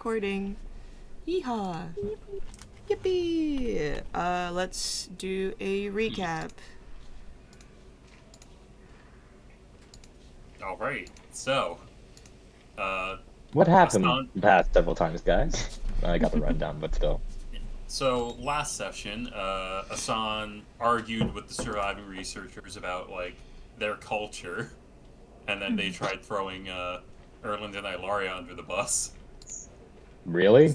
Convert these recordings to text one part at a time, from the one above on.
recording. Yeehaw! Yippee! Let's do a recap. Alright, so, What happened Hassan- the past several times, guys? I got the rundown, but still. so last session, Hassan argued with the surviving researchers about, like, their culture, and then they tried throwing, Erland and Ilaria under the bus. Really?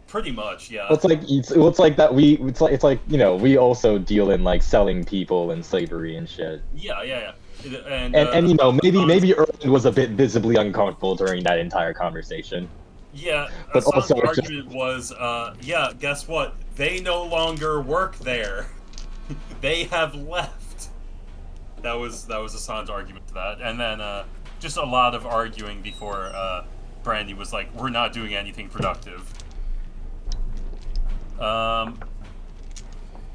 Pretty much, yeah. It's like that. It's like you know, we also deal in like selling people and slavery and shit. Yeah. And you know, maybe Erland was a bit visibly uncomfortable during that entire conversation. Yeah, But Hassan's also, argument was, yeah, guess what? They no longer work there. They have left. That was Hassan's argument to that. And then, just a lot of arguing before, Brandy was like, we're not doing anything productive.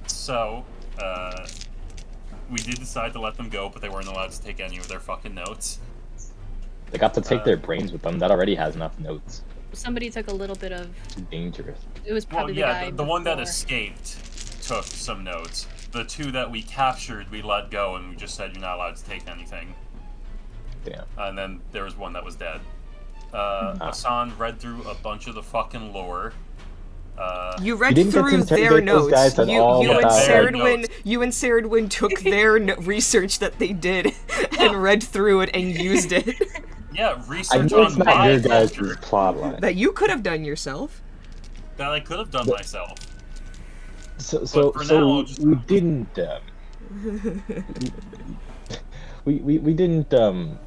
So, we did decide to let them go, but they weren't allowed to take any of their fucking notes. They got to take their brains with them. That already has enough notes. Somebody took a little bit of. It's dangerous. It was probably Well, yeah, the guy. the one that before. escaped took some notes. The two that we captured, we let go, and we just said you're not allowed to take anything. Damn. And then there was one that was dead. Hassan read through a bunch of the fucking lore. You read didn't get to through their interrogate those notes. guys at all You and without- Saradwin took their research that they did and read through it and used it. Yeah, I research know it's on not my your guys' culture plot line. That you could have done yourself. that I could have done myself. So for now, I'll just- we didn't. We didn't.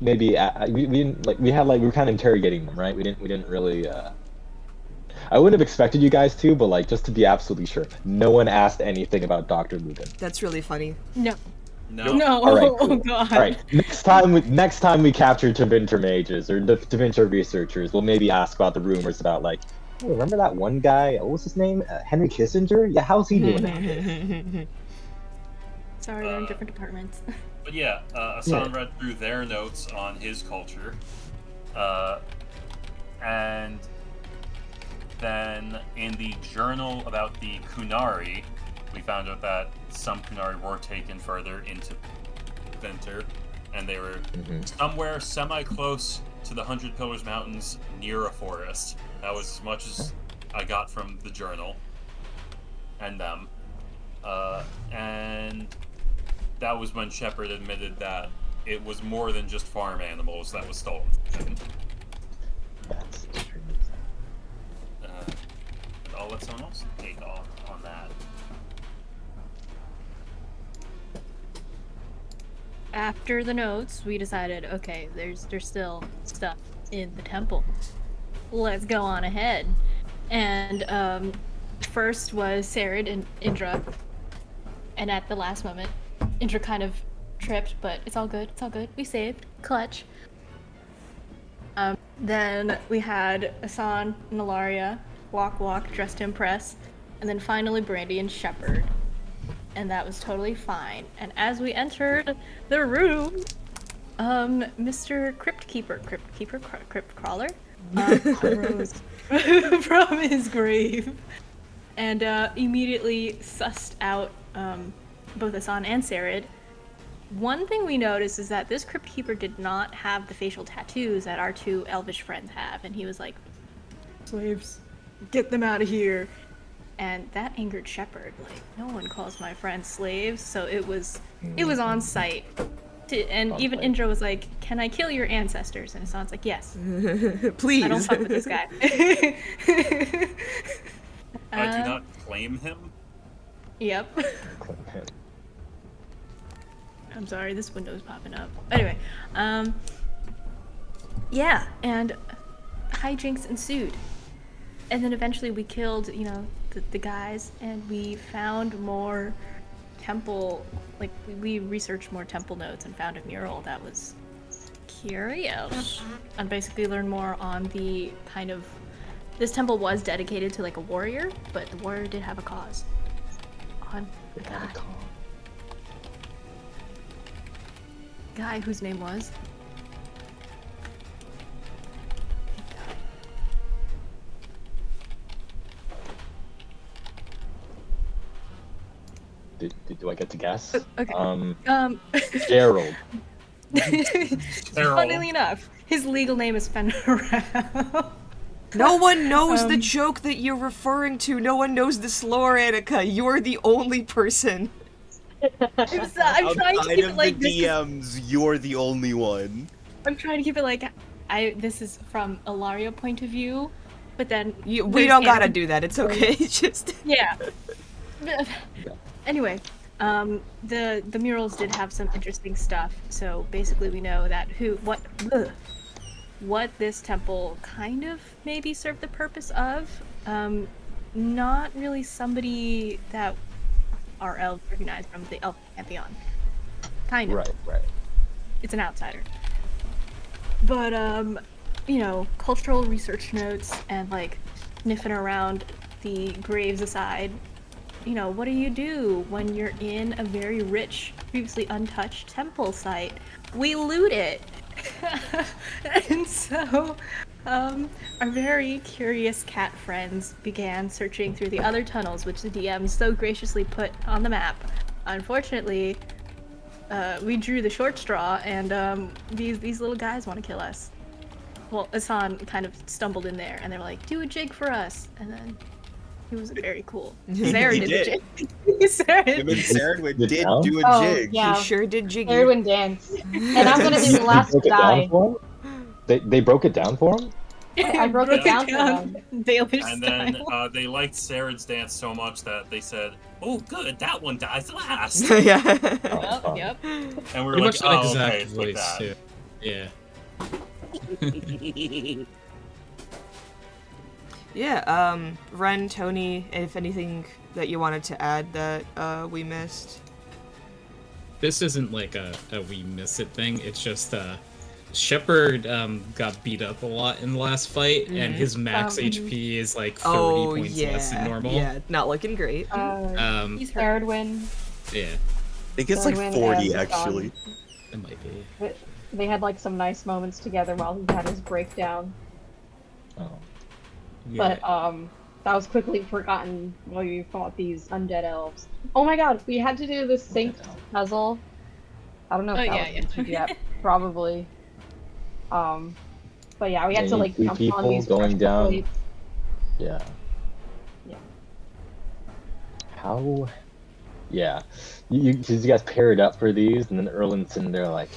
Maybe we didn't like. We were kind of interrogating them, right? We didn't really. I wouldn't have expected you guys to, but like just to be absolutely sure, no one asked anything about Dr. Lugan. That's really funny. No. No. No. All right, Oh cool. god. All right, next time we capture Tevinter mages or the Tevinter researchers, we'll maybe ask about the rumors about like, hey, remember that one guy? What was his name? Henry Kissinger? Yeah, how's he doing nowadays? Sorry, they're in different departments. But yeah, Hassan read through their notes on his culture. And then in the journal about the Kunari, we found out that some Kunari were taken further into Venter, and they were somewhere semi-close to the 100 Pillars Mountains near a forest. That was as much as I got from the journal and them. And that was when Shepard admitted that it was more than just farm animals that was stolen from him. That's extremely sad. And I'll let someone else take off on that. After the notes, we decided, okay, there's still stuff in the temple. Let's go on ahead. And first was Sarid and Indra. And at the last moment, Indra kind of tripped, but it's all good. It's all good. We saved. Clutch. Then we had Hassan and Ilaria walk, dressed to impress. And then finally Brandy and Shepard. And that was totally fine. And as we entered the room, Mr. Crypt Crawler, rose from his grave and immediately sussed out both Hassan and Sarid. One thing we noticed is that this Crypt Keeper did not have the facial tattoos that our two elvish friends have, and he was like, slaves, get them out of here. And that angered Shepard. Like, no one calls my friends slaves, so it was on site. And even Indra was like, "Can I kill your ancestors?" And Hassan's like, "Yes." Please. I don't fuck with this guy. I do not claim him. Yep. I'm sorry, this window's popping up. Anyway, yeah, and hijinks ensued. And then eventually we killed, the guys, and we found more temple, like, we researched more temple notes and found a mural that was curious. And basically learned more on the kind of, this temple was dedicated to, like, a warrior, but the warrior did have a cause. On the guy whose name was... do I get to guess? Okay. Gerald. Funnily enough, his legal name is Fenrir. No one knows the joke that you're referring to. No one knows this lore, Annika. You're the only person. I'm trying to keep it like the DMs, you're the only one. I'm trying to keep it like this is from a Lario point of view, but then We don't gotta do that. It's okay. Just yeah. Anyway, the murals did have some interesting stuff. So basically, we know that what this temple kind of maybe served the purpose of. Not really somebody that our elves recognize from the elf pantheon. Kind of. Right. It's an outsider. But cultural research notes and like sniffing around the graves aside, what do you do when you're in a very rich, previously untouched temple site? We loot it. And so our very curious cat friends began searching through the other tunnels, which the DM so graciously put on the map. Unfortunately, we drew the short straw, and these little guys want to kill us. Well, Asan kind of stumbled in there, and they were like, "Do a jig for us," and then he was very cool. Sarah He did did. the jig. Him and Sarah did down? do a Oh, jig. yeah. he sure did jiggy. Erwin dance. And I'm gonna be the last Broke to it down die. for him? They broke it down for him? I broke it down for them. Dalish And then style. they liked Sarah's dance so much that they said, "Oh, good, that one dies last." Yeah. Yep. And we were Pretty like, much that "Oh, exact okay, it's like voice, that." too. Yeah. Yeah, Ren, Tony, if anything that you wanted to add that we missed. This isn't like a we miss it thing. It's just Shepard got beat up a lot in the last fight, and his max HP is like 30 Oh, points yeah. less than normal. Yeah, not looking great. He's hurt. Erdwin, Yeah, I think it's like Erwin 40 and actually. it might be. they had like some nice moments together while he had his breakdown. Oh. Yeah. But that was quickly forgotten while you fought these undead elves. Oh my god, we had to do this synced puzzle. I don't know if Oh, that yeah, was yeah. mentioned yet. Probably. But yeah, we had Yeah, to you like three jump people on these going pressure down. plates. Yeah. Yeah. How? Yeah. You guys paired up for these, and then Erlin's sitting there like,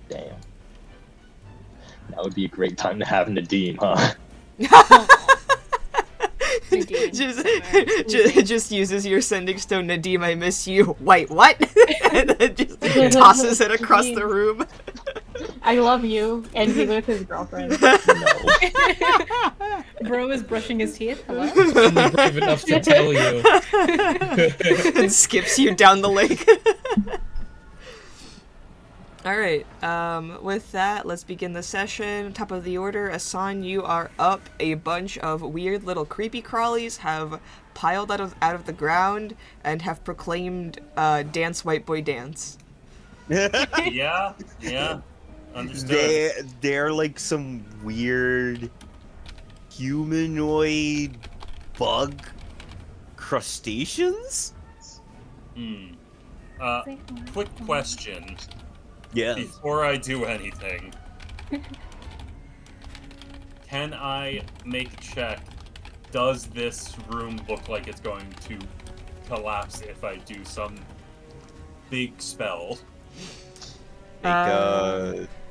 damn. That would be a great time to have Nadim, huh? just uses your sending stone, Nadim, I miss you. Wait, what? And then just tosses it across the room. I love you, and he's with his girlfriend. No. Bro is brushing his teeth. Hello? Only brave enough to tell you. And skips you down the lake. Alright, with that, let's begin the session. Top of the order, Asan, you are up. A bunch of weird little creepy crawlies have piled out of the ground and have proclaimed, dance white boy dance. Yeah, understood. They're like some weird humanoid bug crustaceans? Quick question Yeah. before I do anything. Can I make a check? Does this room look like it's going to collapse if I do some big spell?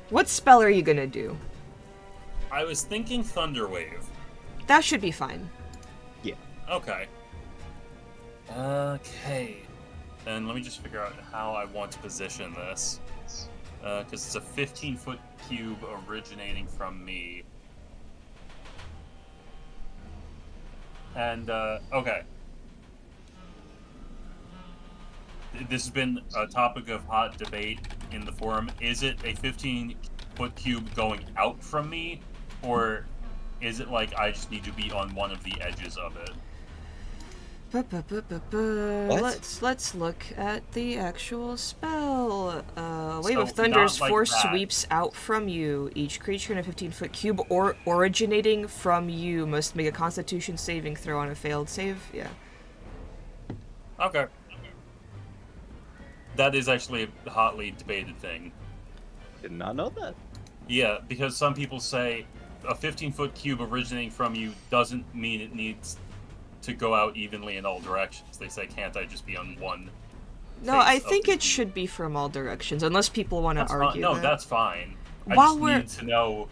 What spell are you gonna do? I was thinking Thunderwave. That should be fine. Okay. Okay. Then let me just figure out how I want to position this. Because it's a 15-foot cube originating from me. And, okay. This has been a topic of hot debate in the forum. Is it a 15-foot cube going out from me? Or is it like I just need to be on one of the edges of it? Let's look at the actual spell. Wave So, of Thunder's not like force that. sweeps out from you. Each creature in a 15-foot cube or originating from you must make a Constitution saving throw on a failed save. Yeah. Okay. That is actually a hotly debated thing. Did not know that. Yeah, because some people say a 15-foot cube originating from you doesn't mean it needs to go out evenly in all directions. They say, can't I just be on one? No, face I of think the it cube? should be from all directions, unless people want to That's argue fine. No, that. that's fine. I While just we're- need to know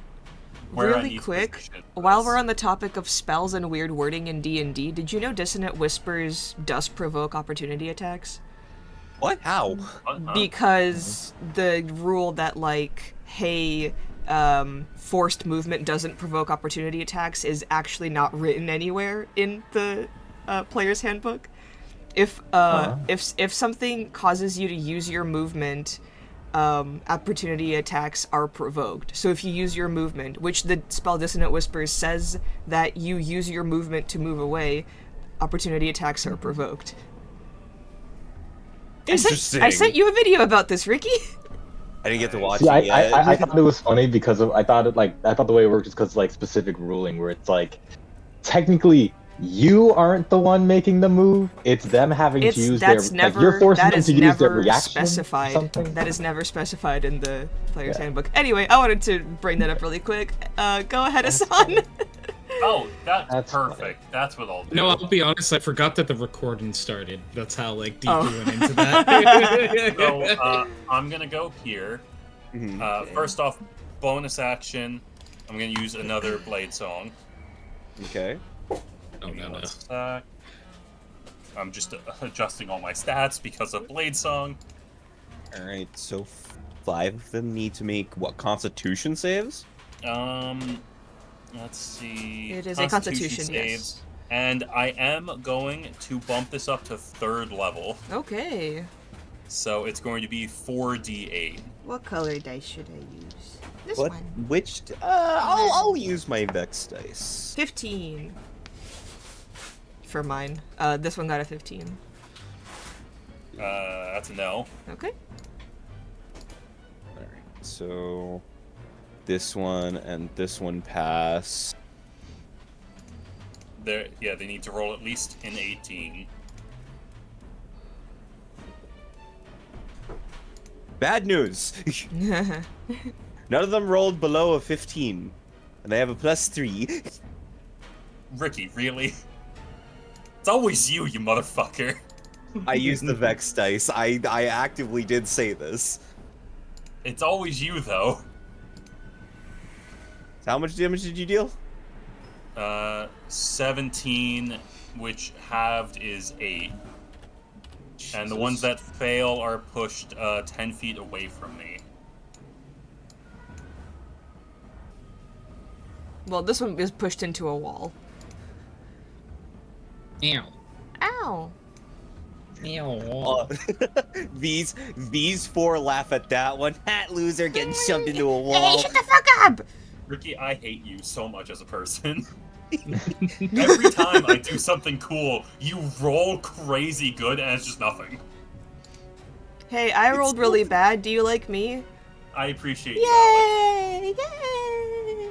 where I Really need to quick, position while this. we're on the topic of spells and weird wording in D&D, did you know Dissonant Whispers does provoke opportunity attacks? What? How? Uh-huh. Because the rule that, like, hey, forced movement doesn't provoke opportunity attacks is actually not written anywhere in the player's handbook. If something causes you to use your movement, opportunity attacks are provoked. So if you use your movement, which the spell Dissonant Whispers says that you use your movement to move away, opportunity attacks are provoked. Interesting. I sent you a video about this, Ricky. I didn't get to watch See, it yet. I thought it was funny because of I thought the way it worked is because like specific ruling where it's like technically you aren't the one making the move; it's them having to use That's their never like you're forcing that them is to use their never reaction. Or specified. something. That is never specified in the player's Yeah. handbook. Anyway, I wanted to bring that up really quick. Go ahead, Asan. Oh, that's That's perfect. funny. That's what I'll do. No, I'll be honest, I forgot that the recording started. That's how, like, deep Oh. we went into that. So, I'm gonna go here. Mhm. First off, bonus action. I'm gonna use another Blade Song. Okay. Oh, Give me no, one no. sec. I'm just adjusting all my stats because of Blade Song. All right. So 5 of them need to make what? Constitution saves? Let's see. It is a Constitution, saves. yes. And I am going to bump this up to 3rd level. Okay. So it's going to be 4d8. What color dice should I use? This What? one. Which? I'll use my Vex dice. 15. For mine. This one got a 15. That's a no. Okay. All right. So this one and this one pass. They need to roll at least an 18. Bad news. None of them rolled below a 15, and they have a +3. Ricky, really? It's always you, you motherfucker. I used the Vex dice. I actively did say this. It's always you, though. How much damage did you deal? 17, which halved is 8. And the ones that fail are pushed 10 feet away from me. Well, this one is pushed into a wall. Ow. Ow. Ow. These 4 laugh at that one. Hat loser getting shoved into a Hey, wall. shut the fuck up! Ricky, I hate you so much as a person. Every time I do something cool, you roll crazy good and it's just nothing. Hey, I rolled really bad. Do you like me? I appreciate you, Alex. Yay! Yay!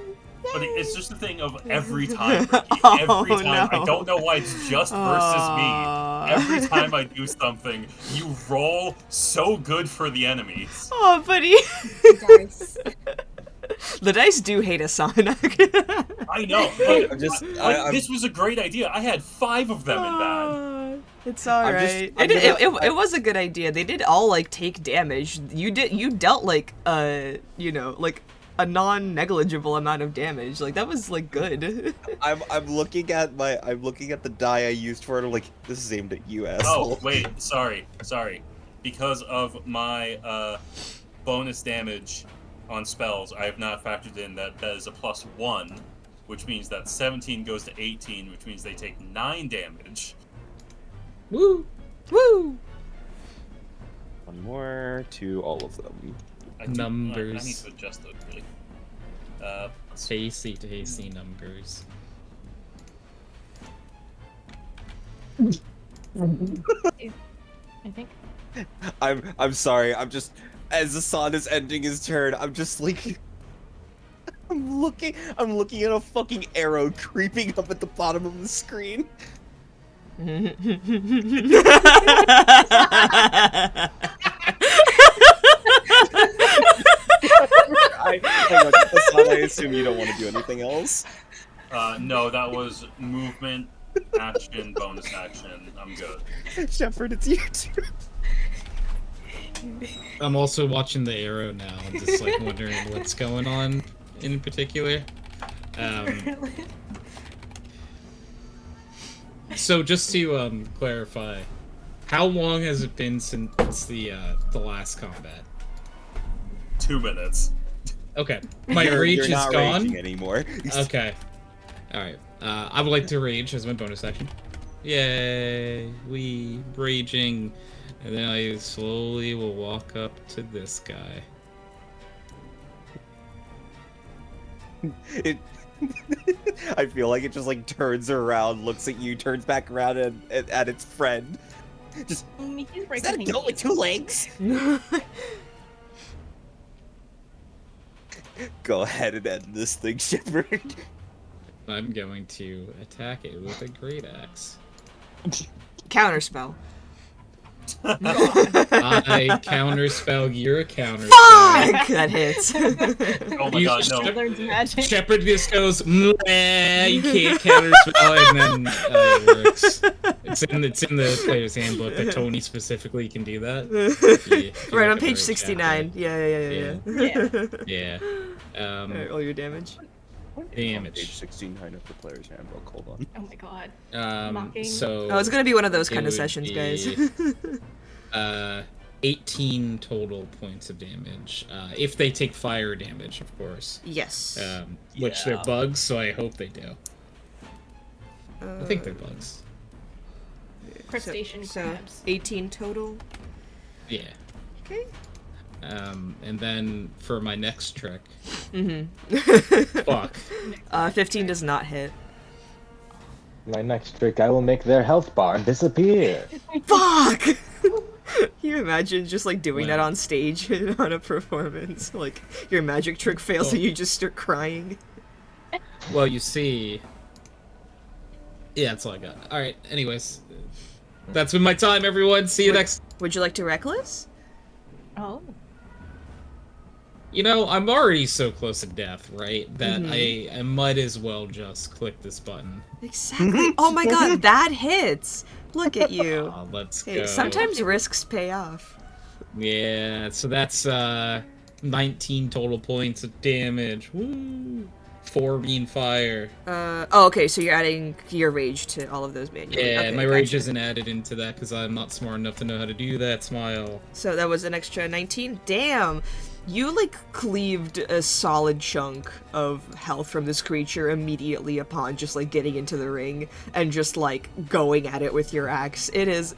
But it's just a thing of every time, Ricky. Oh, Every time. no. I don't know why it's just versus Aw. me. Every time I do something, you roll so good for the enemies. Oh, buddy. Dice. The dice do hate Asan. I know. But I'm- this was a great idea. I had 5 of them in that. It's I'm just- alright. I'm It was a good idea. They did all like take damage. You dealt like like a non-negligible amount of damage. Like that was like good. I'm looking at the die I used for it. I'm like, this is aimed at you, asshole. Oh, wait. Sorry. Because of my bonus damage on spells, I have not factored in that is a +1, which means that 17 goes to 18, which means they take 9 damage. Woo! Woo! One more to all of them. I need Numbers. to adjust those, really. Tasty numbers. I think. I'm sorry. I'm just as Asan is ending his turn. I'm just like I'm looking at a fucking arrow creeping up at the bottom of the screen. I assume you don't want to do anything else. No, that was movement, action, bonus action. I'm good. Shepard, it's you too. I'm also watching the arrow now, just like wondering what's going on in particular. So just to clarify, how long has it been since the last combat? 2 minutes. Okay, my You're rage is not gone. raging anymore. Okay, all right. I would like to rage as my bonus action. Yay, we raging, and then I slowly will walk up to this guy. It. I feel like it just like turns around, looks at you, turns back around at its friend. Just. Is that a goat with 2 legs? Go ahead and end this thing, Shepard. I'm going to attack it with a great axe. Counterspell. I counterspell your counterspell. Fuck! That hits. Oh my You god, no. Learns magic. Shepard just goes, "Meh, you can't counterspell," and then it works. It's in the player's handbook that Tony specifically can do that. Right on look at page the 69. Yeah. Yeah. Alright, all your damage. Damage. Page 69 of the player's handbook. Hold on. Oh my god. Mocking. So Oh, it's gonna be one of those it kind of would sessions, guys. be, 18 total points of damage. If they take fire damage, of course. Yes. Which they're bugs, so I hope they do. I think they're bugs. Crustacean so crabs. 18 total. Yeah. Okay. And then for my next trick. Mm-hmm. Fuck. 15 does not hit. My next trick, I will make their health bar disappear. Fuck! Can you imagine just like doing that Wow. on stage on a performance? Like your magic trick fails and you just start crying. Well, you see. Yeah, that's all I got. Alright, anyways. That's been my time, everyone. See you next. Would you like to reckless? Oh. You know, I'm already so close to death, right? That I might as well just click this button. Exactly. Oh my god, that hits! Look at you. Let's Hey, go. sometimes risks pay off. Yeah, so that's 19 total points of damage. Woo! 4 being fire. Oh, okay, so you're adding your rage to all of those manually. Yeah, Okay, my rage gotcha. isn't added into that because I'm not smart enough to know how to do that. Smile. So that was an extra 19? Damn! You, like, cleaved a solid chunk of health from this creature immediately upon just, like, getting into the ring and just, like, going at it with your axe. It's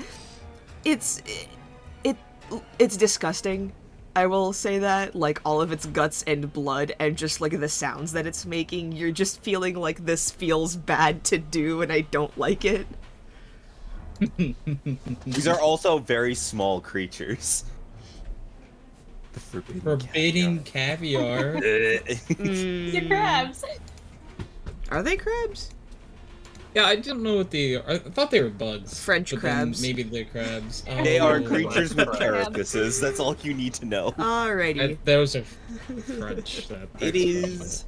disgusting. I will say that, like, all of its guts and blood and just, like, the sounds that it's making, you're just feeling like this feels bad to do and I don't like it. These are also very small creatures. The Forbidden caviar. The crabs. Are they crabs? Yeah, I didn't know what they are. I thought they were bugs. French but then crabs. Maybe they're crabs. They are Oh, creatures with Crabs. carapaces. That's all you need to know. Alrighty. Those are French. It is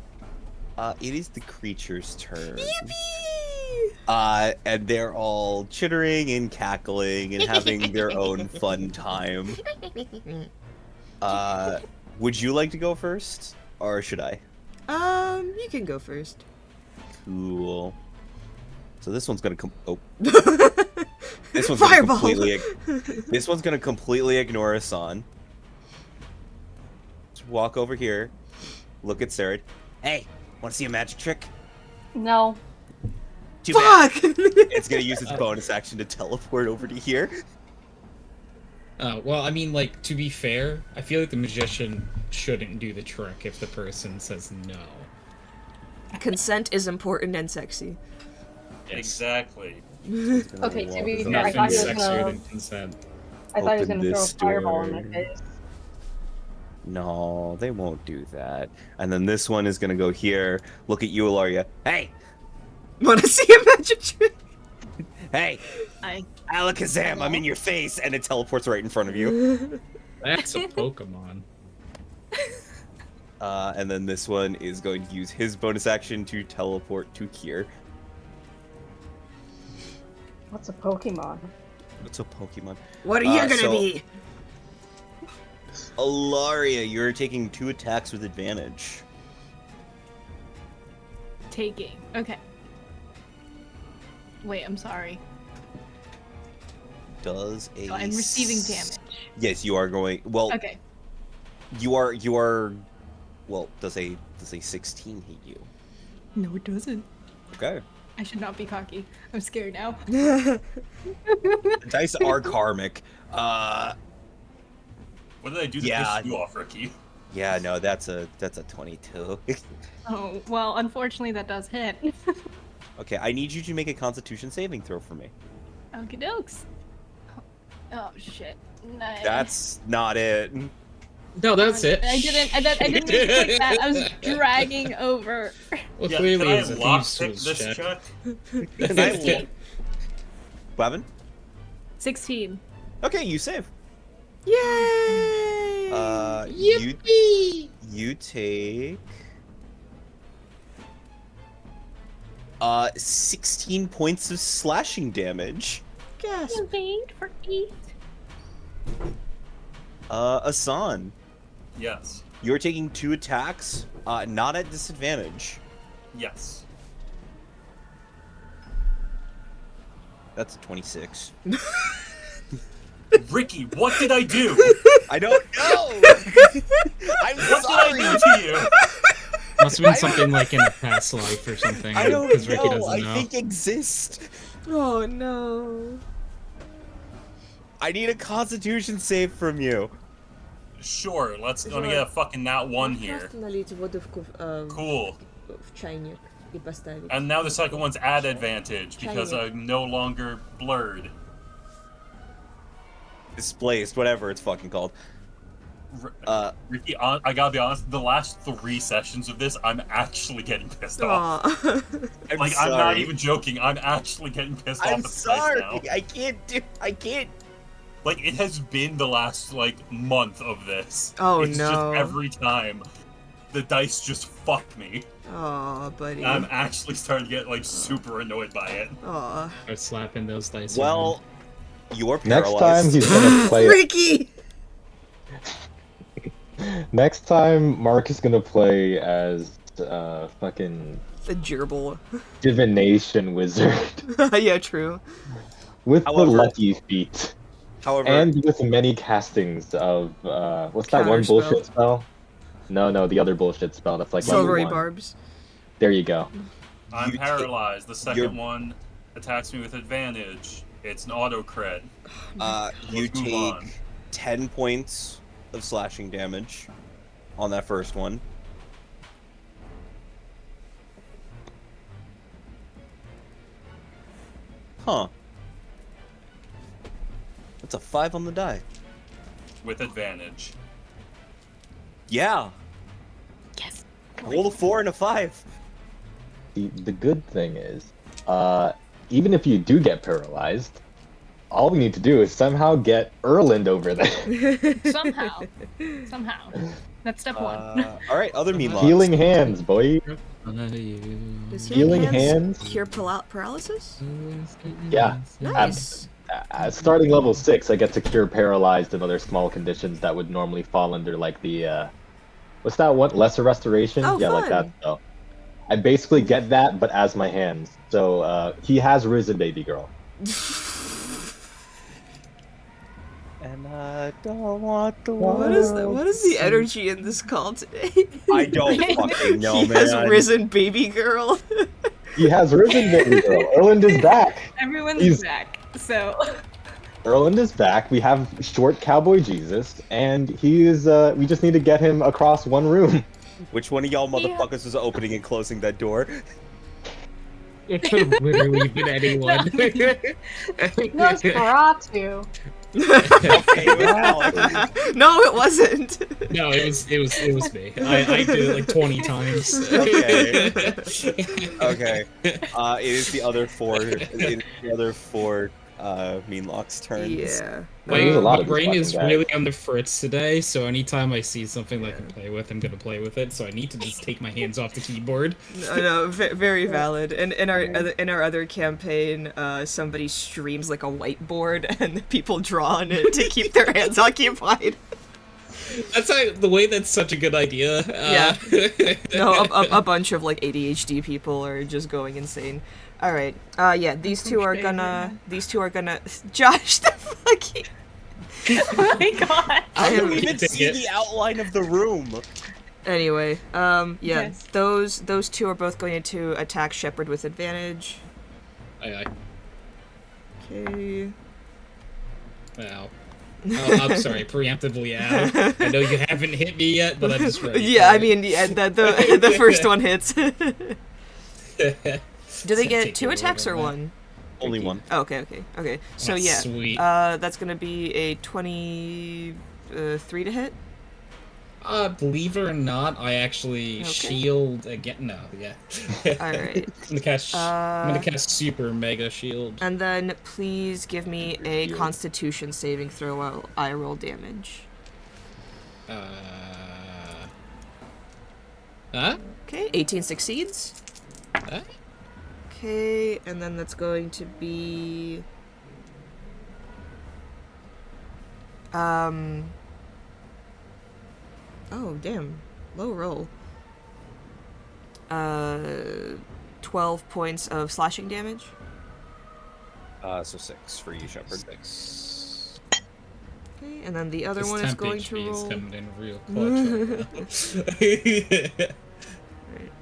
the creature's turn. Yippee! And they're all chittering and cackling and having their own fun time. Would you like to go first, or should I? You can go first. Cool. So this one's gonna this one's Fireball! This one's gonna completely ignore Asan. Just walk over here. Look at Sarah. Hey, want to see a magic trick? No. Too bad. Fuck! It's gonna use its bonus action to teleport over to here. Well, I mean, like, to be fair, I feel like the magician shouldn't do the trick if the person says no. Consent is important and sexy. Yes. Exactly. Okay, to be fair, I Nothing thought he was sexier gonna. than consent. I thought he was Open gonna throw a this fireball in my door. face. No, they won't do that. And then this one is gonna go here. Look at you, Ilaria. Hey, Wanna see a magic trick? hey, Hi. Alakazam, I'm in your face, and it teleports right in front of you. That's a Pokemon. And then this one is going to use his bonus action to teleport to Kier. What's a Pokemon? What's a Pokemon? What are you gonna so- be? Alaria, you're taking 2 attacks with advantage. Taking. Okay. Wait, I'm sorry. Does a... So I'm receiving damage. Yes, you are going... Well, Okay. you are... Well, does a 16 hit you? No, it doesn't. Okay. I should not be cocky. I'm scared now. The dice are karmic. What did I do to Yeah. piss you off, Ricky? Yeah, no, that's a 22. Oh, well, unfortunately that does hit. Okay, I need you to make a Constitution saving throw for me. Okie dokes. Oh, shit. Nice. That's not it. No, that's it. I didn't mean to click that. I was dragging over. Well, Yeah, clearly can I it's a lockpick thieves' this check. check? Can I Weapon? 16. Okay, you save. Yay! You take 16 points of slashing damage. Gasp. Wait for 8. Asan, Yes. you're taking 2 attacks, not at disadvantage. Yes. That's a 26. Ricky, what did I do? I don't know! I'm What sorry! did I do to you? Must have been something like in a past life or something. I don't because Ricky know, doesn't I know. think exist. Oh no. I need a Constitution save from you. Sure, let's gonna get a fucking nat 1 here. Cool. And now the second one's at advantage because I'm no longer blurred. Displaced, whatever it's fucking called. Ricky, I gotta be honest, the last 3 sessions of this, I'm actually getting pissed off. Aw. I'm Like, sorry. I'm not even joking, I'm actually getting pissed off I'm at the dice sorry. now. I can't. Like, it has been the last, like, month of this. Oh, it's no. just every time the dice just fuck me. Aw, buddy. I'm actually starting to get, like, super annoyed by it. Aw. Start slapping those dice. Well, you're Next paralyzed. time he's gonna play. Ricky! Next time Mark is gonna play as fucking The gerbil. divination wizard Yeah, true. with However- the lucky feet However, and with many castings of what's that one Counter spell. bullshit spell? No, the other bullshit spell that's like level Silvery 1. barbs. There you go. I'm You paralyzed. The second you're- one attacks me with advantage. It's an auto crit. you Let's move take on. 10 points of slashing damage on that first one. Huh. That's a 5 on the die. With advantage. Yeah. Yes. Roll a 4 and a 5. The good thing is, even if you do get paralyzed, all we need to do is somehow get Erland over there. Somehow. That's step 1. All right, other meme Healing hands, boy. Does Healing hands? cure paralysis? Yeah. Nice. At starting level 6, I get to cure paralyzed and other small conditions that would normally fall under like the what's that one? Lesser restoration? Oh, yeah, like that. fun. So I basically get that, but as my hands. So he has risen, baby girl. And I don't want the What is the energy in this call today? I don't fucking know, He man. has risen, baby girl. He has risen, baby girl. Erland is back. Everyone's He's- back. So Erland is back. We have short cowboy Jesus, and he is. We just need to get him across one room. Which one of y'all motherfuckers was opening and closing that door? It could have literally been anyone. Nosferatu. Okay, well, No, it wasn't. No, it was me. I did it like 20 times. Okay. Okay. It is the other 4. It is the other 4 Meanlock's turns. Yeah. There's a lot My of these brain fucking is guys. really on the fritz today, so anytime I see something that I can play with, I'm gonna play with it. So I need to just take my hands off the keyboard. No, very valid. And in our Right. in our other campaign, somebody streams like a whiteboard, and the people draw on it to keep their hands occupied. That's the way. That's such a good idea. Yeah. No, a bunch of like ADHD people are just going insane. All right. Yeah. These two are gonna. Josh, the fucking. Oh my god. I don't am- even see the outline of the room. Anyway. Yeah. Yes. Those two are both going to attack Shepard with advantage. Aye, Okay. Wow. Oh, I'm sorry, preemptively out. I know you haven't hit me yet, but I'm just ready. Yeah. for I mean, yeah, the first one hits. it. Do they get Take 2 your attacks word or on one? Only one. Oh, okay. So Oh, yeah, sweet. that's gonna be a 23 to hit. Believe it or not, I actually Okay. shield again. No, yeah. All right, I'm gonna cast Super Mega Shield. and then please give me a Constitution saving throw while I roll damage. Huh? Okay, 18 succeeds. Huh? Okay, and then that's going to be oh damn, low roll. 12 points of slashing damage. So 6 for you, Shepard. 6. Okay, and then the other This one is temp going HP to is roll. coming in real clutch right now. Right.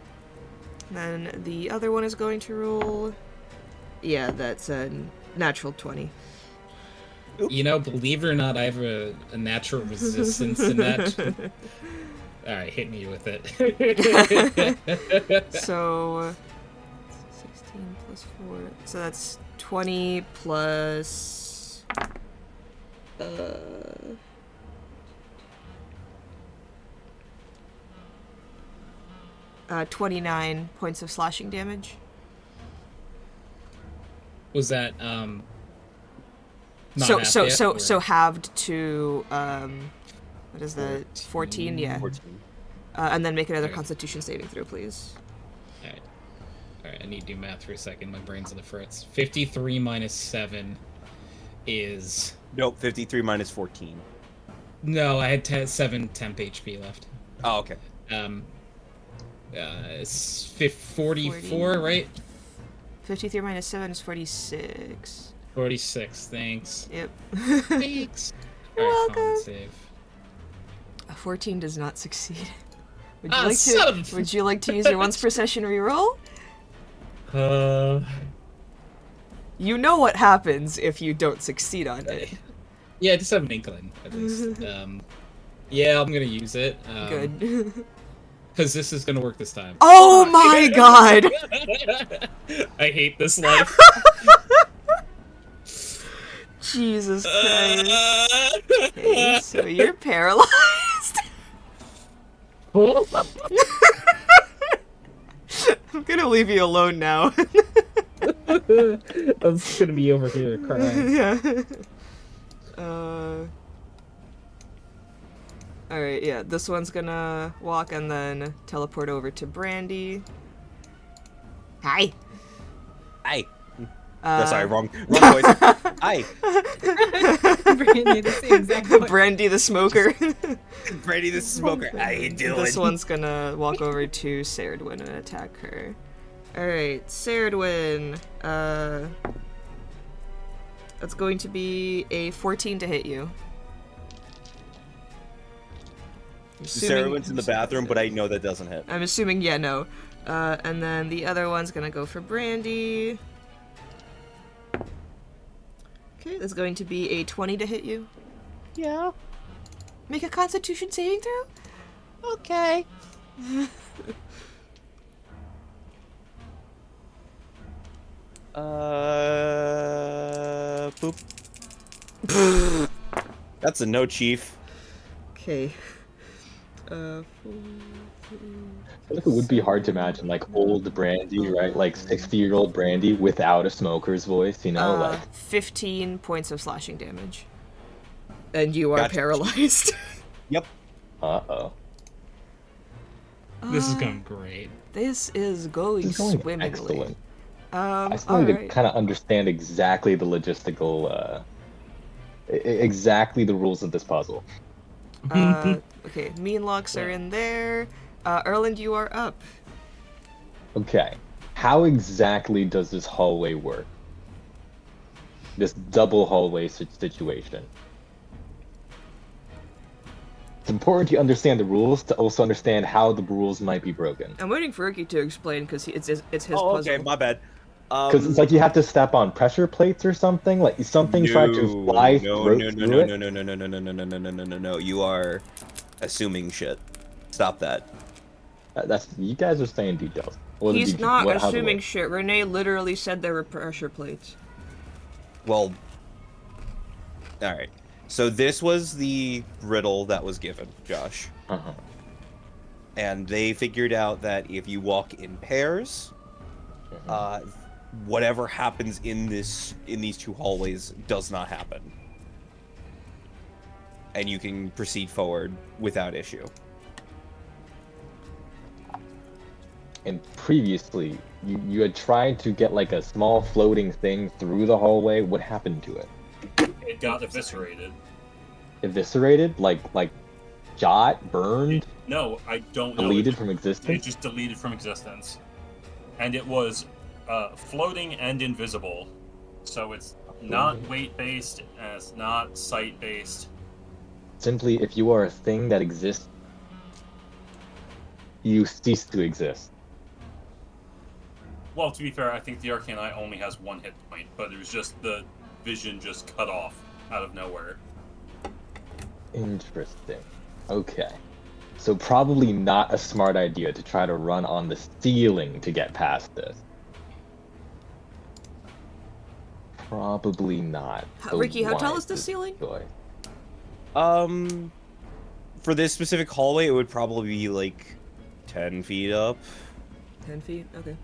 Then the other one is going to roll. Yeah, that's a natural 20. You know, believe it or not, I have a natural resistance in that. Alright, hit me with it. So 16 plus 4. So that's 20 plus 29 points of slashing damage. Was that, not So half so yet, so or- so halved to what is that? 14, yeah. 14. And then make another Okay. Constitution saving throw, please. Alright, I need to do math for a second. My brain's on the fritz. 53 minus 7 is... Nope, 53 minus 14. No, I had 7 temp HP left. Oh, okay. It's 44, right? 53 minus 7 is 46. 46, thanks. Yep. Thanks. You're Alright, con welcome. save. A 14 does not succeed. Would you Ah, like son to? of a- Would you like to use your once per session reroll? You know what happens if you don't succeed on it. Yeah, just have an inkling, at least. Yeah, I'm gonna use it. Good. Because this is gonna work this time. Oh my god! I hate this life. Jesus Christ. Okay, so you're paralyzed. I'm gonna leave you alone now. I'm just gonna be over here crying. Yeah. Alright, yeah, this one's gonna walk and then teleport over to Brandy. Hi. Hi. No, sorry, wrong voice. Hi. Brandy, the same exact voice. Brandy the smoker. Brady the smoker. How you doing? This one's gonna walk over to Serdwin and attack her. Alright, Serdwin. That's going to be a 14 to hit you. Sarah went in the bathroom, but I know that doesn't hit. I'm assuming, yeah, no. And then the other one's gonna go for Brandy. Okay, that's going to be a 20 to hit you. Yeah. Make a Constitution saving throw? Okay. Boop. That's a no, Chief. Okay. 4, feel like it would be hard to imagine like old Brandy, right? Like 60-year-old Brandy without a smoker's voice, you know, like 15 points of slashing damage. And you are Gotcha. paralyzed. Yep. uh-oh. This is going great. This is going This is going swimmingly. excellent. I still All need to right. kind of understand exactly the logistical, exactly the rules of this puzzle. Okay, mean locks are in there. Erland, you are up. Okay, how exactly does this hallway work? This double hallway situation. It's important to understand the rules to also understand how the rules might be broken. I'm waiting for Ricky to explain because it's his Oh, puzzle. okay, my bad. Because it's like you have to step on pressure plates or something. Like something tried to fly through it. No. You are assuming shit. Stop that. That's you guys are saying details. What He's did you- not what- how's it assuming work? shit. Renee literally said there were pressure plates. Well, all right. So this was the riddle that was given, Josh. Uh-huh. And they figured out that if you walk in pairs, whatever happens in these two hallways does not happen. And you can proceed forward without issue. And previously, you had tried to get like a small floating thing through the hallway. What happened to it? It got eviscerated. Eviscerated? Like shot? Burned? No, I don't know. Deleted It from It existence? just deleted from existence. And it was floating and invisible. So it's not weight-based, and it's not sight-based. Simply, if you are a thing that exists, you cease to exist. Well, to be fair, I think the Arcane Eye only has one hit point, but it was just the vision just cut off out of nowhere. Interesting. Okay. So probably not a smart idea to try to run on the ceiling to get past this. Probably not. the Ricky, how tall is the wisest ceiling? choice. For this specific hallway, it would probably be like 10 feet up. 10 feet? Okay.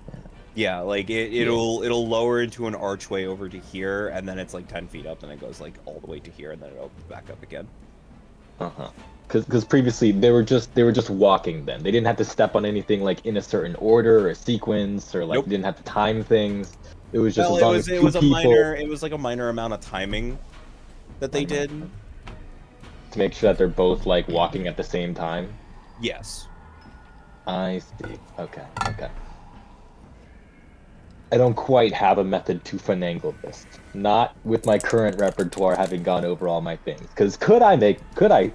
Yeah, like it'll lower into an archway over to here, and then it's like 10 feet up, and it goes like all the way to here, and then it opens back up again. Uh-huh. Because previously they were just walking. Then they didn't have to step on anything like in a certain order or sequence, or like Nope. didn't have to time things. It was just Well, as long as it two was a people minor amount of timing that they did. to make sure that they're both like walking at the same time. Yes. I see. Okay. I don't quite have a method to finagle this. Not with my current repertoire having gone over all my things. Because could I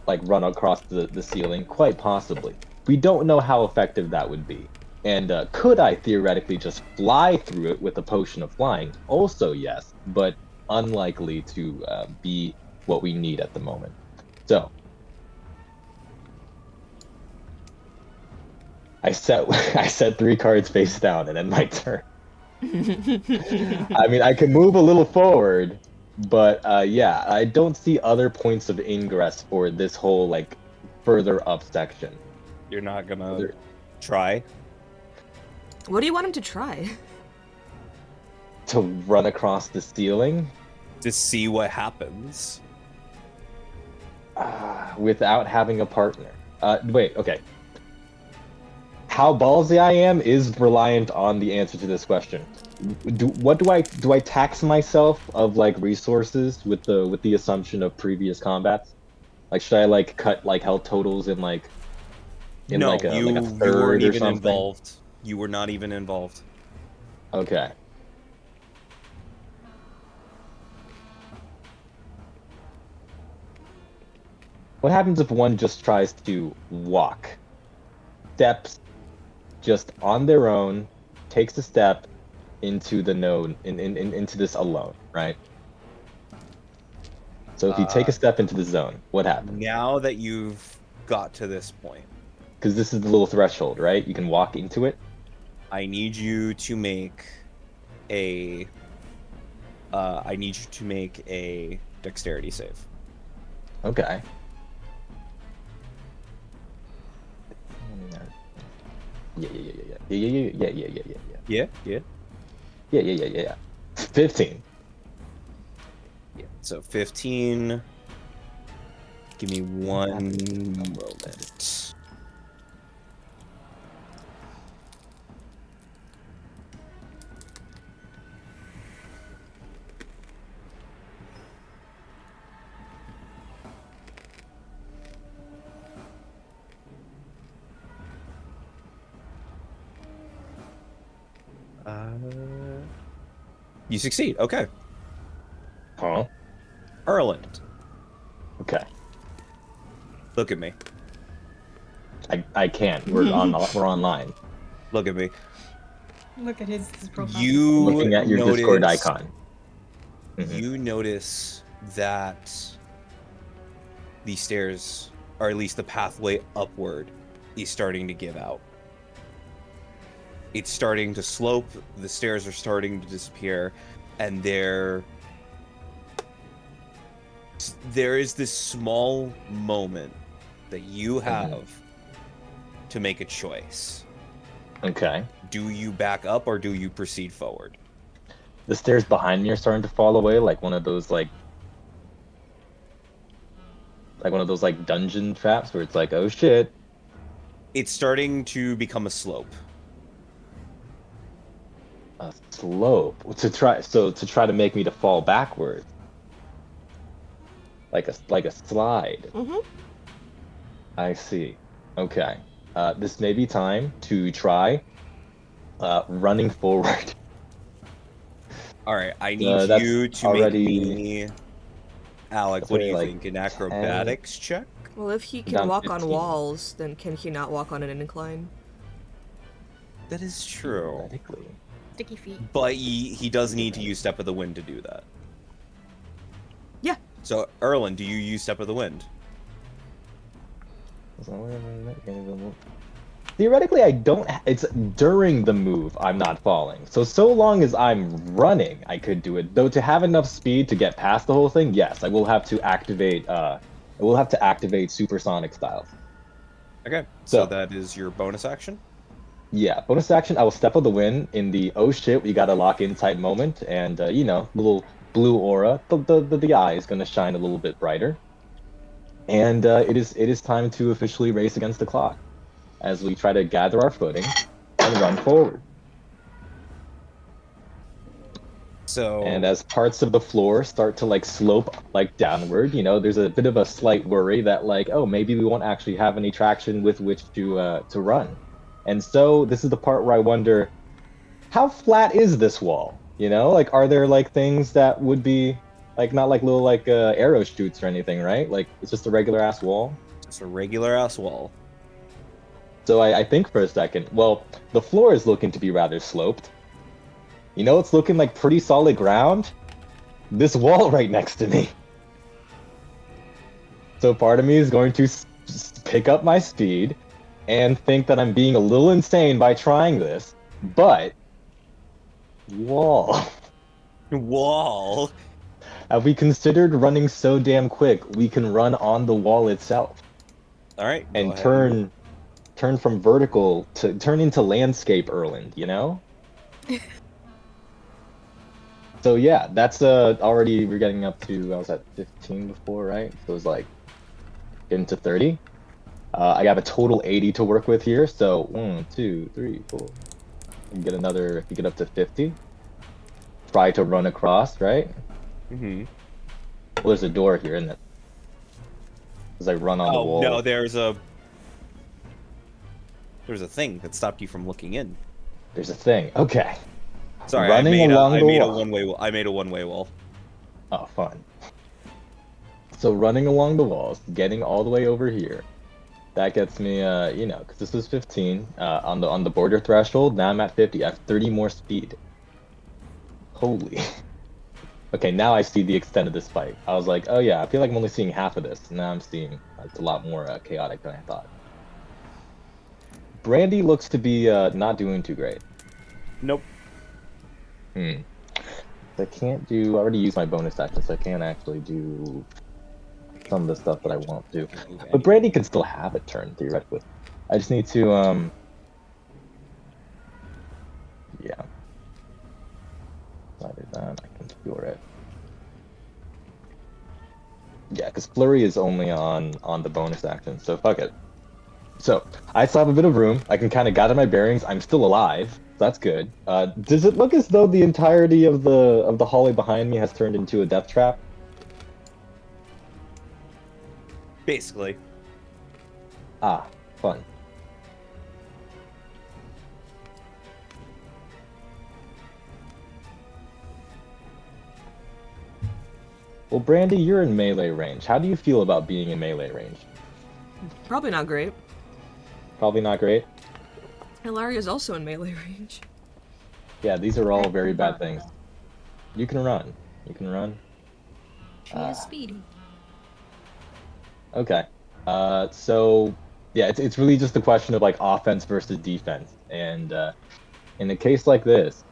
like run across the ceiling? Quite possibly. We don't know how effective that would be. And could I theoretically just fly through it with a potion of flying? Also yes, but unlikely to be what we need at the moment. So, I set 3 cards face down and then my turn. I mean, I can move a little forward, but yeah, I don't see other points of ingress for this whole like further up section. You're not gonna try? What do you want him to try? To run across the ceiling To see what happens. without having a partner. Wait, okay. How ballsy I am is reliant on the answer to this question. Do I tax myself of like resources with the assumption of previous combats? Like should I like cut like health totals in like No, like a you third weren't or even something? involved. You were not even involved. Okay. What happens if one just tries to walk? Steps just on their own, takes a step into the node, into this alone, right? So if you take a step into the zone, what happens? Now that you've got to this point, Because this is the little threshold, right? You can walk into it. I need you to make a dexterity save. Okay. Yeah, yeah, yeah, yeah, yeah, yeah, yeah, yeah, yeah, yeah, yeah, Yeah, yeah. yeah, yeah, yeah, yeah, yeah. 15. Yeah. So 15. Give me one Happy. moment. You succeed. Okay. Huh? Erland, Okay. look at me. I can't. We're online. Look at me. Look at his profile. I'm You looking at your Discord notice. icon. Mhm. You notice that the stairs, or at least the pathway upward, is starting to give out. It's starting to slope. The stairs are starting to disappear, and there is this small moment that you have to make a choice. Okay. Do you back up or do you proceed forward? The stairs behind me are starting to fall away, like one of those like dungeon traps where it's like, oh shit. It's starting to become a slope. A slope to try to make me to fall backwards, like a slide. Mm-hmm. I see. Okay. This may be time to try running forward. All right, I need That's you to already make me, Alec. that's What do already you like think? An acrobatics check? Well, if he can down walk on 15. walls, then can he not walk on an incline? That is true, theoretically. Sticky feet. but he does need to use Step of the Wind to do that. Yeah. So, Erland, do you use Step of the Wind? Theoretically, I don't. It's during the move I'm not falling. So long as I'm running, I could do it. Though to have enough speed to get past the whole thing, yes, I will have to activate. I will have to activate supersonic styles. Okay, so So that is your bonus action. yeah, bonus action. I will step of the wind in the oh shit, we gotta lock in type moment, and little blue aura. The eye is gonna shine a little bit brighter, and it is time to officially race against the clock as we try to gather our footing and run forward. So, And as parts of the floor start to like slope like downward, there's a bit of a slight worry that like, oh, maybe we won't actually have any traction with which to run. And so this is the part where I wonder, how flat is this wall? Like are there like things that would be like not like little like arrow shoots or anything, right? Like it's just a regular ass wall. it's a regular ass wall. So I think for a second, well, the floor is looking to be rather sloped. It's looking like pretty solid ground. This wall right next to me. So part of me is going to pick up my speed and think that I'm being a little insane by trying this, but wall. Wall. Have we considered running so damn quick we can run on the wall itself All right, go and ahead. turn from vertical to turn into landscape Erland, So yeah, that's already we're getting up to I was at 15 before, right? So it was like getting to 30. I have a total 80 to work with here, so 1, 2, 3, 4. And get another if you get up to 50. Try to run across, right? Mm-hmm. Well, there's a door here, isn't it? As I run on the Oh wall. no, there's a thing that stopped you from looking in. There's a thing. Okay. Sorry, Running I along the made a wall. one-way. I made a one-way wall. Oh, fun. So running along the walls, getting all the way over here. That gets me, because this was 15 on the border threshold. Now I'm at 50. I have 30 more speed. Holy. Okay, now I see the extent of this fight. I was like, oh yeah, I feel like I'm only seeing half of this. Now I'm seeing it's a lot more chaotic than I thought. Brandy looks to be not doing too great. Nope. I can't do. I already used my bonus action, so I can't actually do some of the stuff that I want to. But Brandy can still have a turn theoretically. I just need to Either that, I can cure it. Yeah, because flurry is only on the bonus action, so fuck it. So I still have a bit of room. I can kind of gather my bearings. I'm still alive, so that's good. Does it look as though the entirety of the hallway behind me has turned into a death trap? Basically. Ah, fun. Well, Brandy, you're in melee range. How do you feel about being in melee range? Probably not great. Probably not great. Ilaria's also in melee range. Yeah, these are all very bad things. You can run. You can run. She is speedy. Okay. So yeah, it's really just a question of like offense versus defense, and in a case like this,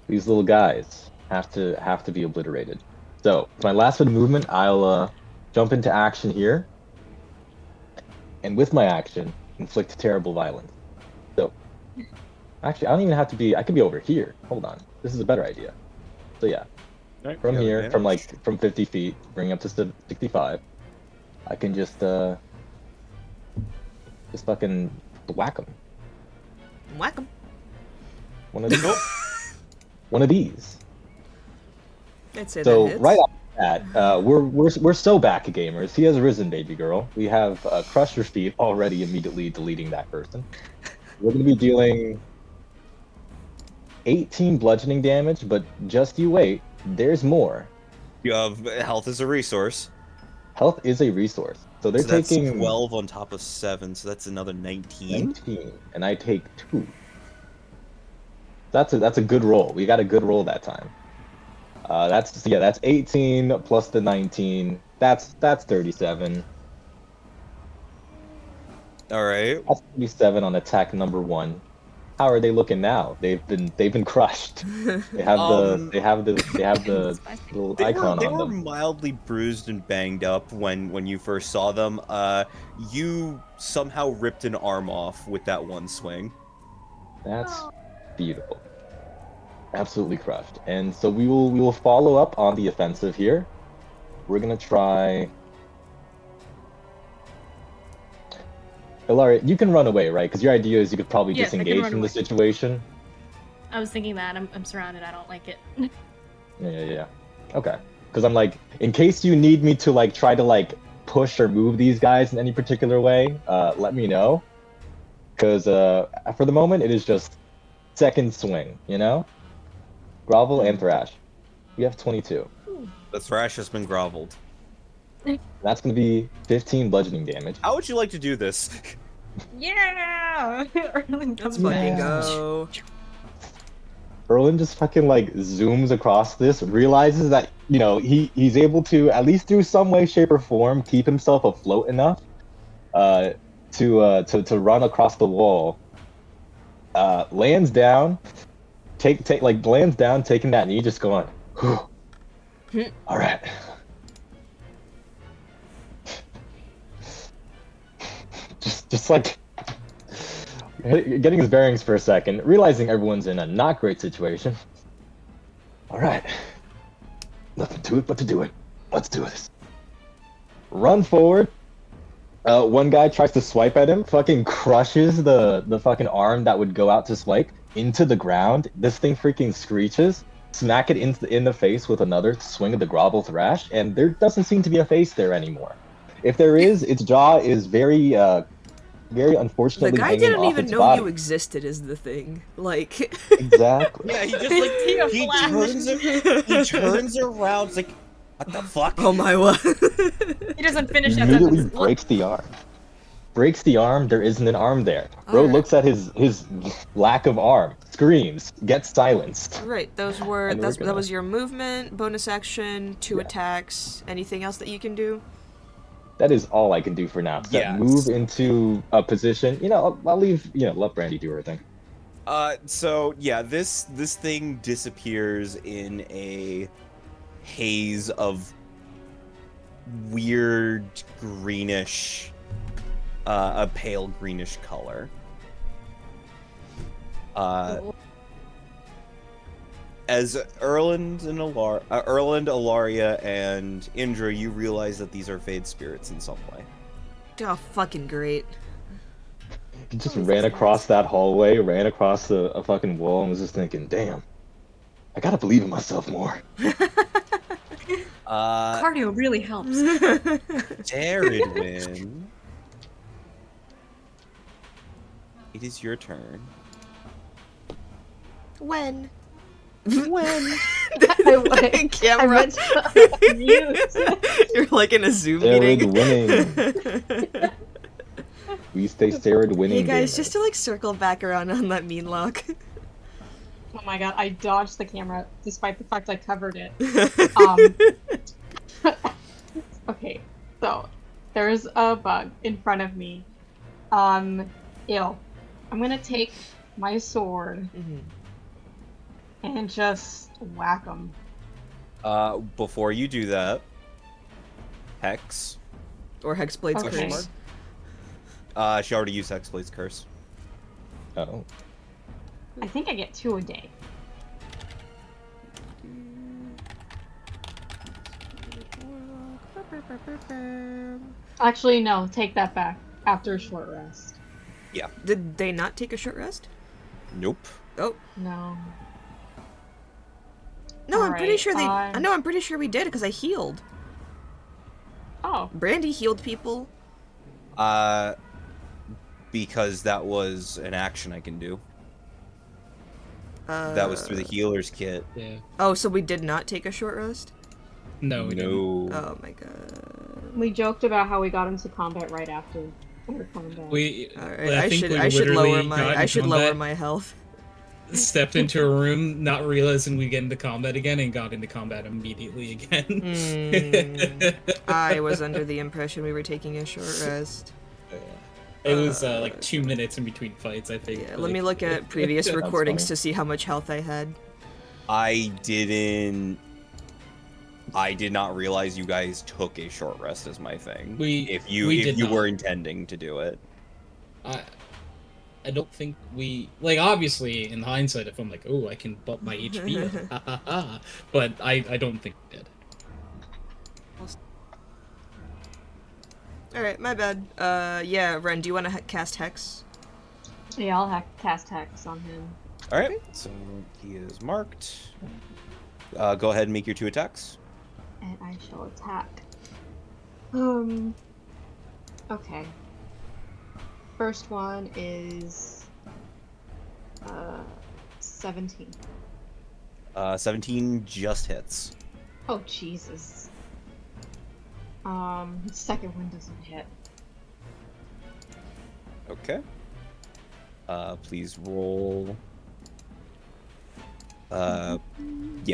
these little guys have to be obliterated. So with my last bit of movement, I'll jump into action here, and with my action, inflict terrible violence. So actually, I don't even have to be. I could be over here. Hold on, this is a better idea. So yeah, Right, from you got here, advantage. from 50 feet, bring up to 65. I can just fucking whack them. Whack 'em. One of these. One of these. I'd say So that hits. right off the bat, we're so back, gamers. He has risen, baby girl. We have Crush Your Feet already immediately deleting that person. We're gonna be dealing 18 bludgeoning damage, but just you wait. There's more. You have health as a resource. Health is a resource, so they're So that's taking 12 on top of 7, so that's another 19. 19, and I take 2. That's a good roll. We got a good roll that time. That's 18 plus the 19. That's 37. All right. That's 37 on attack number 1. How are they looking now? They've been crushed. They have the little icon They on were them. mildly bruised and banged up when you first saw them. You somehow ripped an arm off with that one swing. That's beautiful. Absolutely crushed. And so we will follow up on the offensive here. We're gonna try. Ilaria, you can run away, right? Because your idea is you could probably Yes, I can disengage run from the away. situation. I was thinking that. I'm surrounded. I don't like it. Yeah. Okay. Because I'm like, in case you need me to like try to like push or move these guys in any particular way, let me know. Because for the moment, it is just second swing, you know? Grovel and thrash. We have 22. The thrash has been groveled. That's going to be 15 bludgeoning damage. How would you like to do this? Yeah! Erling Let's comes fucking back. go. Erlen just fucking like zooms across this, realizes that, you know, he's able to at least through some way, shape, or form keep himself afloat enough to run across the wall. Lands down, lands down, taking that knee, just going, whew. All right. just like getting his bearings for a second, realizing everyone's in a not great situation. All right, nothing to it but to do it. Let's do this. Run forward. One guy tries to swipe at him, fucking crushes the fucking arm that would go out to swipe into the ground. This thing freaking screeches. Smack it in the face with another swing of the grovel thrash, and there doesn't seem to be a face there anymore. If there is, its jaw is very unfortunately The guy hanging didn't off even its know body. you existed is the thing. Like, Exactly. Yeah, he just like he turns around, it's like, what the fuck? oh my what? He doesn't finish that Immediately sentence. breaks the arm. Breaks the arm. There isn't an arm there. Bro Alright. looks at his lack of arm, screams, gets silenced. Right, those were And we're that gonna- was your movement, bonus action, 2 Yeah. attacks. Anything else that you can do? That is all I can do for now. Yes. Move into a position. You know, I'll leave. You know, let Brandy do her thing. So yeah, this thing disappears in a haze of weird greenish, a pale greenish color. as Erland, Alaria, and Indra, you realize that these are Fade spirits in some way. Oh, fucking great. He just ran across that hallway, ran across a fucking wall, and was just thinking, damn, I gotta believe in myself more. Cardio really helps. Jaredwin, it is your turn. When? When? I Camera. meant to mute. You're like in a Zoom Jared meeting. winning. We stay Jared winning. Hey guys, gamers. just to like circle back around on that mean lock. Oh my god, I dodged the camera despite the fact I covered it. Okay, so there's a bug in front of me. Ew. I'm gonna take my sword and just whack him. Before you do that, Hex. Or Hexblade's Okay. curse. She already used Hexblade's curse. Oh. I think I get 2 a day. Actually, no, take that back. After a short rest. Did they not take a short rest? Nope. Oh. No. No, I'm pretty Alright, sure they. No, I'm pretty sure we did because I healed. Oh. Brandy healed people. Because that was an action I can do. That was through the healer's kit. Yeah. Oh, so we did not take a short rest? No, we didn't. No. Oh my god. We joked about how we got into combat right after our combat. We. Alright, I I think should we I should literally lower got my into I should lower combat, my health. Stepped into a room, not realizing we get into combat again, and got into combat immediately again. I was under the impression we were taking a short rest. It was like 2 minutes in between fights, I think. Yeah, let me look at previous That's recordings funny. to see how much health I had. I did not realize you guys took a short rest as my thing. If you did not. were intending to do it. I don't think we like. Obviously, in hindsight, if I'm like, oh, I can bump my HP up, but I don't think we did. Alright, my bad. Yeah, Ren, do you want to cast Hex? Yeah, I'll cast Hex on him. Alright, so he is marked. Go ahead and make your 2 attacks. And I shall attack. Okay. First one is 17. 17 just hits. Oh Jesus. The second one doesn't hit. Okay. Please roll. Yeah,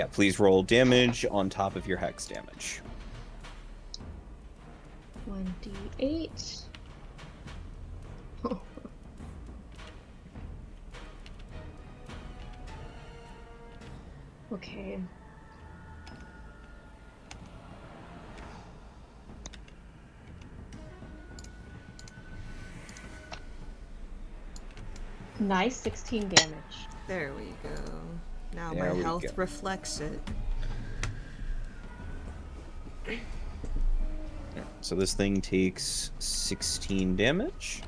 please roll damage on top of your hex damage. 1d8. Okay. Nice, 16 damage. There we go. Now There my we health go. reflects it. So this thing takes 16 damage.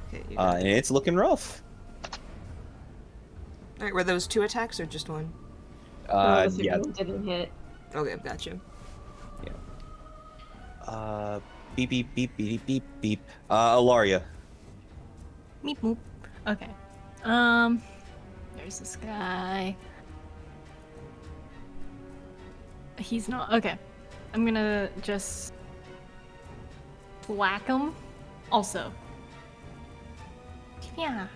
Okay, you And it's looking rough. Alright, were those 2 attacks or just 1? The second Yeah. one didn't hit. Okay, gotcha. Beep, beep, beep, beep, beep, beep. Alaria. Meep moop. Okay. There's this guy. He's not okay. I'm gonna just whack him. Also. Yeah.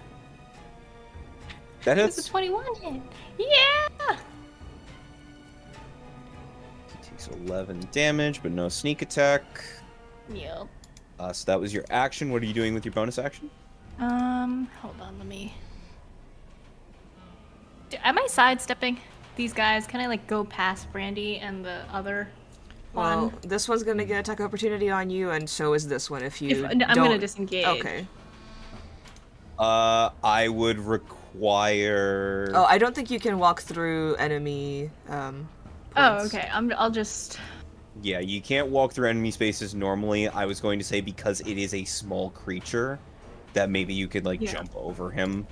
That It's hits. a 21 hit. Yeah. He takes 11 damage, but no sneak attack. Yep. So that was your action. What are you doing with your bonus action? Hold on, let me. Am I sidestepping these guys? Can I like go past Brandy and the other Well, one? this one's gonna get attack opportunity on you, and so is this one if you I'm don't... gonna disengage. Okay. I would require... Oh, I don't think you can walk through enemy. Oh, points. okay. I'll just. Yeah, you can't walk through enemy spaces normally. I was going to say because it is a small creature, that maybe you could, like, Yeah. jump over him.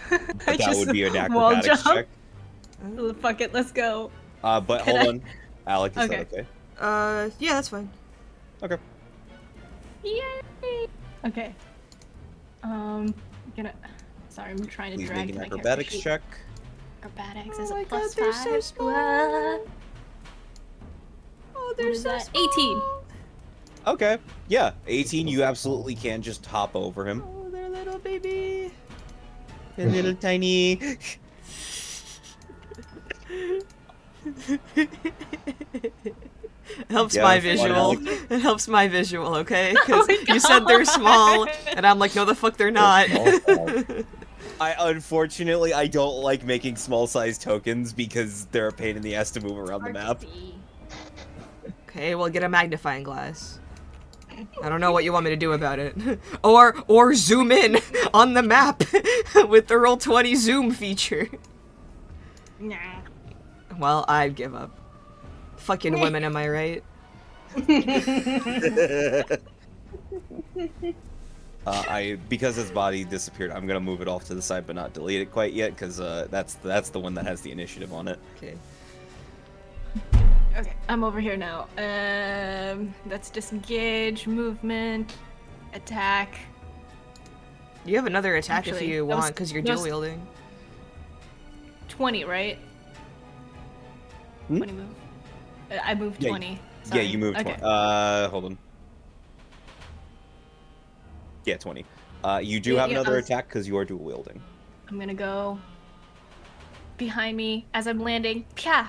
I But that would be an wall acrobatics jump. check. Fuck it, let's go. But Can hold I- on. Alec, is Okay. that okay? Yeah, that's fine. Okay. Yay! Okay. Gonna. Sorry, I'm trying to Please drag make an my character acrobatics sheet. check. Acrobatics Oh is my a God, plus they're so 5. small. What? Oh, What is that? 18. Okay. Yeah, 18, you absolutely can just hop over him. Oh, they're little baby. They're little tiny. It helps Yeah, my that's visual. fine. It helps my visual, okay? Because Oh my you said they're God. small, and I'm like, no, the fuck they're not. Unfortunately, I don't like making small-sized tokens because they're a pain in the ass to move around the map. Okay, well, get a magnifying glass. I don't know what you want me to do about it. or zoom in on the map with the Roll20 zoom feature. Nah. Well, I give up. Fucking women, am I right? Because his body disappeared, I'm gonna move it off to the side, but not delete it quite yet, because that's the one that has the initiative on it. Okay. Okay, I'm over here now. That's disengage, movement, attack. You have another attack if Actually, you that was- want, because you're that was- dual wielding. 20, right? Hmm? 20 move. I moved Yeah, 20. Yeah, Sorry. you moved Okay. 20. Hold on. Yeah, 20. You do Yeah, have yeah, another I was- attack because you are dual wielding. I'm gonna go behind me as I'm landing. Pya!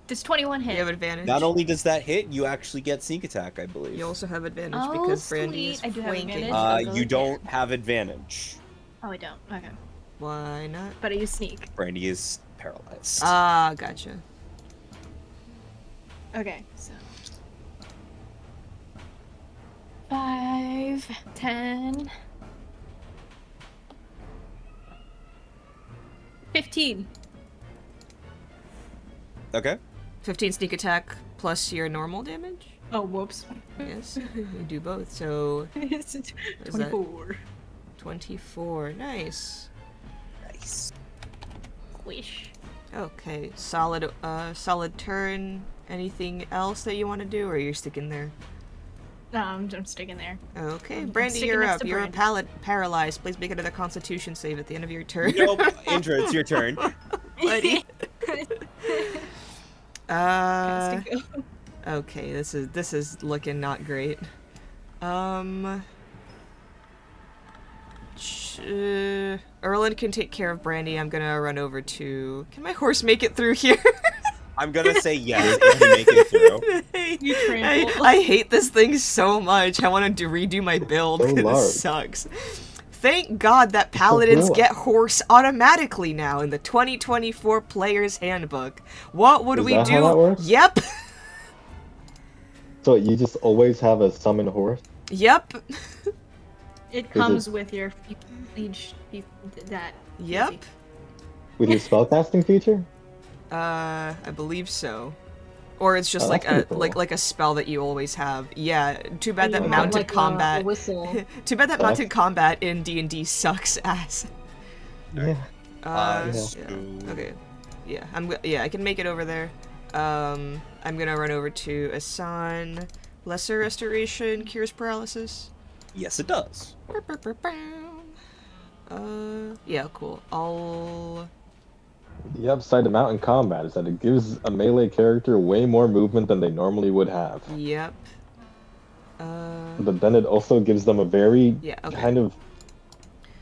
Does 21 hit? You have advantage. Not only does that hit, you actually get sneak attack, I believe. You also have advantage Oh, because Brandy is sweet. I do have flanking. advantage. I'll go You with don't have advantage. Oh, I don't. Okay. Why not? But I use sneak. Brandy is paralyzed. Ah, gotcha. Okay, so. 5, 10. 15. Okay. 15 sneak attack plus your normal damage? Oh, whoops. Yes, you do both. So It's that? 24. 24. Nice. Nice. Squish. Okay, solid turn. Anything else that you want to do, or you're sticking there? No, I'm sticking there. Okay, I'm Brandy, sticking you're next up. to You're Brandy. paralyzed. Please make another Constitution save at the end of your turn. Nope. Indra, it's your turn. Buddy. Has to go. Okay, this is looking not great. Erland can take care of Brandy. I'm gonna run over to. Can my horse make it through here? I'm gonna say yes if you make it through. You trample. I hate this thing so much. I want to redo my build. So This large. sucks. Thank God that paladins broad. get horse automatically now in the 2024 Player's Handbook. What would Is we that do? how that works? Yep. So you just always have a summon horse? Yep. It comes with your that. Yep. With your spellcasting feature? I believe so. Or it's just Oh, like that's a pretty cool. like a spell that you always have. Yeah. Too bad that You have, mounted like, combat. a whistle. Too bad that Oh, mounted combat in D&D sucks ass. Yeah. Yeah. so- Okay. Yeah. I can make it over there. I'm gonna run over to Asan. Lesser restoration cures paralysis. Yes, it does. Yeah, cool. I'll. The upside to mountain combat is that it gives a melee character way more movement than they normally would have. Yep. But then it also gives them a very Yeah, okay. kind of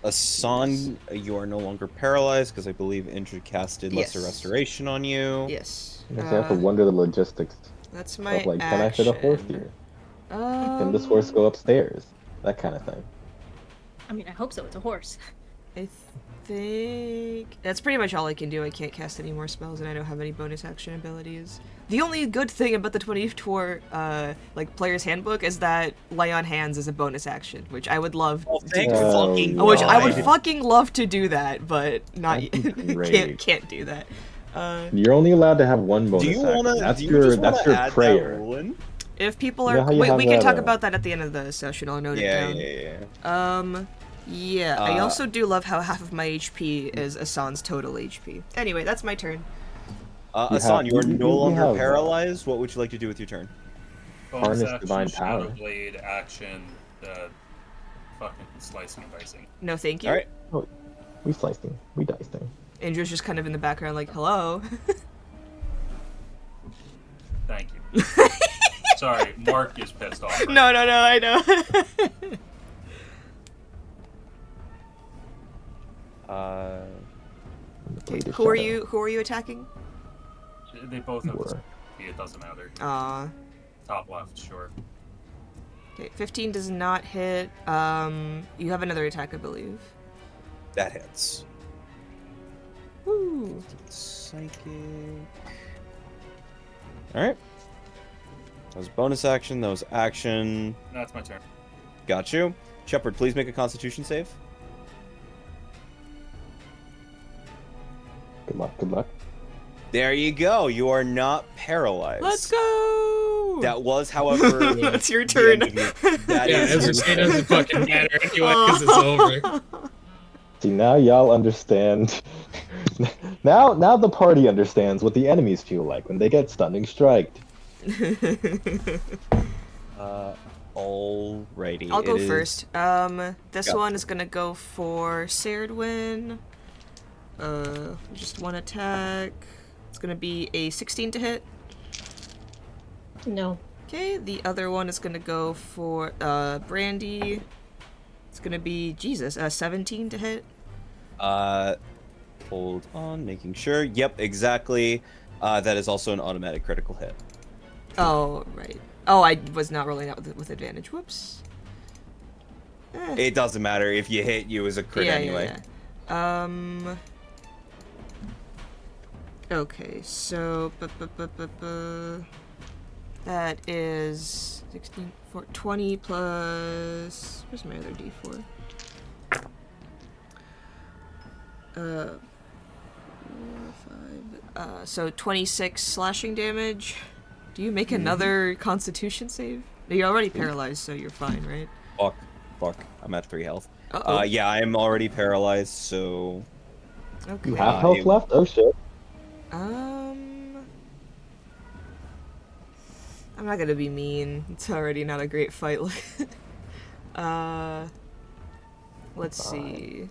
Asan, you are no longer paralyzed because I believe Indra casted Lesser Yes. Restoration on you. Yes. I guess I have to wonder the logistics That's my of like, can I fit a horse action. here? Can this horse go upstairs? That kind of thing. I mean, I hope so. It's a horse. I think that's pretty much all I can do. I can't cast any more spells, and I don't have any bonus action abilities. The only good thing about the 24 like player's handbook is that lay on hands is a bonus action, which I would love. Thank to do. fucking Which I would God. fucking love to do that, but not That'd be great. can't do that. You're only allowed to have one bonus Do you action. wanna? That's do you your just wanna that's your add prayer. that rule in? If people You know are, how you wait, have we can that, talk about that at the end of the session. I'll note it Yeah, down. yeah. Yeah, I also do love how half of my HP is Asan's total HP. Anyway, that's my turn. Asan, you are no longer have, paralyzed. What would you like to do with your turn? Bonus Harness action, divine Shadow power. Blade, action, fucking slicing and dicing. No, thank you. All right. We sliced him. We diced him. Andrew's just kind of in the background, like, hello. Thank you. Sorry, Mark is pissed off. Right No, I know. Who are you attacking? They both have Sure. it doesn't matter. Aw. Top left, sure. Okay, 15 does not hit. You have another attack, I believe. That hits. Woo. Psychic. All right. That was bonus action. That was action. That's my turn. Got you. Shepard, please make a Constitution save. Good luck. Good luck. There you go. You are not paralyzed. Let's go! That was, however, That's your the turn. end of your- that Yeah, is as your we say, it turn. doesn't fucking matter anyway because it's over. See, now y'all understand. now the party understands what the enemies feel like when they get stunning striked. Alrighty. I'll go it is- first. This Got one is gonna go for Sairdwin. Just one attack. It's gonna be a 16 to hit. No. Okay, the other one is gonna go for Brandy. It's gonna be 17 to hit. Hold on, making sure. Yep, exactly. That is also an automatic critical hit. Oh, right. Oh, I was not rolling out with advantage. Whoops. It doesn't matter if you hit you as a crit anyway. Yeah. Okay, so that is 16, 20 plus. Where's my other D4? 4, 5. So 26 slashing damage. Do you make another Constitution save? You're already paralyzed, so you're fine, right? Fuck. I'm at 3 health. Uh-oh. Yeah, I'm already paralyzed, so... Okay. You have health left? Oh shit. I'm not gonna be mean. It's already not a great fight. Let's see.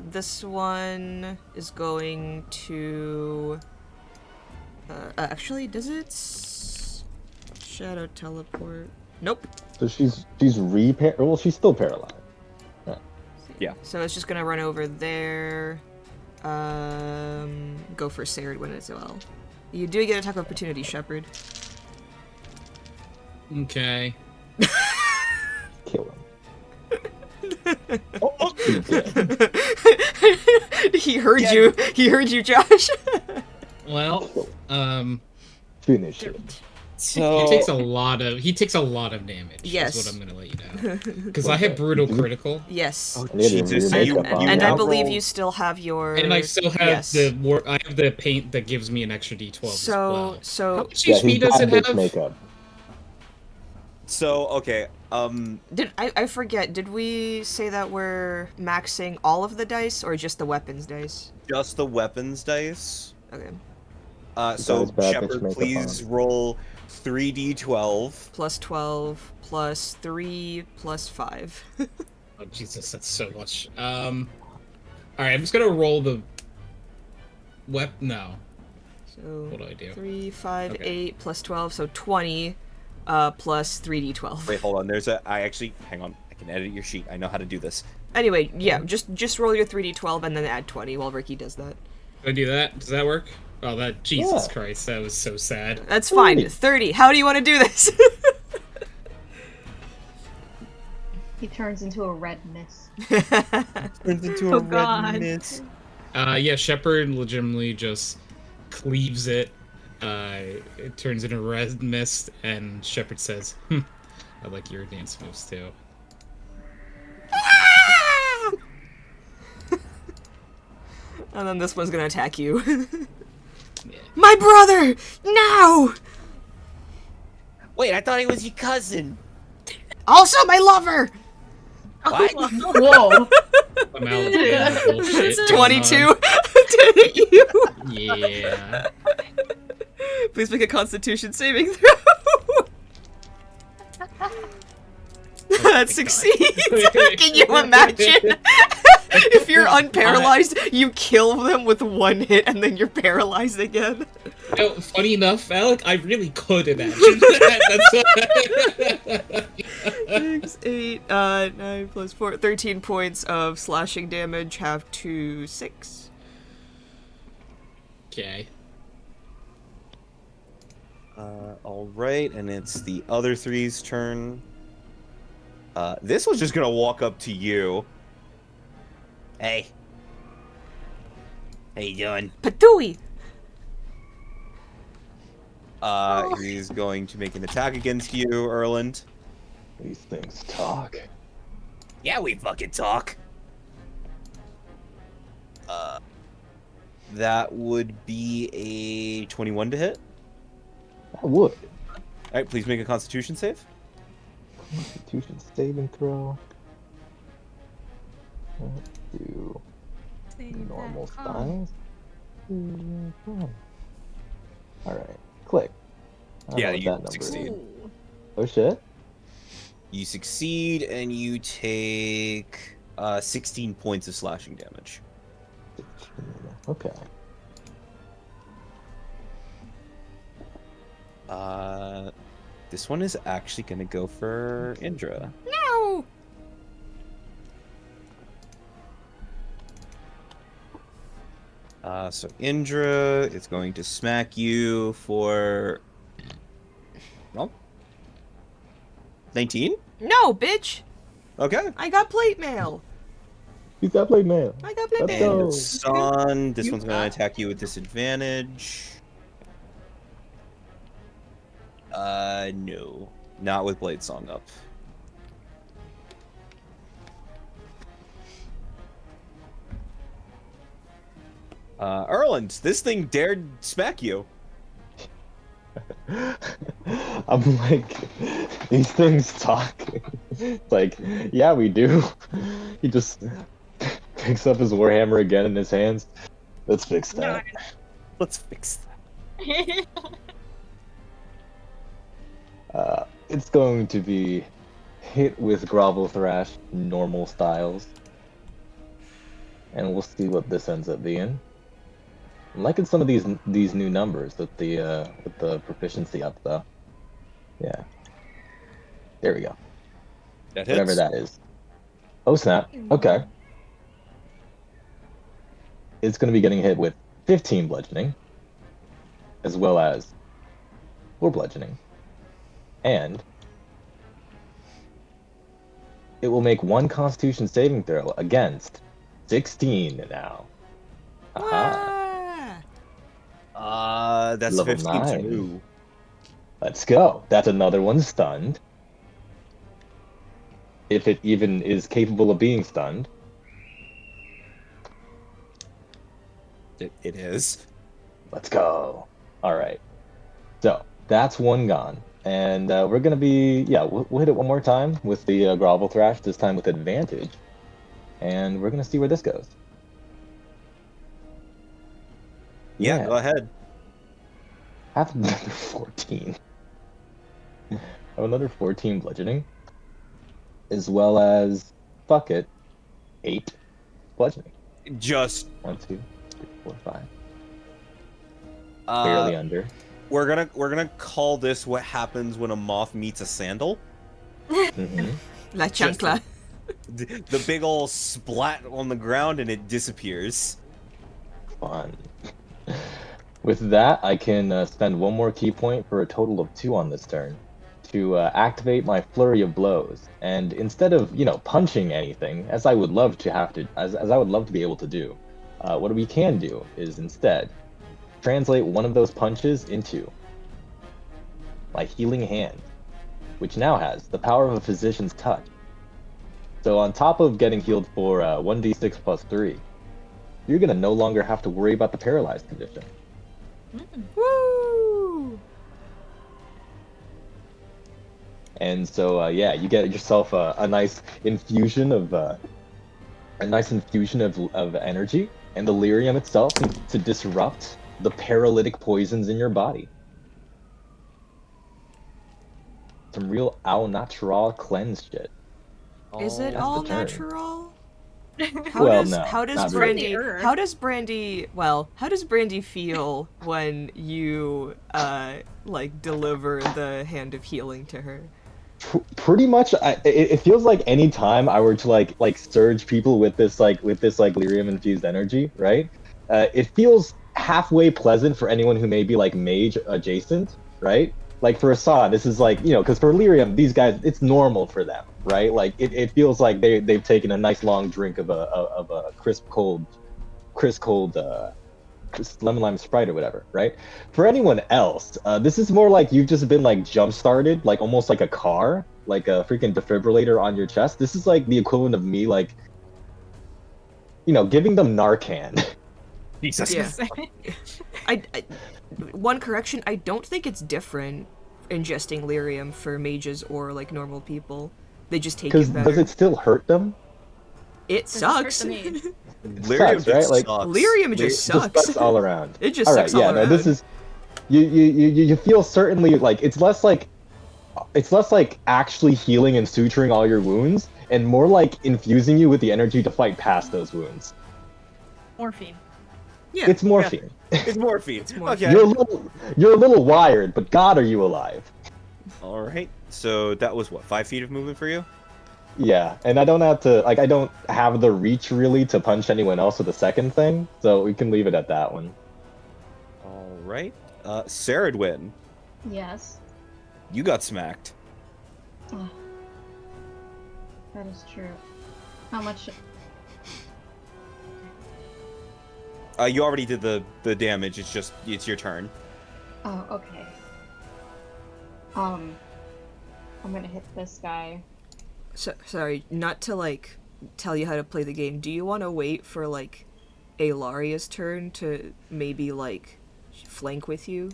This one is going to... actually, does it... Shadow teleport? Nope. So she's well, she's still paralyzed. Yeah. So it's just gonna run over there. Go for Sairdwin as well. You do get attack of opportunity, Shepard. Okay. Kill him. He heard you. He heard you, Josh. Well, Finish it. So... he takes a lot of damage. Yes. Is what I'm gonna let you know. Because I have brutal critical, Yes. Oh, And they had to Jesus, remake you, up on you And that. I now believe roll- you still have your. and I still have yes. I have the paint that gives me an extra D12 as So well. How so much Yeah, HP he's does it bandage have? makeup. So, okay, did I forget? Did we say that we're maxing all of the dice or just the weapons dice? just the weapons dice. Okay. So, is bad, Shepard, bitch, make a please bomb. roll 3d12. Plus 12 plus 3 plus 5. Oh Jesus, that's so much. All right, I'm just gonna roll the No. So What do I do? 3, 5, Okay. 8 plus 12, so 20 plus 3d12. Wait, hold on. Hang on. I can edit your sheet. I know how to do this. Anyway, yeah, just roll your 3d12 and then add 20 while Ricky does that. Do I do that? Does that work? Oh, that Jesus Yeah. Christ, that was so sad. That's fine. 30. How do you want to do this? He turns into a red mist. Turns into a Oh, red God. mist. Yeah, Shepard legitimately just cleaves it. It turns into red mist, and Shepard says, I like your dance moves too. And then this one's gonna attack you. Yeah. My brother! No! Wait, I thought he was your cousin. Also my lover! What? Whoa! Some Alabama bullshit. It's going 22 on. to hit you. Yeah. Please make a constitution saving throw. That succeeds. Can you imagine? If you're unparalyzed, you kill them with one hit and then you're paralyzed again. You know, funny enough, Alec, I really could imagine that. 6, 8, 9 plus 4, 13 points of slashing damage, have 2, 6. Okay. Alright, and it's the other three's turn. This one's just gonna walk up to you. Hey. How you doing? Patooey! He's going to make an attack against you, Erland. These things talk. Yeah, we fucking talk. That would be a 21 to hit. I would. Alright, please make a constitution save. Constitution saving throw. Let's do normal styles. Alright, click. I don't Yeah, know what you that number succeed. is. Oh shit. You succeed, and you take 16 points of slashing damage. Okay. This one is actually gonna go for Indra. No! So Indra is going to smack you for... Well... 19? No, bitch! Okay. I got plate mail. He's got plate mail. I got plate Let's mail. go. And Son, this You one's gonna got- attack you with disadvantage. No. Not with Blade Song up. Erland, this thing dared smack you. I'm like, these things talk. Like, yeah, we do. He just picks up his warhammer again in his hands. Let's fix that. Let's fix that. It's going to be hit with grovel thrash normal styles, and we'll see what this ends up being. I'm liking some of these new numbers with the proficiency up though. Yeah. There we go. That hits. Whatever that is. Oh snap. Okay. It's going to be getting hit with 15 bludgeoning, as well as 4 bludgeoning, and it will make 1 Constitution saving throw against 16 now. Aha. That's Level 15 to 9. move. Let's go. That's another one stunned. If it even is capable of being stunned. It is. Let's go. All right. So that's one gone. And we're going to be, yeah, we'll hit it one more time with the grovel thrash, this time with advantage. And we're going to see where this goes. Yeah, go ahead. Have another 14. Have another 14 bludgeoning. As well as, fuck it, 8 bludgeoning. Just 1, 2, 3, 4, 5. Barely under. we're gonna call this what happens when a moth meets a sandal. Mm-hmm. La chancla. The big ol' splat on the ground and it disappears. Fun. With that, I can spend 1 more key point for a total of 2 on this turn to activate my flurry of blows. And instead of, punching anything, as I would love to as I would love to be able to do, what we can do is instead translate one of those punches into my healing hand, which now has the power of a physician's touch. So on top of getting healed for 1d6 plus 3, you're gonna no longer have to worry about the paralyzed condition. Woo! And so you get yourself a nice infusion of energy, and the lyrium itself to disrupt the paralytic poisons in your body. Some real au natural cleanse shit. Is it That's all the term. natural? Well, no, how does not Brandy really. how does Brandy feel when you deliver the hand of healing to her? Pretty much, it feels like any time I were to like surge people with this lyrium infused energy, right? It feels halfway pleasant for anyone who may be like mage adjacent, right? Like for Assad, this is like, because for lyrium, these guys, it's normal for them, right? Like it feels like they've taken a nice long drink of a crisp cold lemon lime Sprite or whatever, right? For anyone else, this is more like you've just been like jump started, like almost like a car, like a freaking defibrillator on your chest. This is like the equivalent of me, like, giving them Narcan. Jesus. Yeah. I one correction, I don't think it's different ingesting lyrium for mages or like normal people. They just take it better. Does it still hurt them? It Does it hurt sucks. the mage? Lyrium Sucks, right? just Like, sucks. Lyrium just Just sucks. sucks all around. It just All right, sucks all yeah, around. no, this is you feel certainly like it's less like actually healing and suturing all your wounds, and more like infusing you with the energy to fight past those wounds. Morphine. Yeah. It's morphine. It's morphine. morphine. Okay. You're a little wired, but God, are you alive? All right. So that was what, 5 feet of movement for you? Yeah, and I don't have the reach really to punch anyone else with the second thing, so we can leave it at that one. All right. Saradwin, Yes. you got smacked. Oh, that is true. How much? You already did the damage. It's your turn. Oh, okay. I'm gonna hit this guy. So, sorry, not to like tell you how to play the game. Do you want to wait for like Alaria's turn to maybe like flank with you?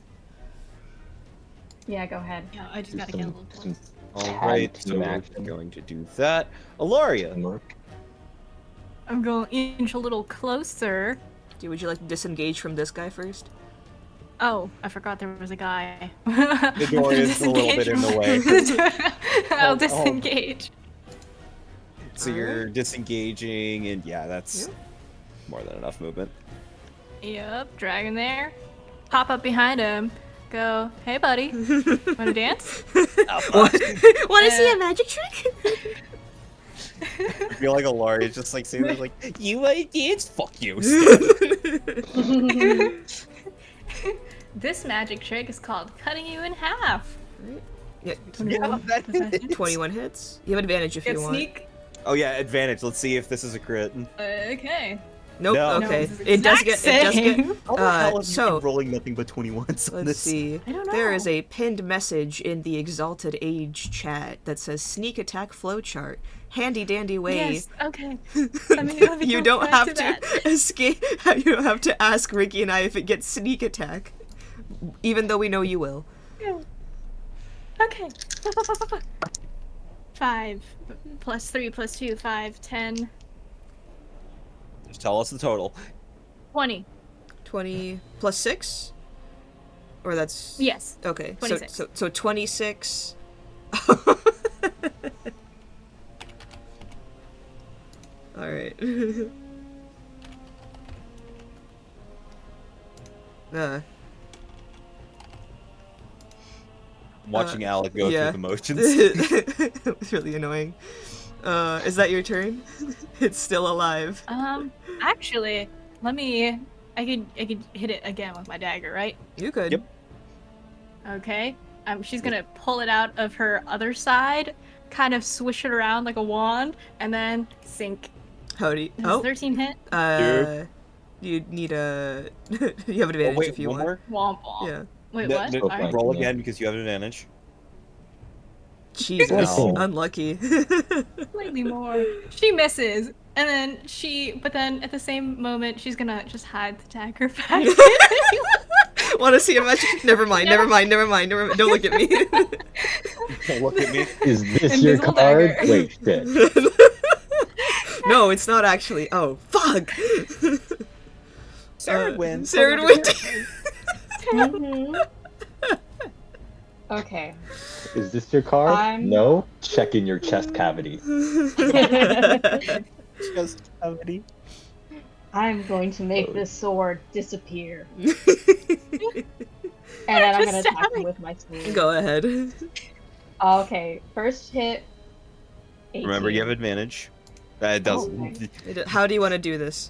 Yeah, go ahead. Yeah, I just gotta get a little close. All right. So we're going to do that. Alaria. I'm going to inch a little closer. Would you like to disengage from this guy first? Oh, I forgot there was a guy. The door is a little bit in the way. I'll disengage. So you're disengaging, and yeah, that's more than enough movement. Yep, dragon there. Pop up behind him. Go, hey buddy, wanna dance? Want to see a magic trick? I feel like Alaria is just like saying like, you want to dance? Fuck you. This magic trick is called cutting you in half. Yeah, Yeah, that is. 21 hits. You have advantage if Get you want. sneak. Oh yeah, advantage. Let's see if this is a crit. Okay. Nope. No. Okay. No, It does get. same. How the hell have you so been rolling nothing but 21s on let's this? see. I don't There know. is a pinned message in the Exalted Age chat that says "Sneak Attack Flowchart." Handy dandy way. Yes. Okay. Let me You go don't back have to that. escape. You don't have to ask Ricky and I if it gets sneak attack, even though we know you will. Yeah. Okay. 5 plus 3 plus 2, 5, 10, Just tell us the total. 20. 20 plus 6, or that's Yes. okay. 26. So 26. All right. I'm watching Alec go yeah. through the motions. It was really annoying. Is that your turn? It's still alive. Actually, I could hit it again with my dagger, right? You could. Yep. Okay. she's gonna pull it out of her other side, kind of swish it around like a wand, and then sink. Howdy. Does Oh, 13 hit? you need a. You have an advantage wait, if you one want. more? Womp womp. Yeah. Wait, No, what? no, Alright. roll Yeah. again because you have an advantage. Jesus, No. unlucky. Slightly more. She misses, and then but then at the same moment, she's gonna just hide the dagger back. Want to see a magic? Never mind. Don't look at me. Don't look at me. Is this your Invisible card? dagger. Wait, shit. No, it's not actually. Oh, fuck. Sarah wins. Sarah wins. Mhm. Okay. Is this your card? I'm- No? Check in your chest cavity. Just cavity. I'm going to make this sword disappear. And then I'm gonna attack him with my sword. Go ahead. Okay, first hit. 18. Remember, you have advantage. It doesn't. Okay. How do you want to do this?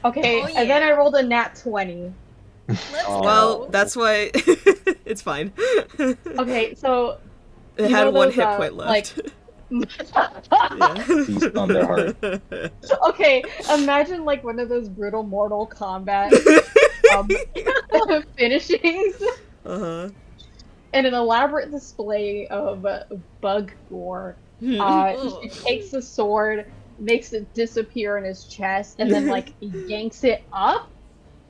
Okay, Oh, and then I rolled a nat 20. Let's Oh. Well, go. that's why it's fine. Okay, so It you had know one those, hit point left. Feast on their heart. okay, imagine like one of those brutal Mortal Kombat finishings Uh and an elaborate display of bug gore. huh. He takes the sword, makes it disappear in his chest, and then like yanks it up,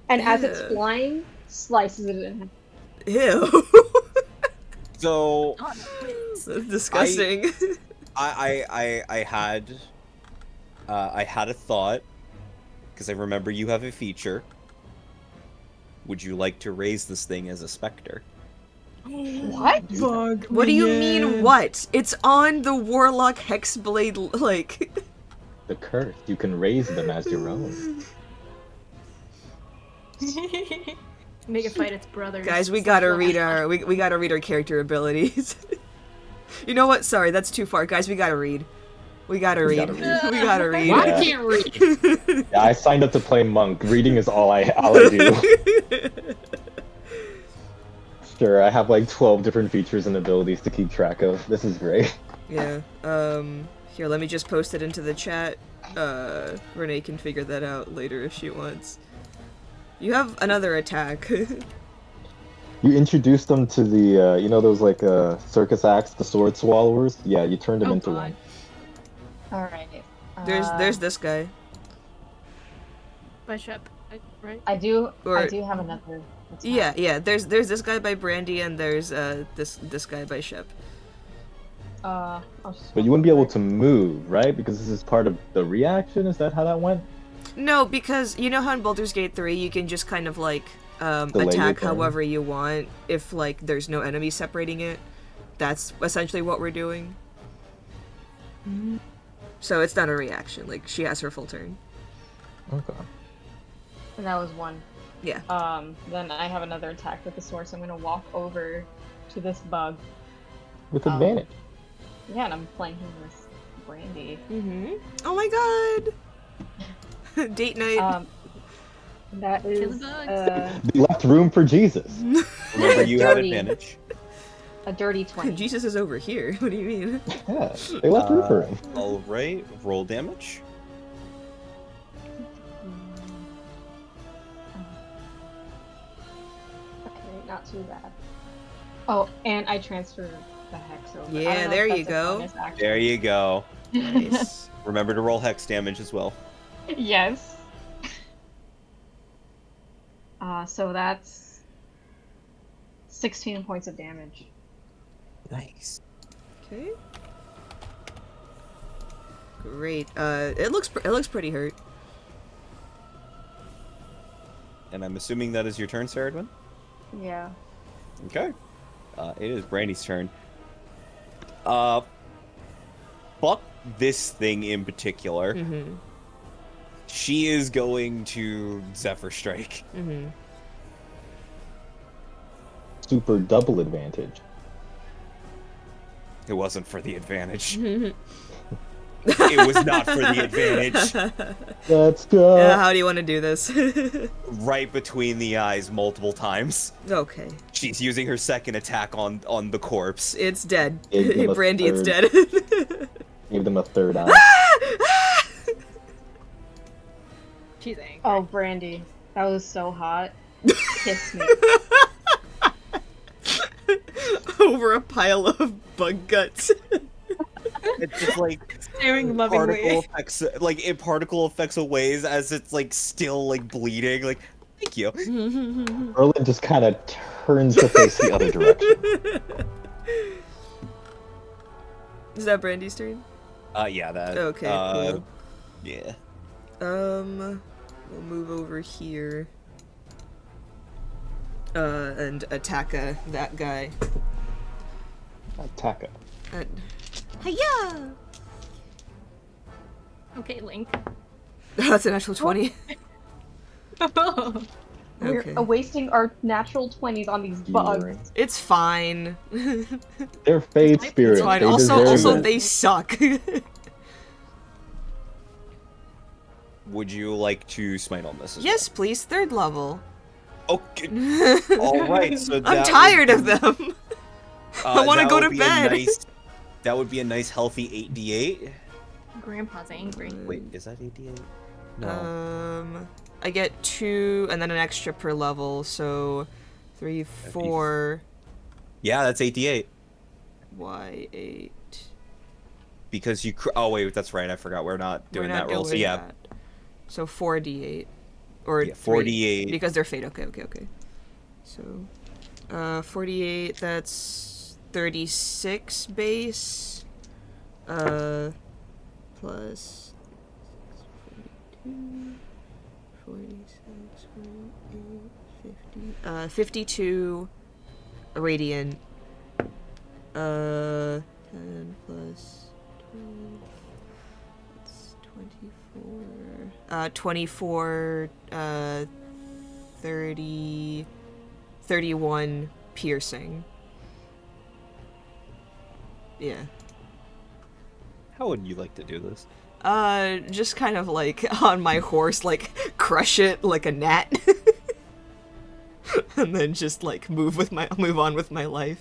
and as it's Yeah. flying, slices it in half. Ew. So That's disgusting. I had a thought because I remember you have a feature. Would you like to raise this thing as a specter? What? What do you mean, what? It's on the Warlock Hexblade, like... The curse. You can raise them as your own. Make it fight its brothers. Guys, we gotta read our we gotta read our character abilities. You know what? Sorry, that's too far. Guys, we gotta read. We gotta read. gotta read. We gotta read. Why I can't read? Yeah, I signed up to play monk. Reading is all I do. Sure, I have like 12 different features and abilities to keep track of. This is great. Yeah. Here, let me just post it into the chat. Renee can figure that out later if she wants. You have another attack. You introduced them to the, you know those like circus acts, the sword swallowers? Yeah, you turned them Oh, into God. one. Alright. There's this guy. Bishop, right? I do Or- have another. Yeah. There's this guy by Brandy and there's this guy by Shep. I'll just But you wouldn't be able to move, right? Because this is part of the reaction? Is that how that went? No, because you know how in Baldur's Gate 3 you can just kind of like Delay your attack turn. however you want if like there's no enemy separating it. That's essentially what we're doing. So it's not a reaction. Like she has her full turn. Okay. And that was one. Yeah. Then I have another attack with the sword, so I'm gonna walk over to this bug. With advantage. Yeah, and I'm flanking this Brandy. Mm-hmm. Oh my god. Date night. That Kill is the bugs. They left room for Jesus. Remember, you have Dirty. advantage. a dirty 20. Jesus is over here. What do you mean? Yeah, they left room for him. All right, roll damage. Okay, not too bad. Oh, and I transferred the hex over. I Yeah, don't know there if you that's a go. bonus action. There you go. Nice. Remember to roll hex damage as well. Yes. So that's 16 points of damage. Nice. Okay. Great. It looks pretty hurt. And I'm assuming that is your turn, Saradwin? Yeah. Okay. It is Brandy's turn. Fuck this thing in particular. Mm-hmm. She is going to Zephyr Strike. Mm-hmm. Super double advantage. It wasn't for the advantage. It was not for the advantage. Let's go. How do you want to do this? Right between the eyes multiple times. Okay. She's using her second attack on the corpse. It's dead. Gave them a Brandy, it's third. dead. Give them a third eye. She's angry. Oh, Brandy, that was so hot. Kiss me. Over a pile of bug guts. It's just like Staring particle lovingly. effects, like it particle effects of ways as it's like still like bleeding. Like, thank you. Merlin just kind of turns to face the other direction. Is that Brandy's turn? Yeah, that. Okay, cool. Yeah. We'll move over here. And attack that guy. Attack it. Hiya! Okay, Link. That's an actual 20. We're Okay. wasting our natural 20s on these bugs. It's fine. They're fade It's spirits. It's fine. They Also, deserve it. they suck. Would you like to smite on this? As Yes, please. 3rd level. well? Okay. All right. So I'm that tired would of be- them. I want to that go would to be a bed. that would be a nice healthy 8d8. Grandpa's angry. Wait, is that 8d8? No. I get 2 and then an extra per level, so 3, 4, Yeah, that's 8d8. Y8. Because you. Oh wait, that's right. I forgot. We're not doing that roll. So doing yeah, that. So 4d8. Or Yeah, 3, 4d8. because they're fade. Okay. So, 48, that's 36 base. Plus 42, 46, 48, 50. 52 radiant. 10 plus 12. That's 24. 24, 30, 31 piercing. Yeah. how would you like to do this? Just kind of like on my horse, like crush it like a gnat. And then just like move on with my life.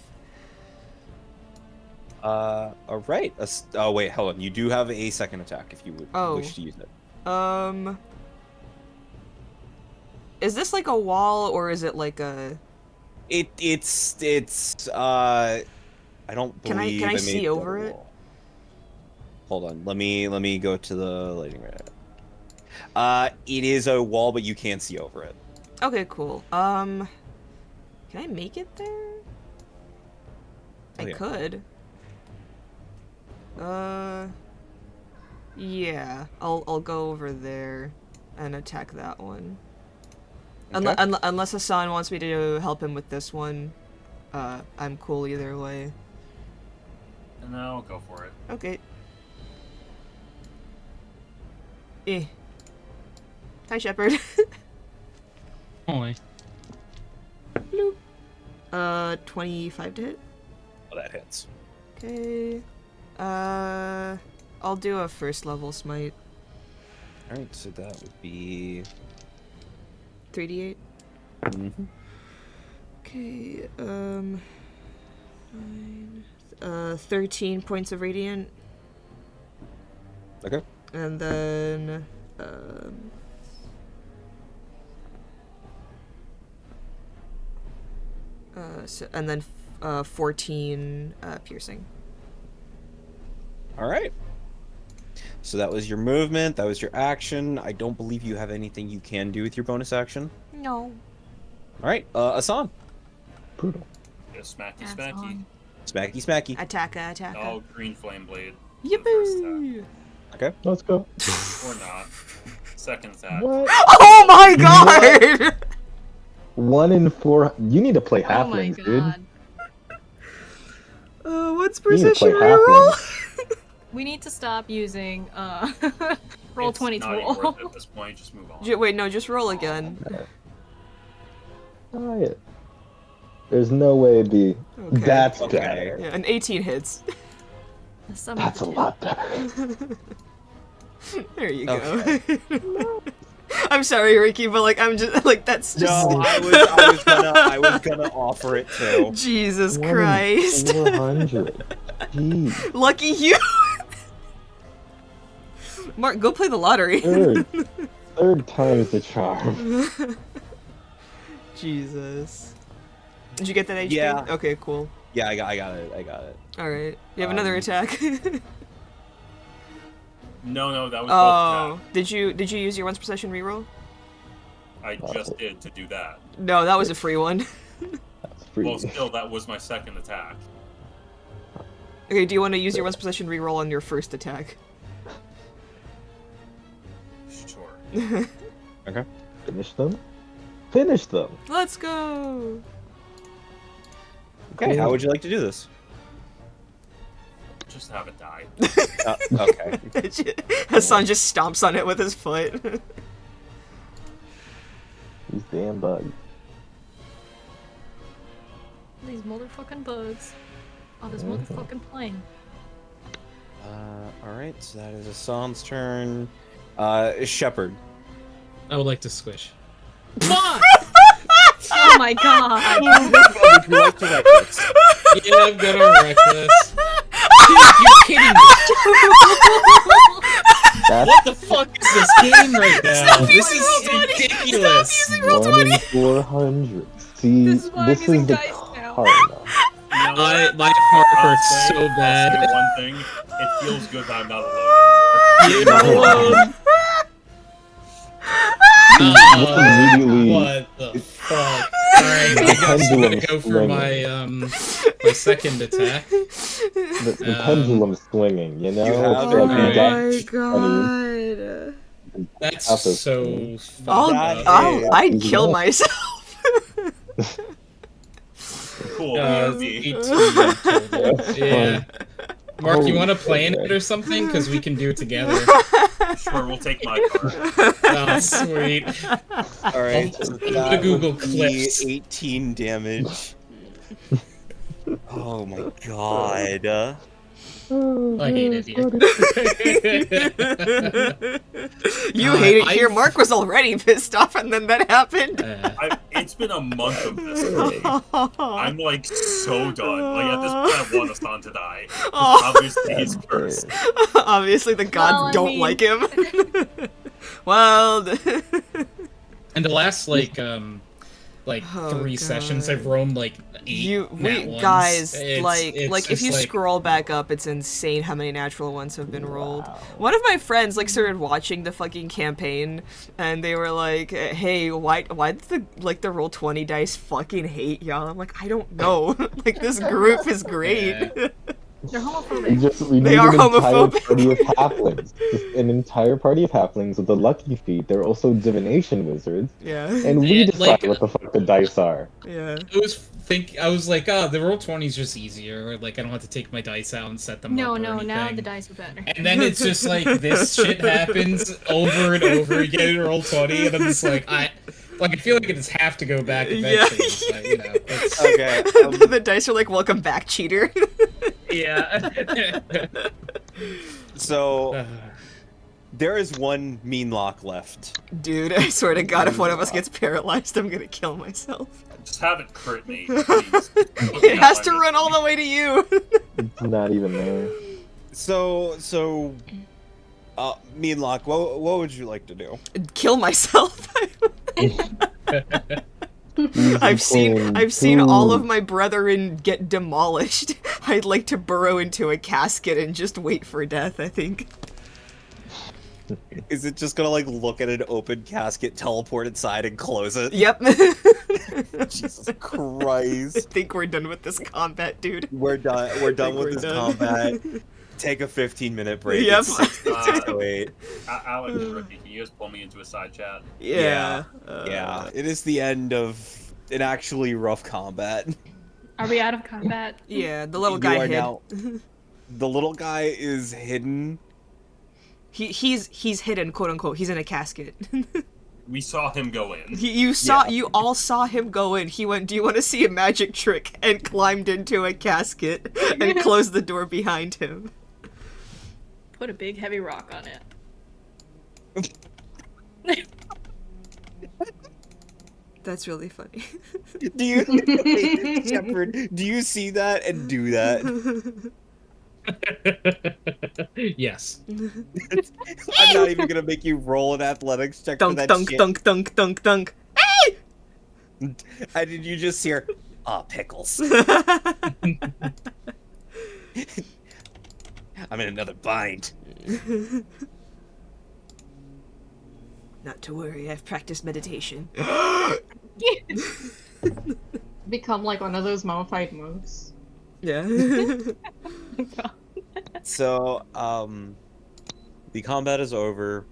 All right. Oh wait, hold on. You do have a second attack if you would wish to use it. Is this like a wall or is it like a? It's I don't Can I believe I see made over that it? wall. Hold on. Let me go to the lighting right. It is a wall, but you can't see over it. Okay, cool. Can I make it there? I yeah. could. Yeah. I'll go over there and attack that one. Okay. Unless Hassan wants me to help him with this one, I'm cool either way. No, go for it. Okay. Hi, Shepard. Boy. 25 to hit. Oh, that hits. Okay. I'll do a 1st level smite. All right. So that would be. 3d8. Mm-hmm. Okay, 13 points of radiant. Okay. And then, and then 14 piercing. All right. So that was your movement. That was your action. I don't believe you have anything you can do with your bonus action. No. All right. Asan. Brutal. Just smacky, That's smacky. on. Smacky, smacky. Attacker. Oh, green flame blade. for the first attack. Yippee! Okay. Let's go. Or not. Second attack. What? Oh my god! 1 in 4. You need to play Oh my halflings, dude. god. What's You need to play precision reroll? We need to stop using roll It's 20 not even roll. worth it at this point. Just move on. Wait, no, just roll again. Oh, yeah. There's no way it'd be. Okay. That's Okay. better. Yeah, an 18 hits. The summer That's a of the lot better. There you go. Okay. I'm sorry, Ricky, but like I'm just like that's just No, I was gonna offer it too. Jesus Christ. 400. Jeez. Lucky you. Mark, go play the lottery. Third time's the charm. Jesus. Did you get that HP? Yeah. Okay, cool. Yeah, I got it. All right. You have another attack. No, that was both Oh, attacks. did you use your once per session reroll? I just did to do that. No, that was a free one. That's free. Well, still, that was my second attack. Okay, do you want to use your once per session reroll on your first attack? Sure. Okay. Finish them. Finish them. Let's go. Okay, how would you like to do this? Just have it die. Okay. Hassan just stomps on it with his foot. These damn bugs. These motherfucking bugs. On this motherfucking plane. Alright, so that is Hassan's turn. Shepherd. I would like to squish. Oh my god! Would you like to reckless? Yeah, I'm gonna wreck this. Dude, you're kidding me. What the fuck is this game right now? This is ridiculous. One in 400. See, This is why I'm this using is the dice now. karma. You know what? My heart I'll hurts say- so I'll bad. say one thing, it feels good that I'm not alone You know, Immediately- what the fuck? Alright, I guess I'm gonna go for my my second attack. The pendulum's swinging, you know? You have It's it. like Oh you got- god. That's That's a- so I'll, fucked up. I'd kill Yeah. myself. Cool. easy. 18 That's Yeah. fun. Mark, you Holy want to plan shit. it or something? Because we can do it together. Sure, we'll take my part. Oh, sweet. Alright, I'm so gonna that Google would be clips. 18 damage. Oh my god. I hated you. You hate it here. I've- Mark was already pissed off, and then that happened. It's been a month of this for me. I'm like so done. Like at this point, I want Astan to die. Oh. Obviously, he's cursed. Obviously, the gods Well, I don't mean- like him. Well, And the last Oh, 3 God. sessions, I've roamed like 8 nat ones. guys, It's like if just you like, scroll back up, it's insane how many natural ones have been rolled. One of my friends like started watching the fucking campaign, and they were like, "Hey, why did the roll 20 dice fucking hate y'all?" I'm like, I don't know. Like this group is great. Yeah. They're homophobic. We They need are an entire homophobic. party of halflings. Just an entire party of halflings with a lucky feat. They're also divination wizards. Yeah. And we Yeah, decide like- what the fuck the dice are. Yeah. I was like, the roll 20 is just easier. Like I don't have to take my dice out and set them No, up. or no, now anything. the dice are better. And then it's just like this shit happens over and over again in roll 20, and I'm just like, I feel like I just have to go back eventually. Yeah. But, you know, it's, Okay. The dice are like, "Welcome back, cheater." yeah. So there is one mean lock left. Dude, I swear to God, if one of us gets paralyzed, I'm gonna kill myself. Just have it crit me, please. It has to run all the way to you. It's not even there. So, mean lock. What would you like to do? Kill myself. I've seen Between all two- of my brethren get demolished. I'd like to burrow into a casket and just wait for death, I think. Is it just gonna like look at an open casket, teleport inside, and close it? Yep. Jesus Christ. I think we're done with this combat, dude. We're done. We're done we're with this done. combat. Take a 15-minute break. Yep. It's 6:08. Alex, Ricky, can you just pull me into a side chat? Yeah. Yeah, it is the end of an actually rough combat. Are we out of combat? Yeah, the little You guy are hid. now- The little guy is hidden. He's hidden, quote unquote. He's in a casket. We saw him go in. You all saw him go in. He went, "Do you want to see a magic trick?" and climbed into a casket and closed the door behind him. put a big heavy rock on it. That's really funny. Do you, wait, Shepard? Do you see that and do that? Yes. I'm not even gonna make you roll an athletics check for Dunk, that dunk, shit. dunk, dunk, dunk, dunk. And did you just hear, pickles? I'm in another bind. Not to worry, I've practiced meditation. Become like one of those mummified monks. Yeah. So, the combat is over.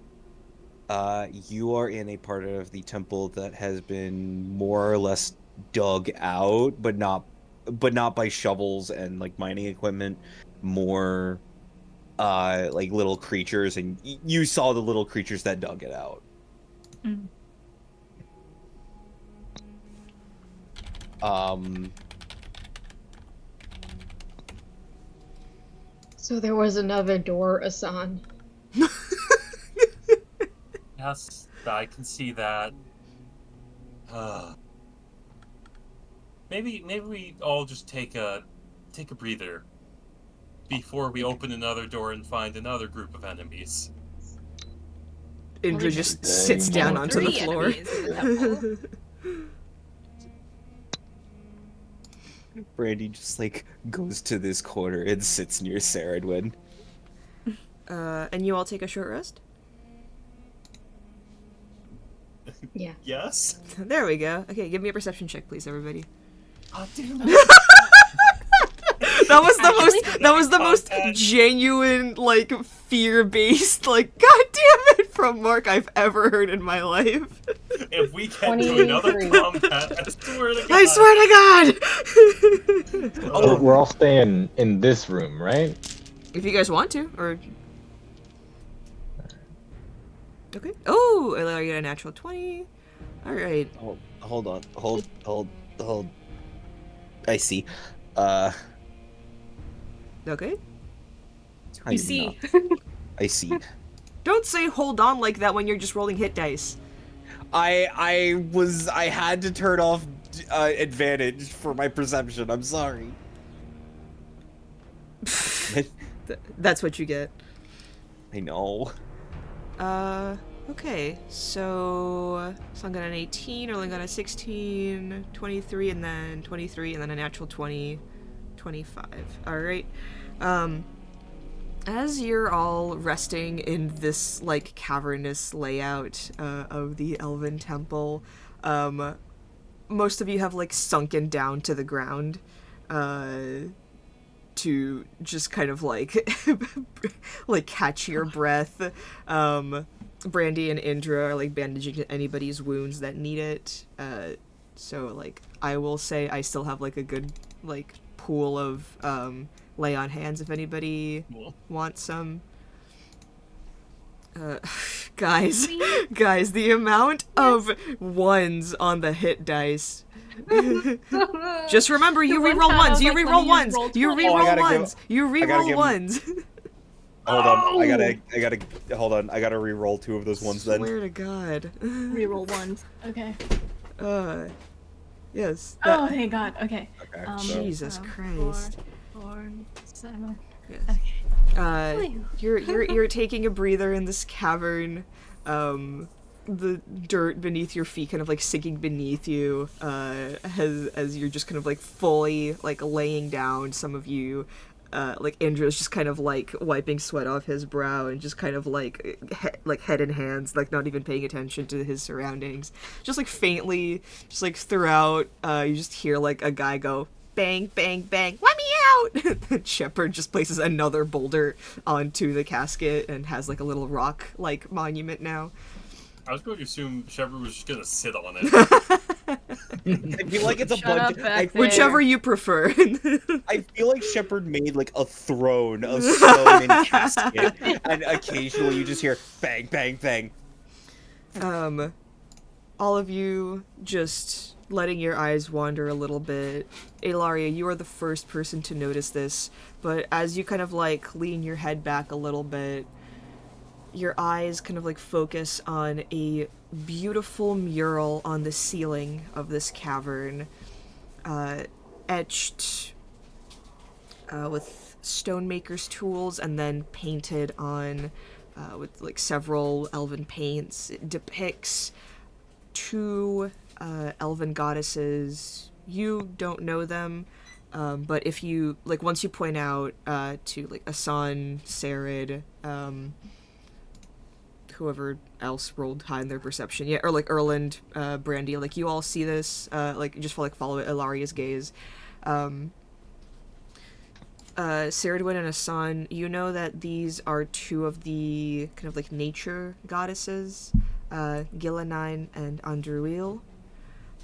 You are in a part of the temple that has been more or less dug out, but not by shovels and like mining equipment. More, like little creatures, and you saw the little creatures that dug it out. Mm. So there was another door, Asan. Yes, I can see that. Maybe we all just take a breather before we open another door and find another group of enemies. Indra just sits down onto the Three floor. enemies in the temple. Brandy just like goes to this corner and sits near Saradwin. And you all take a short rest? Yeah. Yes? There we go. Okay, give me a perception check, please, everybody. Oh, damn it. That was the most genuine, like, fear-based, like, god damn it, from Mark I've ever heard in my life. If we get to another 23. combat, I swear to God. I swear to God! Oh, We're all staying in this room, right? If you guys want to, or... Okay. Oh, I get a natural 20. Alright. Hold on. Hold. I see. Okay. You see. I see. Don't say hold on like that when you're just rolling hit dice. I had to turn off advantage for my perception. I'm sorry. That's what you get. I know. Okay, so I got an 18, Erling got a 16, 23, and then 23, and then a natural 20, 25. Alright. As you're all resting in this, like, cavernous layout of the Elven Temple, most of you have, like, sunken down to the ground, to just kind of, like, like, catch your breath. Brandy and Indra are, like, bandaging anybody's wounds that need it. So, like, I will say I still have, like, a good, like, pool of, lay on hands if anybody wants some. Guys, the amount of ones on the hit dice. Just remember, you reroll ones, you reroll ones, you reroll ones, you reroll ones. Hold on, I gotta hold on. I gotta re-roll 2 of those ones then. Swear to God. Reroll ones. Okay. Yes. Oh, thank God. Okay. Okay. Jesus Christ. 4, 7. Yes. Okay. You're taking a breather in this cavern. The dirt beneath your feet kind of like sinking beneath you, as you're just kind of like fully like laying down. Some of you, like Indra's just kind of like wiping sweat off his brow and just kind of like head in hands, like not even paying attention to his surroundings. Just like faintly, just like throughout, you just hear like a guy go, bang, bang, bang, let me out! Shepard just places another boulder onto the casket and has like a little rock like monument now. I was going to assume Shepard was just going to sit on it. I feel like it's a Shut bunch. up back there. Whichever you prefer. I feel like Shepard made like a throne of stone and casket, and occasionally you just hear bang, bang, bang. All of you just letting your eyes wander a little bit, Ilaria, you are the first person to notice this, but as you kind of like lean your head back a little bit, your eyes kind of like focus on a beautiful mural on the ceiling of this cavern, etched with stonemaker's tools and then painted on with like several elven paints. It depicts two elven goddesses. You don't know them, but if you like, once you point out to like Asan, Sarid, whoever else rolled high in their perception, yeah, or like Erland, Brandy, like you all see this, like just follow Ilaria's gaze. Saradwin and Asan, you know that these are two of the kind of like nature goddesses, Gillanine and Andruil.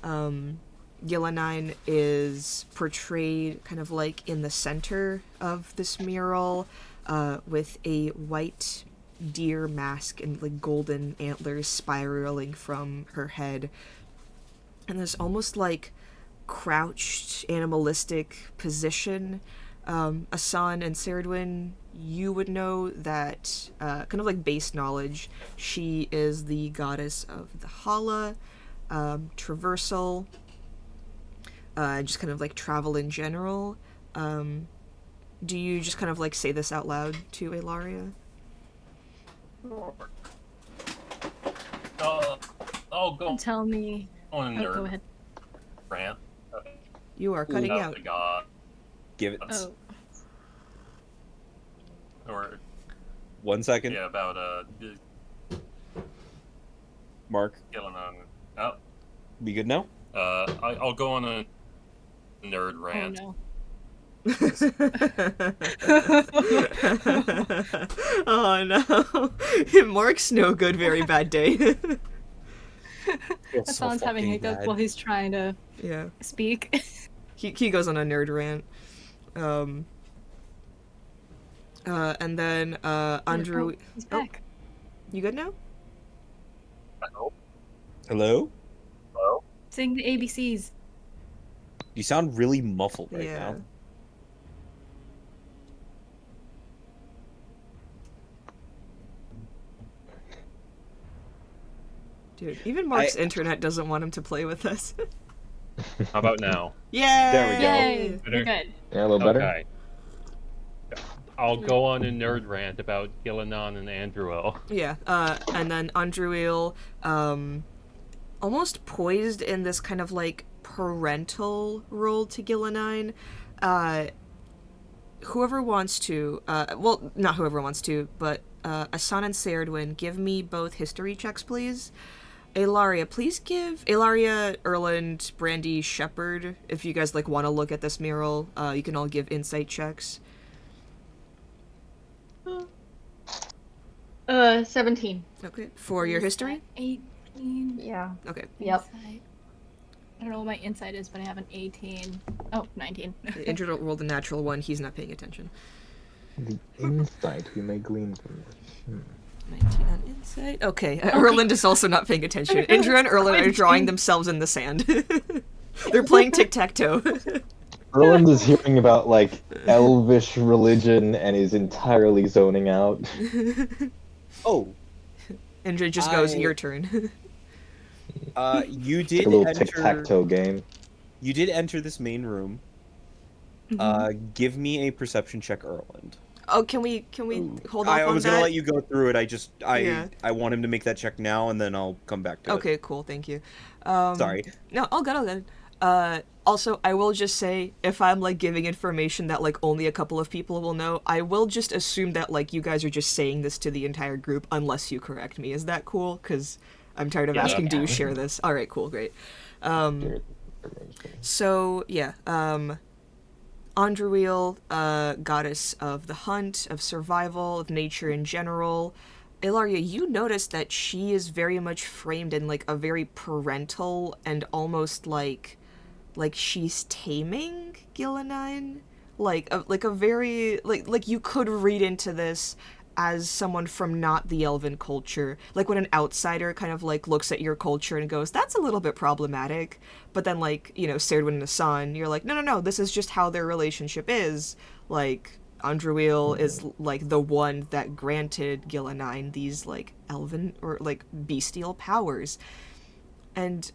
Gillanine is portrayed kind of like in the center of this mural, with a white deer mask and like golden antlers spiraling from her head. And there's almost like crouched animalistic position. Asan and Saradwin, you would know that, kind of like base knowledge, she is the goddess of the Hala, traversal, just kind of like travel in general. Do you just kind of like say this out loud to Ilaria? I'll go Tell me. on a Oh, nerd go ahead. rant. You are cutting About out. the god, Give it Oh, or 1 second. yeah, about Mark, Gillinan. Oh, we good now? I'll go on a nerd oh rant. no. Oh no. Mark's no good, very bad day. Hassan's having hiccups while he's trying to Yeah. speak. He goes on a nerd rant. And then, Andrew... Oh, he's back. You good now? Hello? Hello? Sing the ABCs. You sound really muffled right Yeah. now. Dude, even Mark's internet doesn't want him to play with us. How about now? Yay! There we go. Yay! Better? You're good. Yeah, a little better. Okay. I'll go on a nerd rant about Gillinan and Andruel. Yeah, and then Andruil, almost poised in this kind of like parental role to Gillanine. Whoever wants to, well, not whoever wants to, but Asan and Saradwin, give me both history checks, please. Ilaria, please give Ilaria, Erland, Brandy, Shepherd, if you guys like want to look at this mural, you can all give insight checks. 17. Okay, for your history? 18. Yeah. Okay. Yep. Insight. I don't know what my insight is, but I have an 18. Oh, 19. Andrew rolled a natural one, he's not paying attention. The insight we may glean from this. 19 on insight. Okay, Erland is also not paying attention. Indra and Erland are drawing themselves in the sand. They're playing tic-tac-toe. Erland is hearing about, like, elvish religion and is entirely zoning out. Oh, Indra just goes, I- your turn. you Like did a little enter. tic-tac-toe game. You did enter this main room. Give me a perception check, Erland. Oh, can we hold off I on was that? gonna let you go through it. Yeah. I want him to make that check now, and then I'll come back to it. Okay, cool, thank you. Sorry. No, all good, all good. Also, I will just say, if I'm, like, giving information that, like, only a couple of people will know, I will just assume that, like, you guys are just saying this to the entire group, unless you correct me. Is that cool? Because I'm tired of asking, do you share this? Alright, cool, great. So, yeah, Andruil, goddess of the hunt, of survival, of nature in general. Ilaria, you notice that she is very much framed in, like, a very parental and almost, like she's taming Gillanine? Like a very, like you could read into this as someone from not the elven culture, like when an outsider kind of like looks at your culture and goes, that's a little bit problematic, but then like, you know, Serdwin and Asan, you're like, no, this is just how their relationship is. Like, Andruil is like the one that granted Gillanine these like elven or like bestial powers. And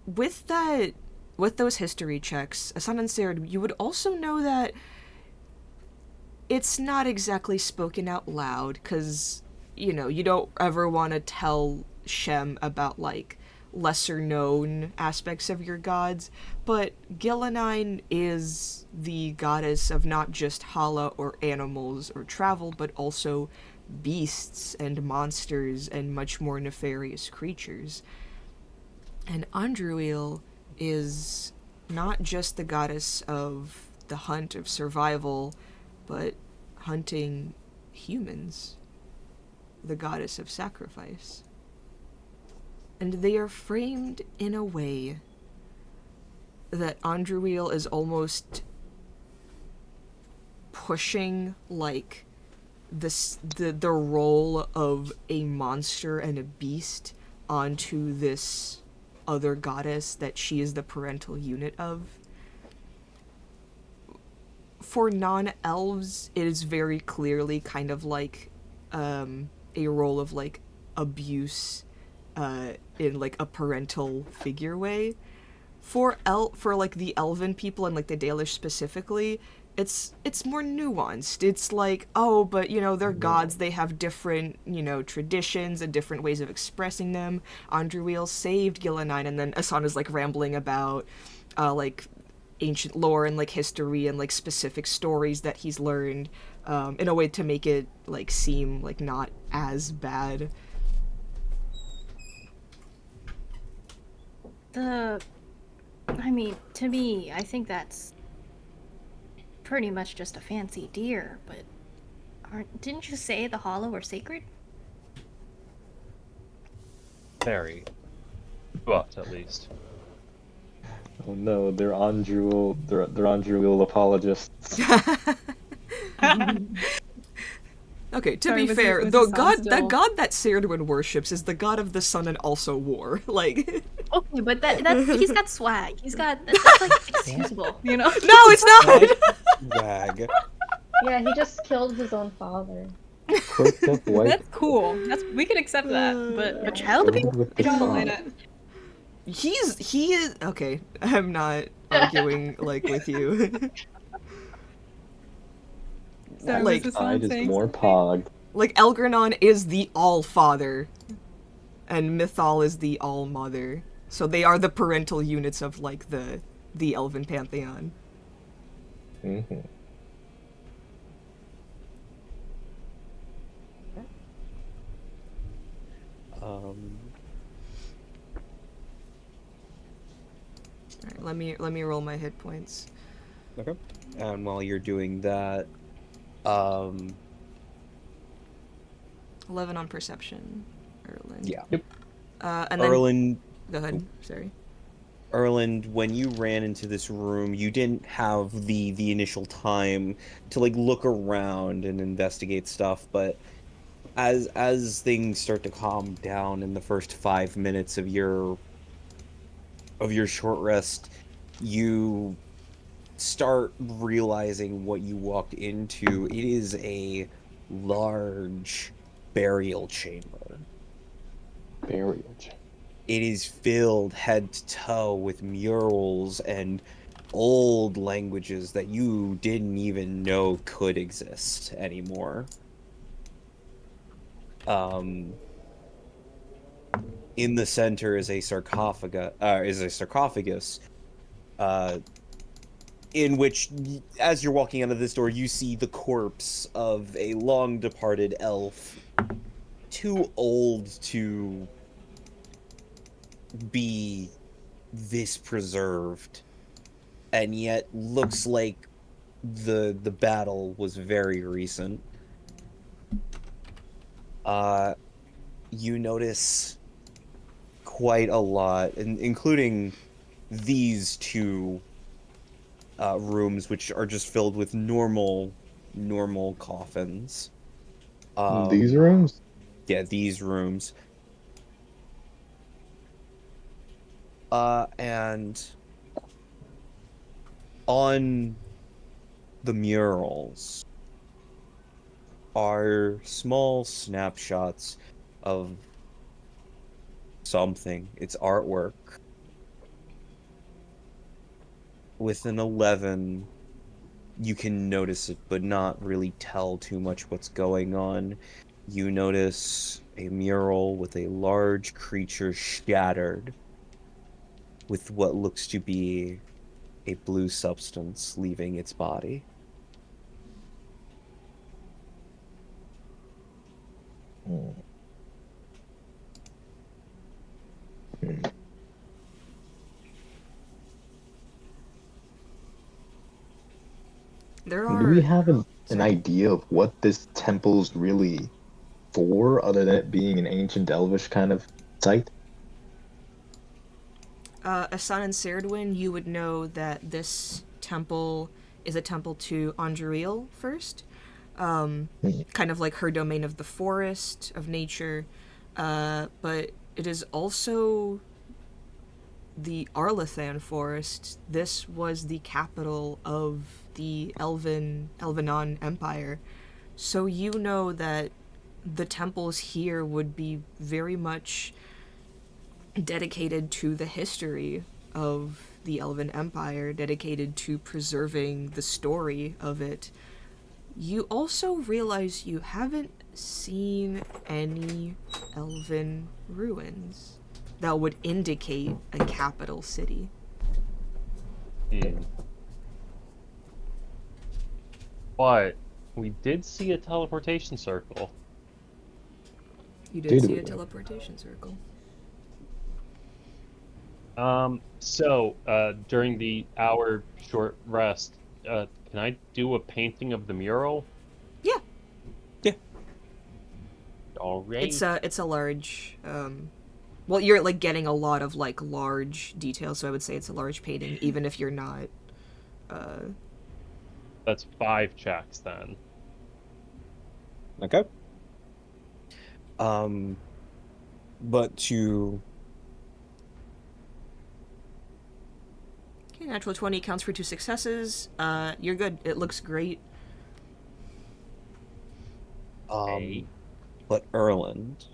with that, with those history checks, Asan and Serd, you would also know that it's not exactly spoken out loud, because, you know, you don't ever want to tell Shem about, like, lesser-known aspects of your gods, but Gillanine is the goddess of not just Hala or animals or travel, but also beasts and monsters and much more nefarious creatures. And Andruil is not just the goddess of the hunt of survival, but hunting humans, the goddess of sacrifice. And they are framed in a way that Andruil is almost pushing, like, the role of a monster and a beast onto this other goddess that she is the parental unit of. For non-elves, it is very clearly kind of like a role of like abuse in like a parental figure way. For like the elven people and like the Dalish specifically, it's more nuanced. It's like, oh, but you know, they're gods, they have different, you know, traditions and different ways of expressing them. Andruil saved Gillanine, and then Asan is like rambling about like ancient lore and like history and like specific stories that he's learned in a way to make it like seem like not as bad. I mean, to me, I think that's pretty much just a fancy deer, but didn't you say the hollow are sacred? Very. But at least. Oh no, they're Andruil apologists. Okay, to Sorry, be was fair, it the Asan god still? that Serdwin worships is the god of the sun and also war. Like, Okay, but that he's got swag. That's like excusable, you know? no, it's not. Wag. Yeah, he just killed his own father. Quirked up white. That's cool. We can accept that, but child Filled abuse? with I the don't like sun. it. He is okay. I'm not arguing like with you. Sorry, like, was I Asan just saying more something? pog. like Elgranon is the All Father, and Mythal is the All Mother. So they are the parental units of like the Elven pantheon. Mm-hmm. Alright, let me roll my hit points. Okay. And while you're doing that, 11 on perception, Erland. yeah. Yep. And then Erland, go ahead. Sorry. Erland, when you ran into this room, you didn't have the initial time to like look around and investigate stuff, but as things start to calm down in the first 5 minutes of your short rest, you start realizing what you walked into. It is a large burial chamber. Burial chamber. It is filled head to toe with murals and old languages that you didn't even know could exist anymore. In the center is a sarcophagus, in which, as you're walking out of this door, you see the corpse of a long departed elf, too old to be this preserved, and yet looks like the battle was very recent. You notice quite a lot, including these two rooms, which are just filled with normal normal coffins. These rooms? Yeah, these rooms. And on the murals are small snapshots of something. It's artwork. With an 11, you can notice it, but not really tell too much what's going on. You notice a mural with a large creature shattered with what looks to be a blue substance leaving its body. Hmm. Hmm. There Do we are. have an Sorry. idea of what this temple's really for, other than it being an ancient elvish kind of site? Asan and Serdwin, you would know that this temple is a temple to Andriel first. Hmm. Kind of like her domain of the forest, of nature. But it is also the Arlathan forest. This was the capital of the Elvenon Empire. So you know that the temples here would be very much dedicated to the history of the Elven Empire, dedicated to preserving the story of it. You also realize you haven't seen any elven ruins that would indicate a capital city. But we did see a teleportation circle. You did Did see a we? teleportation circle. During the hour short rest, can I do a painting of the mural? Yeah, All right. it's a large. Well, you're like getting a lot of like large details, so I would say it's a large painting, even if you're not. That's 5 checks then. Okay. But to Okay, natural 20 counts for 2 successes. You're good. It looks great. Okay. but Erland.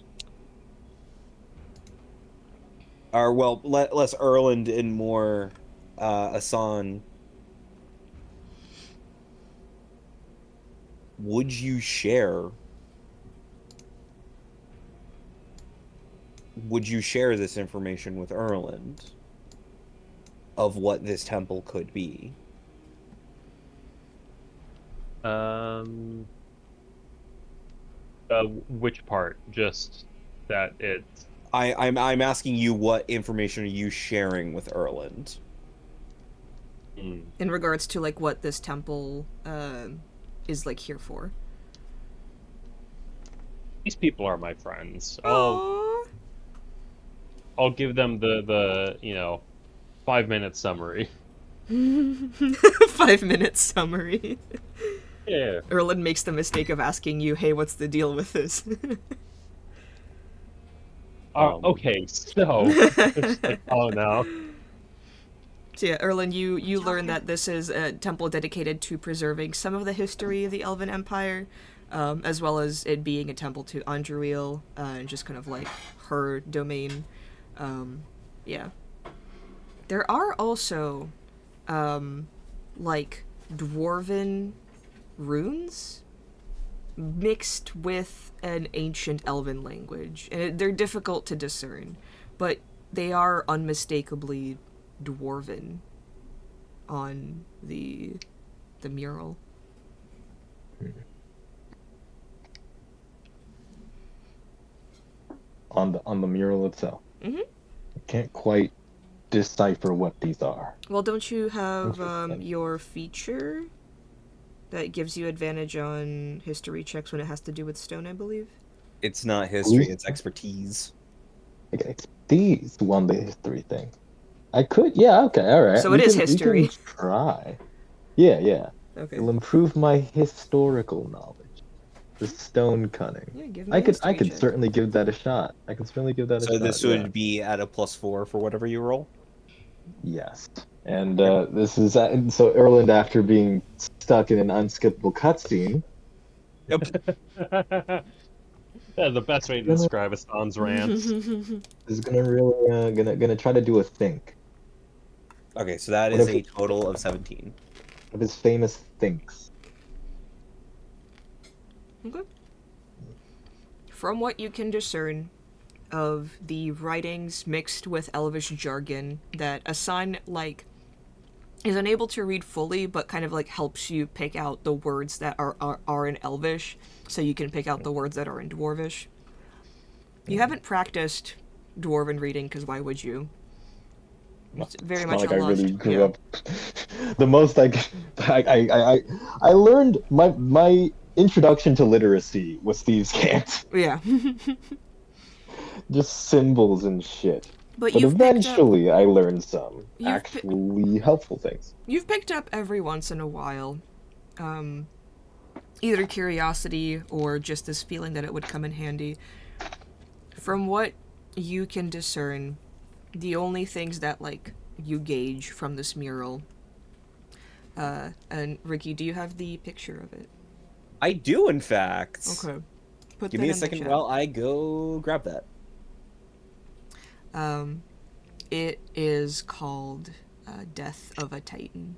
Or well, less Erland and more Asan. Would you share? Would you share this information with Erland of what this temple could be? Um, which part? Just that it's I'm asking you, what information are you sharing with Erland? In regards to like what this temple is like here for. These people are my friends. Aww. I'll give them the 5-minute summary. 5-minute summary. Yeah. Erland makes the mistake of asking you, "Hey, what's the deal with this?" Okay, so it's like, oh no. So yeah, Erland, you learn that this is a temple dedicated to preserving some of the history of the Elven Empire, as well as it being a temple to Andruil, and just kind of like her domain. Yeah. There are also, like, dwarven runes mixed with an ancient elven language. And they're difficult to discern, but they are unmistakably dwarven on the mural. On the mural itself. Mm-hmm. I can't quite decipher what these are. Well, don't you have Interesting. your feature that gives you advantage on history checks when it has to do with stone, I believe? It's not history, Ooh. it's expertise. Okay, these won the history thing. I could, yeah, okay, all right. So it is history. We can try. Yeah, yeah. Okay. It'll improve my historical knowledge. The stone cunning. Yeah, give me a history I could check. certainly give that a shot. I can certainly give that a So shot. this yeah. would be at a +4 for whatever you roll. Yes. And this is so Erland, after being stuck in an unskippable cutscene, Yep. Yeah, the best way to describe Hassan's rants. is gonna really gonna try to do a think. Okay, so that What is if a total of 17. of his famous thinks? Okay. From what you can discern of the writings mixed with Elvish jargon, that Asan, like, is unable to read fully, but kind of, like, helps you pick out the words that are in Elvish, so you can pick out the words that are in Dwarvish. You haven't practiced Dwarven reading, because why would you? It's very It's much not like a I lost. really grew Yeah. up. The most I learned my introduction to literacy was Thieves' Cant. Yeah. Just symbols and shit. But But you've picked up eventually I learned some You've pi- actually helpful things. you've picked up every once in a while, either curiosity or just this feeling that it would come in handy. From what you can discern, the only things that, like, you gauge from this mural. And Ricky, do you have the picture of it? I do, in fact. Okay. Put Give that me a in the second chat. while I go grab that. It is called Death of a Titan.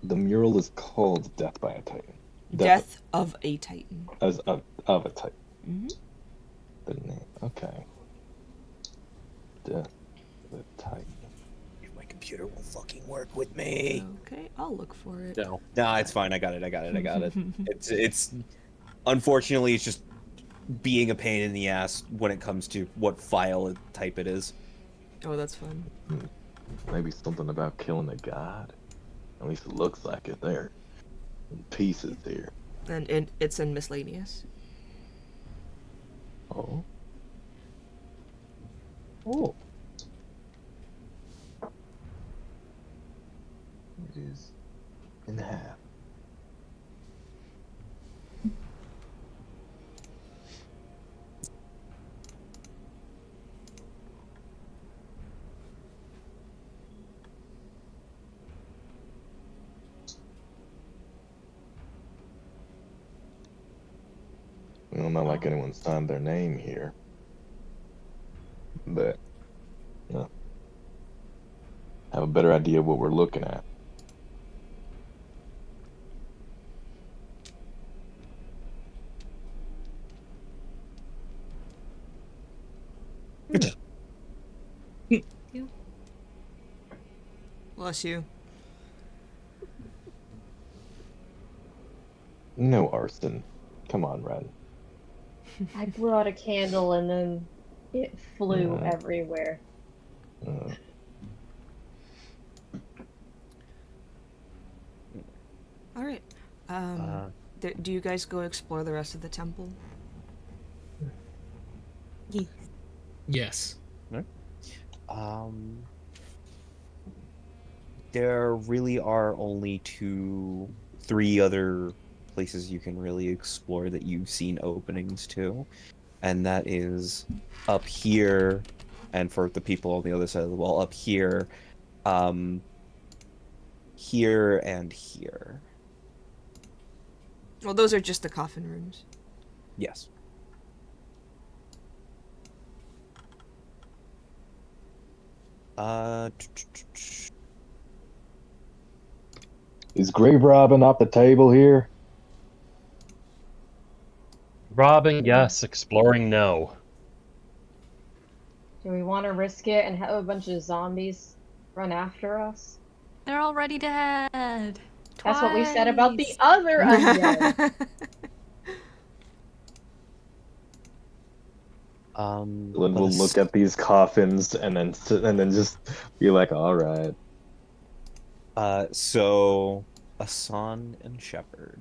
The mural is called Death by a Titan. Death of a Titan. As of a Titan. Mm-hmm. The name. Okay. Death of a Titan. If my computer will fucking work with me. Okay, I'll look for it. No. Nah, it's fine. I got it. It's unfortunately it's just being a pain in the ass when it comes to what file type it is. Oh, that's fun. Maybe something about killing a god. At least it looks like it there. In pieces here. And it's in miscellaneous. Oh. Oh. It is in half. Well, not like anyone signed their name here. But, no. Have a better idea of what we're looking at. Bless you. No arson. Come on, Ren. I blew out a candle and then it flew Yeah. everywhere. All right. Do you guys go explore the rest of the temple? Yes. There really are only 3 other places you can really explore that you've seen openings to, and that is up here, and for the people on the other side of the wall, up here, here and here. Well, those are just the coffin rooms. Yes. Is grave robbing off the table here? Robbing, yes. Exploring, no. Do we want to risk it and have a bunch of zombies run after us? They're already dead. That's what we said about the Twice. other undead. We'll look at these coffins and then just be like, all right. So Asan and Shepard,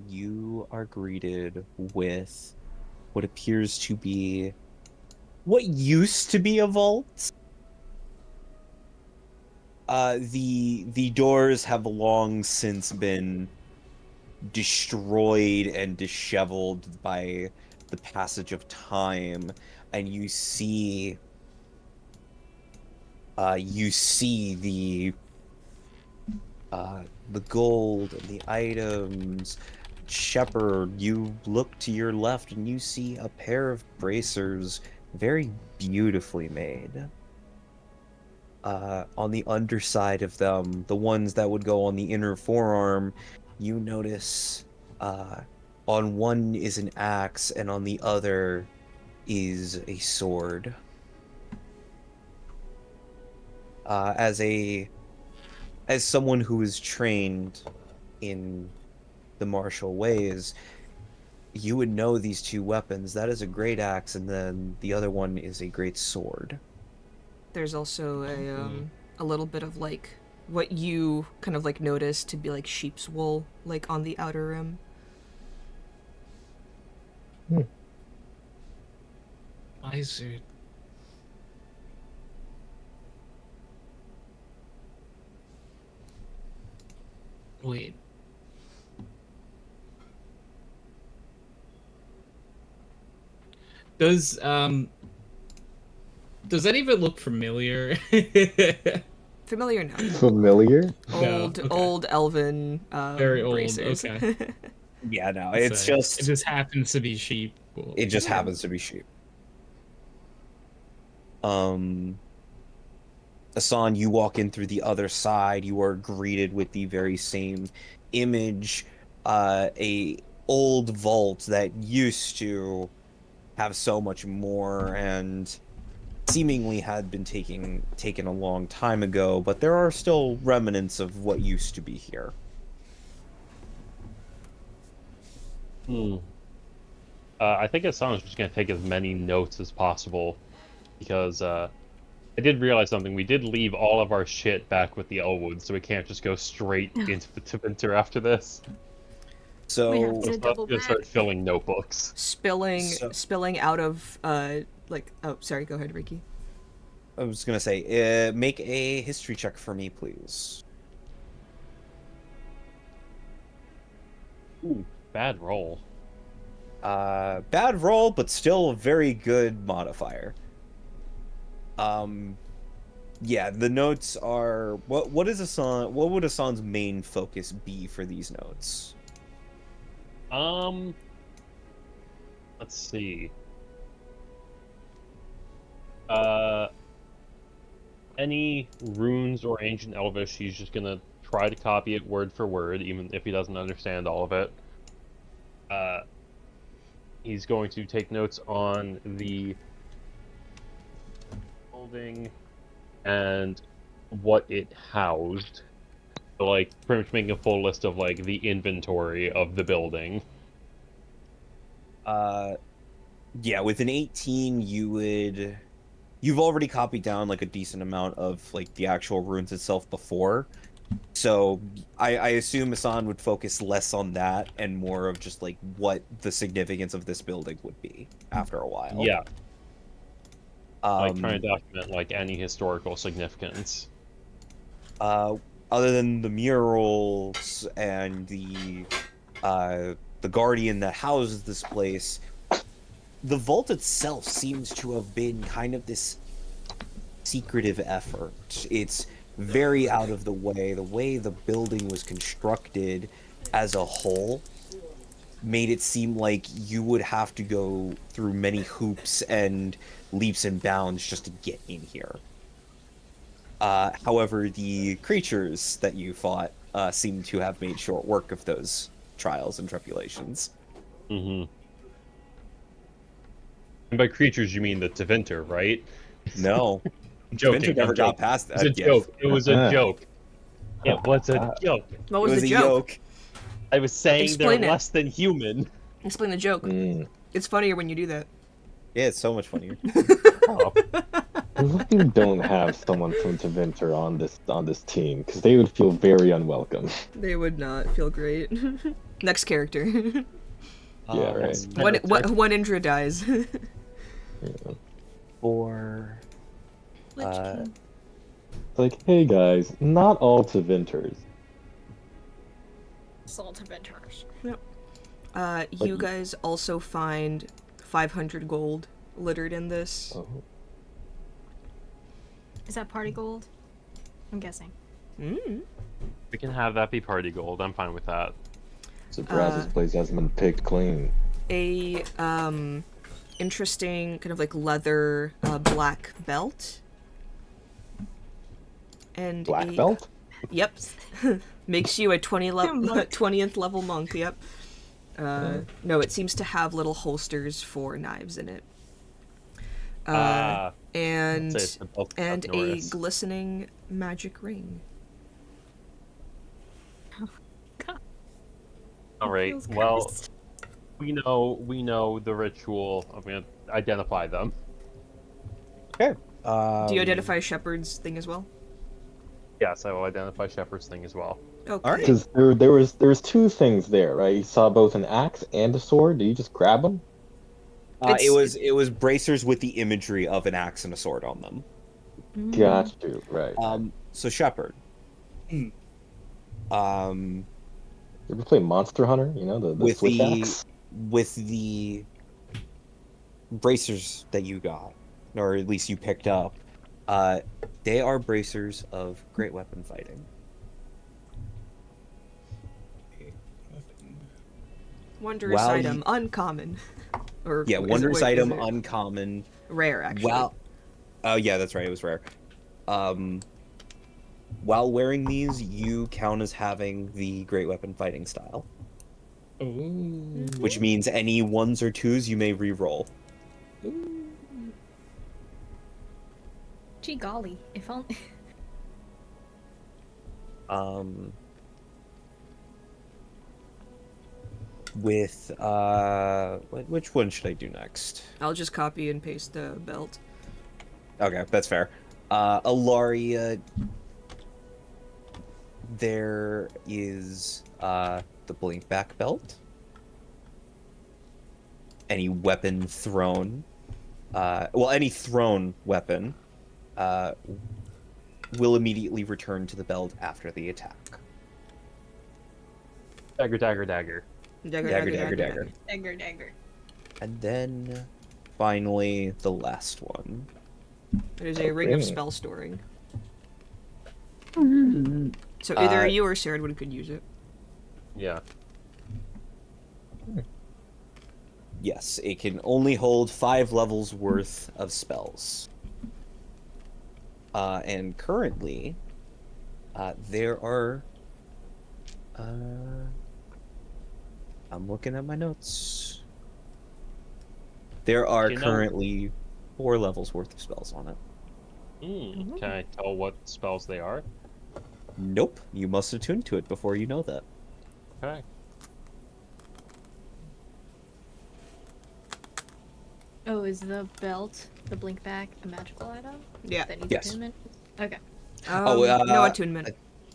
you are greeted with what appears to be what used to be a vault. The doors have long since been destroyed and disheveled by the passage of time, and you see the gold and the items. Shepherd, you look to your left and you see a pair of bracers, very beautifully made. On the underside of them, the ones that would go on the inner forearm, you notice on one is an axe and on the other is a sword. As someone who is trained in the martial ways, you would know these two weapons. That is a great axe, and then the other one is a great sword. There's also a little bit of like what you kind of like notice to be like sheep's wool, like on the outer rim. Wizard. Wait. Does that even look familiar? Familiar now. Familiar? No, Old, okay. old elven Very old. bracers. Okay. Yeah, no, So it's just it just happens to be sheep. Cool. it just happens to be sheep. Asan, you walk in through the other side. You are greeted with the very same image, a old vault that used to have so much more and seemingly had been taken a long time ago, but there are still remnants of what used to be here. I think Assange is just going to take as many notes as possible because I did realize something. We did leave all of our shit back with the Elwood, so we can't just go straight into the Tevinter after this. So We have So to I'm double going to start back. filling notebooks. spilling out of like, oh, sorry, go ahead, Ricky. I was gonna say, make a history check for me, please. Ooh, bad roll. Bad roll, but still a very good modifier. Yeah, the notes are what would Asan's main focus be for these notes? Let's see. Any runes or ancient Elvish, he's just gonna try to copy it word for word, even if he doesn't understand all of it. He's going to take notes on the building and what it housed. So, like, pretty much making a full list of, like, the inventory of the building. Yeah, with an 18, you've already copied down like a decent amount of like the actual runes itself before. So I assume Asan would focus less on that and more of just like what the significance of this building would be after a while. Yeah. Like, trying to document, like, any historical significance. Other than the murals and the guardian that houses this place, the vault itself seems to have been kind of this secretive effort. It's very out of the way. The way the building was constructed as a whole made it seem like you would have to go through many hoops and leaps and bounds just to get in here. However, the creatures that you fought seem to have made short work of those trials and tribulations. Mm-hmm. And by creatures, you mean the Tevinter, right? No. Joking. Tevinter never got past that. It was a joke. It was a joke. It was a joke. What It was was the a joke? yoke. I was saying Explain they're it. less than human. Explain the joke. It's funnier when you do that. Yeah, it's so much funnier. Oh, I'm lucky we don't have someone from Tevinter on this team, because they would feel very unwelcome. They would not feel great. Next character. Yeah, right. One Indra dies. For Lich King. It's like, hey guys, not all to Vinters. Salt Adventures. You Like- guys also find 500 gold littered in this. Oh, Is that party gold? I'm guessing. Mm. We can have that be party gold. I'm fine with that. so Braz's place hasn't been picked clean. A interesting kind of like leather black belt. And Black a, belt? Yep. Makes you a 20th level monk, yep. No, it seems to have little holsters for knives in it. And I'd say it's the bulk of and a Norris. glistening magic ring. All right. Feels Well, cursed. we know the ritual. I'm gonna identify them. Okay. Do you identify Shepard's thing as well? Yes, I will identify Shepard's thing as well. Okay. Alright. Because there was two things there, right? You saw both an axe and a sword. Did you just grab them? It was bracers with the imagery of an axe and a sword on them. Got you. Right. So Shepard. Hmm. Um, You ever play Monster Hunter? You know, the with Swiss the axe? with the bracers that you got, or at least you picked up, they are bracers of great weapon fighting. Wondrous Wow, item, uncommon. Or Yeah, is it- wondrous wait, is item, it uncommon. rare actually. Wow. Oh yeah, that's right. It was rare. While wearing these, you count as having the great weapon fighting style, Ooh. which means any ones or twos you may re-roll. Gee golly, if only. With which one should I do next? I'll just copy and paste the belt. Okay, that's fair. Ilaria, there is the blink back belt. Any weapon thrown, any thrown weapon, will immediately return to the belt after the attack. Dagger, dagger, dagger. Dagger, Dagger, dagger, dagger. Dagger, dagger. And then, finally, the last one. It is a ring of ring. spell storing. So either you or Sarah could use it. Yeah. Yes, it can only hold 5 levels worth of spells. And currently, there are... I'm looking at my notes. There are You know- currently 4 levels worth of spells on it. Can I tell what spells they are? Nope, you must attune to it before you know that. Okay. Oh, is the belt, the blink back, a magical item? Yeah. That needs Yes. attunement? Okay. No attunement.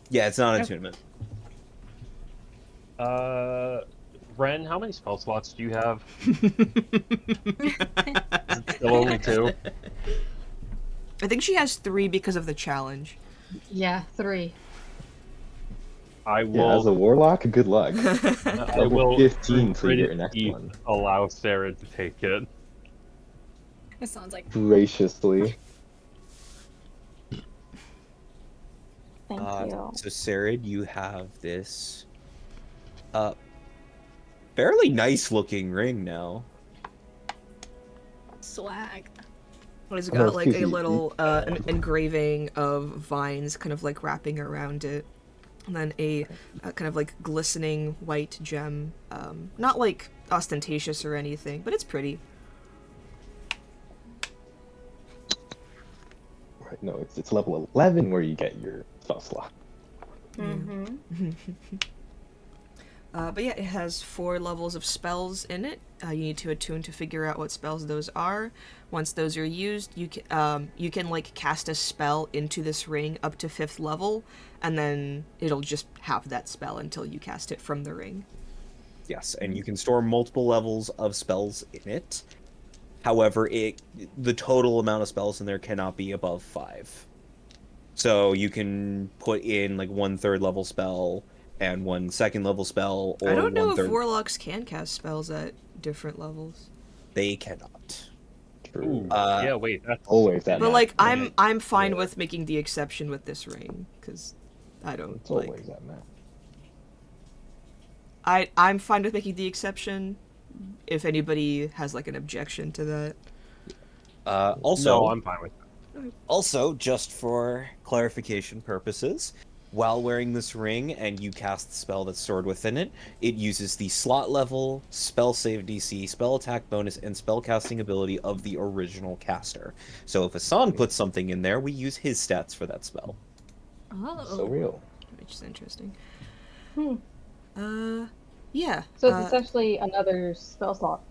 Yeah, it's not Okay. attunement. Ren, how many spell slots do you have? Still only 2? I think she has 3 because of the challenge. Yeah, 3. I Yeah, as a will. warlock, good luck. I level will 15 till you get your pretty next deep one. allow Sarah to take it. It sounds like Graciously. Thank you. So, Sarah, you have this fairly nice looking ring now. swag. It's Oh, got like excuse a me. little engraving of vines kind of like wrapping around it. And then a kind of like glistening white gem. Not like ostentatious or anything, but it's pretty. Right, no, it's level 11 where you get your spell slot. Mm-hmm. But yeah, it has 4 levels of spells in it. You need to attune to figure out what spells those are. Once those are used, you can like cast a spell into this ring up to 5th level, and then it'll just have that spell until you cast it from the ring. Yes, and you can store multiple levels of spells in it. However, the total amount of spells in there cannot be above 5. So you can put in like 1/3 level spell and 1 second level spell, I or don't know if 1/3. warlocks can cast spells at different levels. They cannot. Ooh, Uh, yeah, wait, that's Always that But math. like, Yeah. I'm fine Yeah. with making the exception with this ring because I don't It's like. always that math. I'm fine with making the exception. If anybody has like an objection to that. also, No, I'm fine with that. Also, just for clarification purposes, while wearing this ring and you cast the spell that's stored within it, it uses the slot level, spell save DC, spell attack bonus, and spell casting ability of the original caster. So if Asan puts something in there, we use his stats for that spell. Oh. So real. Which is interesting. Hmm. Yeah. So it's essentially another spell slot.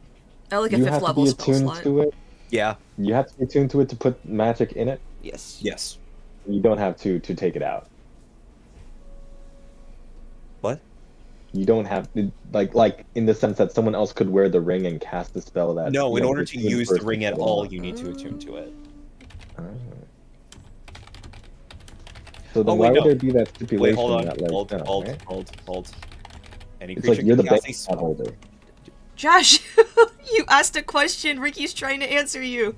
Like a You 5th have to level be spell attuned slot. to it. Yeah. You have to be attuned to it to put magic in it. Yes. Yes. You don't have to take it out. What? You don't have to, like in the sense that someone else could wear the ring and cast the spell that. No, in like, order the to attuned use the person ring at put all, on. you need to attune to it. Ah. So then Oh, why wait, would no. there be that Wait, stipulation hold on. that like Hold. right? Any It's creature like you're the can cast a bank spell. holder. Josh, you asked a question. Ricky's trying to answer you.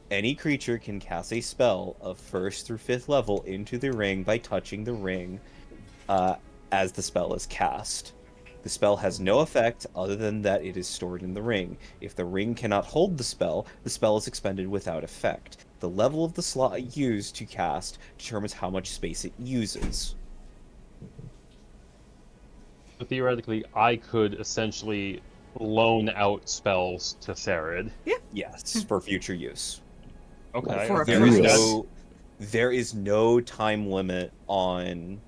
Any creature can cast a spell of 1st through 5th level into the ring by touching the ring as the spell is cast. The spell has no effect other than that it is stored in the ring. If the ring cannot hold the spell is expended without effect. The level of the slot used to cast determines how much space it uses. So theoretically, I could essentially loan out spells to Sarid. Yes, for future use. Okay. For a okay. There is price. there is no time limit on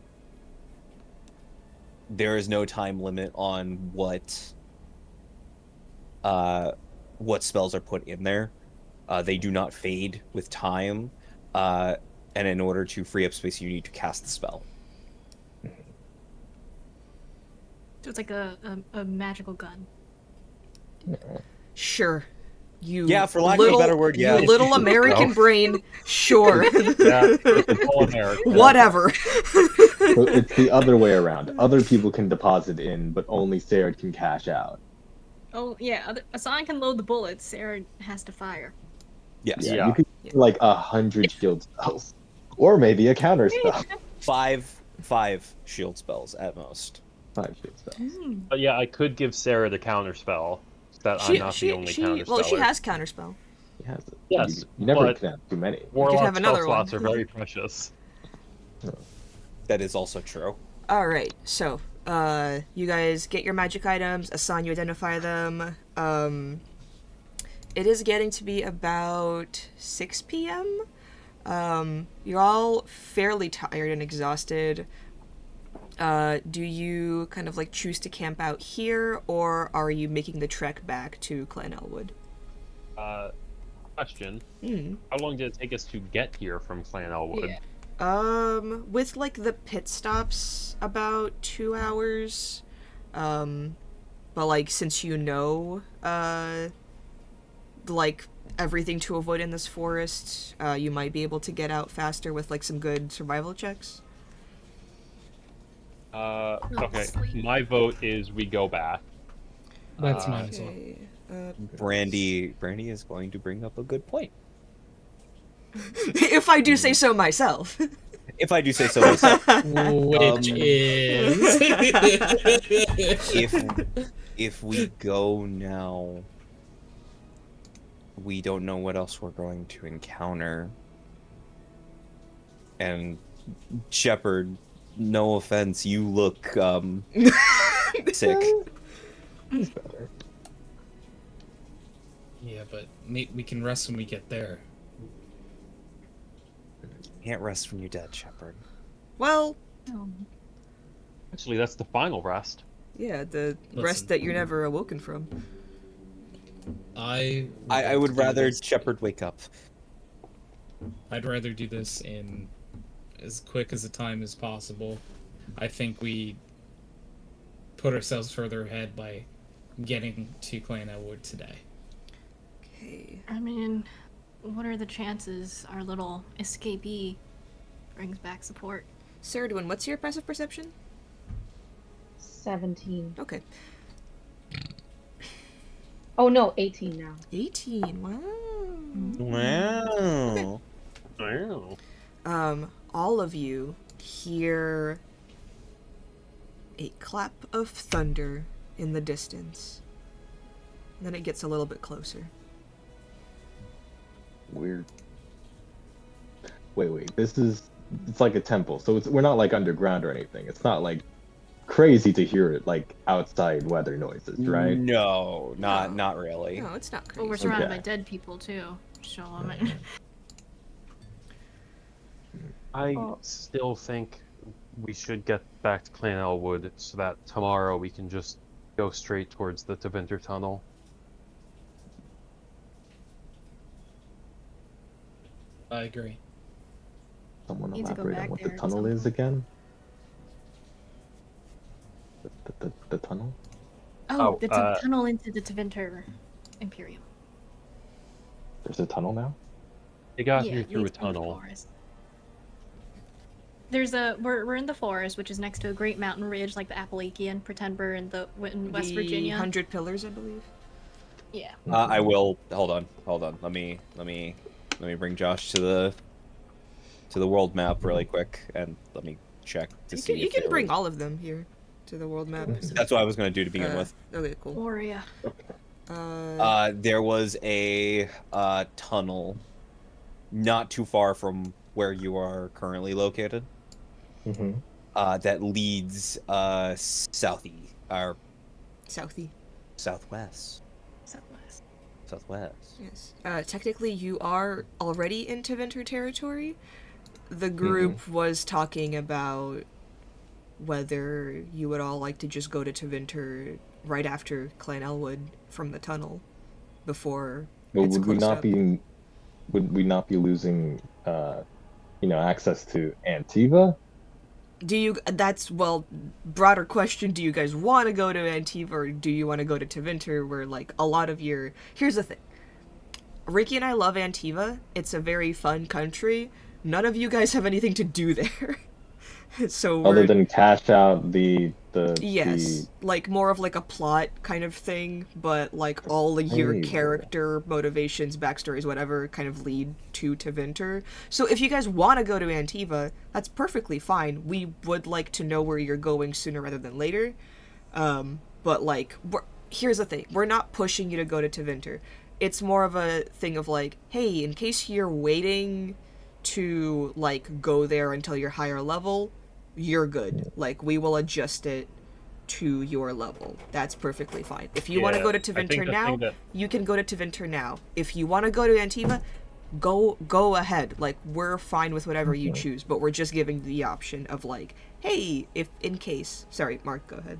what spells are put in there. They do not fade with time. And in order to free up space, you need to cast the spell. So it's like a magical gun. Sure. You Yeah, for lack of a better word, yeah. You little American brain. Sure. Yeah, it's all American. Whatever. So it's the other way around. Other people can deposit in, but only Sarah can cash out. Oh yeah, Asan can load the bullets. Sarah has to fire. Yes. Yeah, Yeah. you could do like 100 shield spells, or maybe a counter spell. Five shield spells at most. 5 shield spells. But yeah, I could give Sarah the counter spell. That I'm not the only counter well, she speller. has counterspell. He has it. Yes, You never but- can have too many. Warlock have spell another slots one. are very precious. That is also true. All right. So, you guys get your magic items. Assign you identify them. It is getting to be about 6 p.m. You're all fairly tired and exhausted. Do you kind of like choose to camp out here, or are you making the trek back to Clan Elwood? Question. How long did it take us to get here from Clan Elwood? Yeah. With like the pit stops, about 2 hours. But like since you know, like everything to avoid in this forest, you might be able to get out faster with like some good survival checks. Okay, my vote is we go back. That's mine as well. Okay. Brandy is going to bring up a good point. If I do say so myself. If I do say so myself. Which is If we go now, we don't know what else we're going to encounter. And Shepard, no offense, you look sick. He's better. yeah, but we can rest when we get there. Can't rest when you're dead, Shepard. Well, Actually, that's the final rest. yeah, the Listen. rest that you're never awoken from. I would do rather this- Shepard wake up. I'd rather do this in as quick as a time as possible. I think we put ourselves further ahead by getting to Clan Elwood today. Okay. I mean, what are the chances our little escapee brings back support? Cerdwin, what's your passive perception? 17. Okay. Oh no, 18 now. 18. Wow. Wow. Wow. All of you hear a clap of thunder in the distance. And then it gets a little bit closer. Weird. Wait. It's like a temple, so we're not like underground or anything. It's not like crazy to hear it like outside weather noises, right? No, No. not really. No, it's not crazy. But we're surrounded Okay. by dead people too. So I mean, I Oh. still think we should get back to Clan Elwood so that tomorrow we can just go straight towards the Tevinter Tunnel. I agree. Someone Need to go elaborate on back what the there at tunnel some is point. again? The tunnel? oh, Oh, it's a tunnel into the Tevinter Imperium. There's a tunnel now? It got Yeah, here it through a leads from the tunnel. forest. We're in the forest, which is next to a great mountain ridge like the Appalachian. Pretend we're in West The Virginia. 100 Pillars, I believe. Yeah. I will. Hold on. Let me bring Josh to the world map really quick, and let me check to see. You if can there bring was- all of them here to the world map. That's what I was gonna do to begin with. Okay, cool. Gloria. There was a tunnel not too far from where you are currently located. Mm-hmm. That leads southeast or Southie. southwest. Southwest. Southwest. Yes. Technically, you are already in Tevinter territory. The group was talking about whether you would all like to just go to Tevinter right after Clan Elwood from the tunnel before Well, it's would we closed not up. be would we not be losing access to Antiva? Do you? That's broader question. Do you guys want to go to Antiva or do you want to go to Tevinter? Where like a lot of your here's the thing. Ricky and I love Antiva. It's a very fun country. None of you guys have anything to do there. So Other we're than cash out the yes, like more of like a plot kind of thing, but like all of your Hey, character motivations, backstories, whatever, kind of lead to Tevinter. So if you guys want to go to Antiva, that's perfectly fine. We would like to know where you're going sooner rather than later. But like, here's the thing: we're not pushing you to go to Tevinter. It's more of a thing of like, hey, in case you're waiting to like go there until you're higher level, you're good. Like, we will adjust it to your level. That's perfectly fine. If you want to Yeah, go to I think Tevinter the now, thing that- you can go to Tevinter now. If you want to go to Antiva, go ahead. Like, we're fine with whatever you choose, but we're just giving the option of like, hey, if in case. Sorry, Mark, go ahead.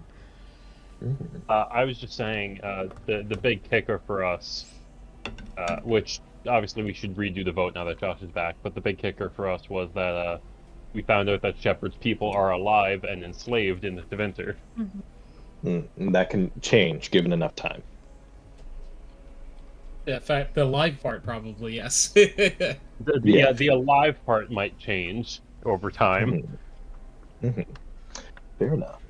I was just saying the big kicker for us, which obviously we should redo the vote now that Josh is back, but the big kicker for us was that we found out that Shepard's people are alive and enslaved in the Tevinter. And that can change given enough time. Yeah, in fact, the live part probably, yes. The alive part might change over time. Fair enough.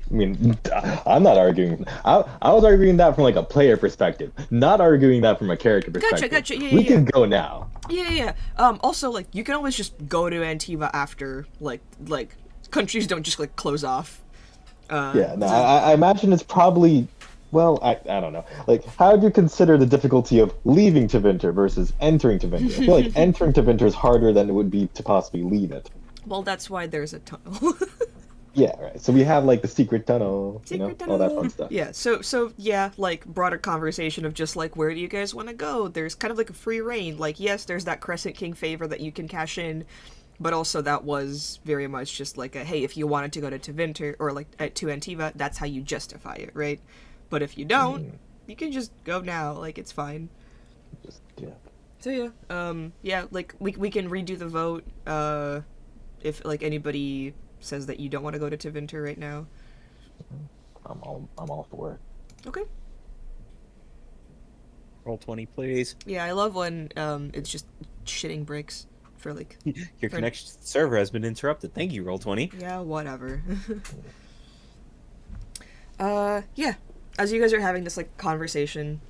I mean, I'm not arguing. I was arguing that from like a player perspective, not arguing that from a character perspective. Gotcha. We can go now. Yeah. Also, like, you can always just go to Antiva after, like countries don't just, like, close off. Yeah, no, I imagine it's probably, well, I don't know. Like, how do you consider the difficulty of leaving Tevinter versus entering Tevinter? I feel like entering Tevinter is harder than it would be to possibly leave it. Well, that's why there's a tunnel. Yeah, right. So we have like the secret tunnel, all that fun stuff. Yeah, so yeah, like, broader conversation of just, like, where do you guys want to go? There's kind of, like, a free reign. Like, yes, there's that Crescent King favor that you can cash in, but also that was very much just, like, a, hey, if you wanted to go to Tevinter, or, like, to Antiva, that's how you justify it, right? But if you don't, you can just go now. Like, it's fine. Yeah. So, yeah, like, we can redo the vote, if, like, anybody says that you don't want to go to Tevinter right now. I'm all for it. Okay. Roll 20, please. Yeah, I love when it's just shitting bricks for like. Your connection to the server has been interrupted. Thank you, Roll 20. Yeah, whatever. Yeah. As you guys are having this like conversation,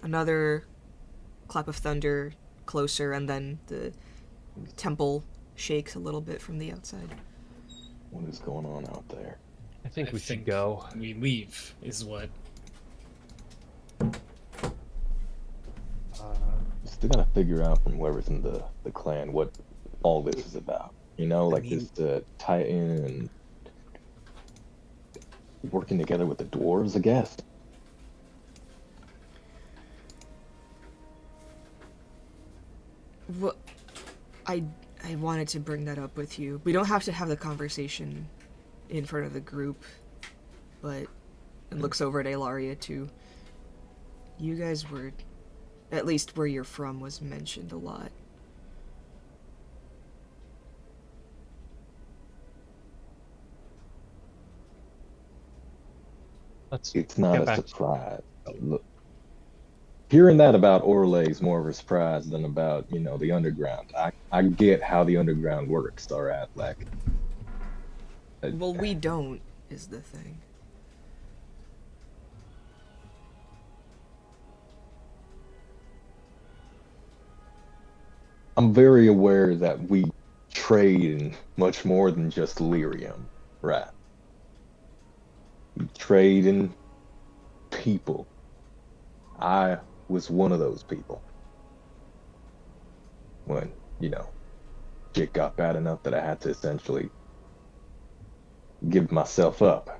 another clap of thunder closer, and then the temple shakes a little bit from the outside. What is going on out there? I think we should go. We leave, is what. Still gotta figure out from whoever's in the clan what all this is about. You know, like this Titan and working together with the dwarves, I guess. Well, I wanted to bring that up with you. We don't have to have the conversation in front of the group, but it looks over at Elaria too. You guys were, at least where you're from, was mentioned a lot. It's not a surprise. Look, hearing that about Orlais is more of a surprise than about, you know, the underground. I get how the underground works, alright, like. Well, we don't, is the thing. I'm very aware that we trade in much more than just lyrium, right? We trade in people. I was one of those people. When, you know, shit got bad enough that I had to essentially give myself up.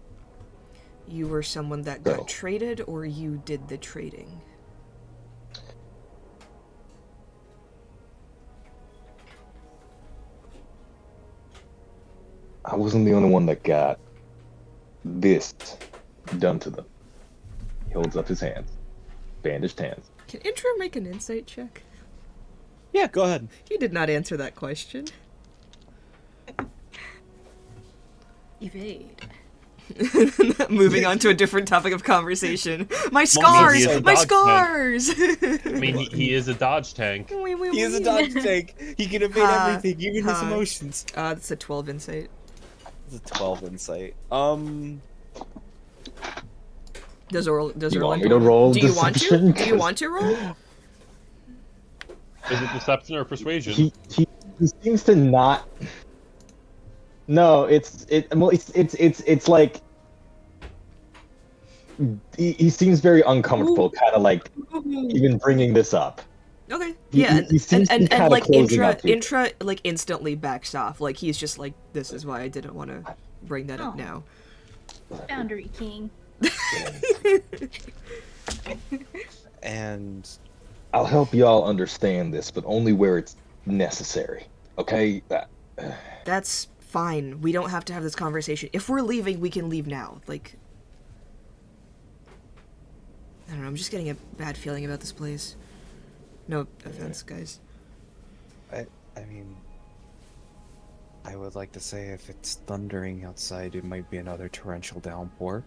You were someone that got traded, or you did the trading? I wasn't the only one that got this done to them. He holds up his hands. Bandaged hands. Can Intro make an insight check? Yeah, go ahead. He did not answer that question. Evade. Moving on to a different topic of conversation. My scars! My scars! I mean, he is a dodge tank. He is a dodge tank. He can evade everything, even his emotions. That's a 12 insight. It's a 12 insight. Does you want Orlando me to roll Do you want to? deception? Do you want to roll? Is it deception or persuasion? He seems to not. No, it's like he seems very uncomfortable, kind of like even bringing this up. Okay. He- Yeah, he seems to be and kinda like closing up to you. Intra like instantly backs off. Like he's just like, this is why I didn't want to bring that up Oh. now. Boundary King. And I'll help y'all understand this, but only where it's necessary. Okay? That's fine. We don't have to have this conversation. If we're leaving, we can leave now. Like, I don't know. I'm just getting a bad feeling about this place. No offense, guys. I mean, I would like to say if it's thundering outside, it might be another torrential downpour.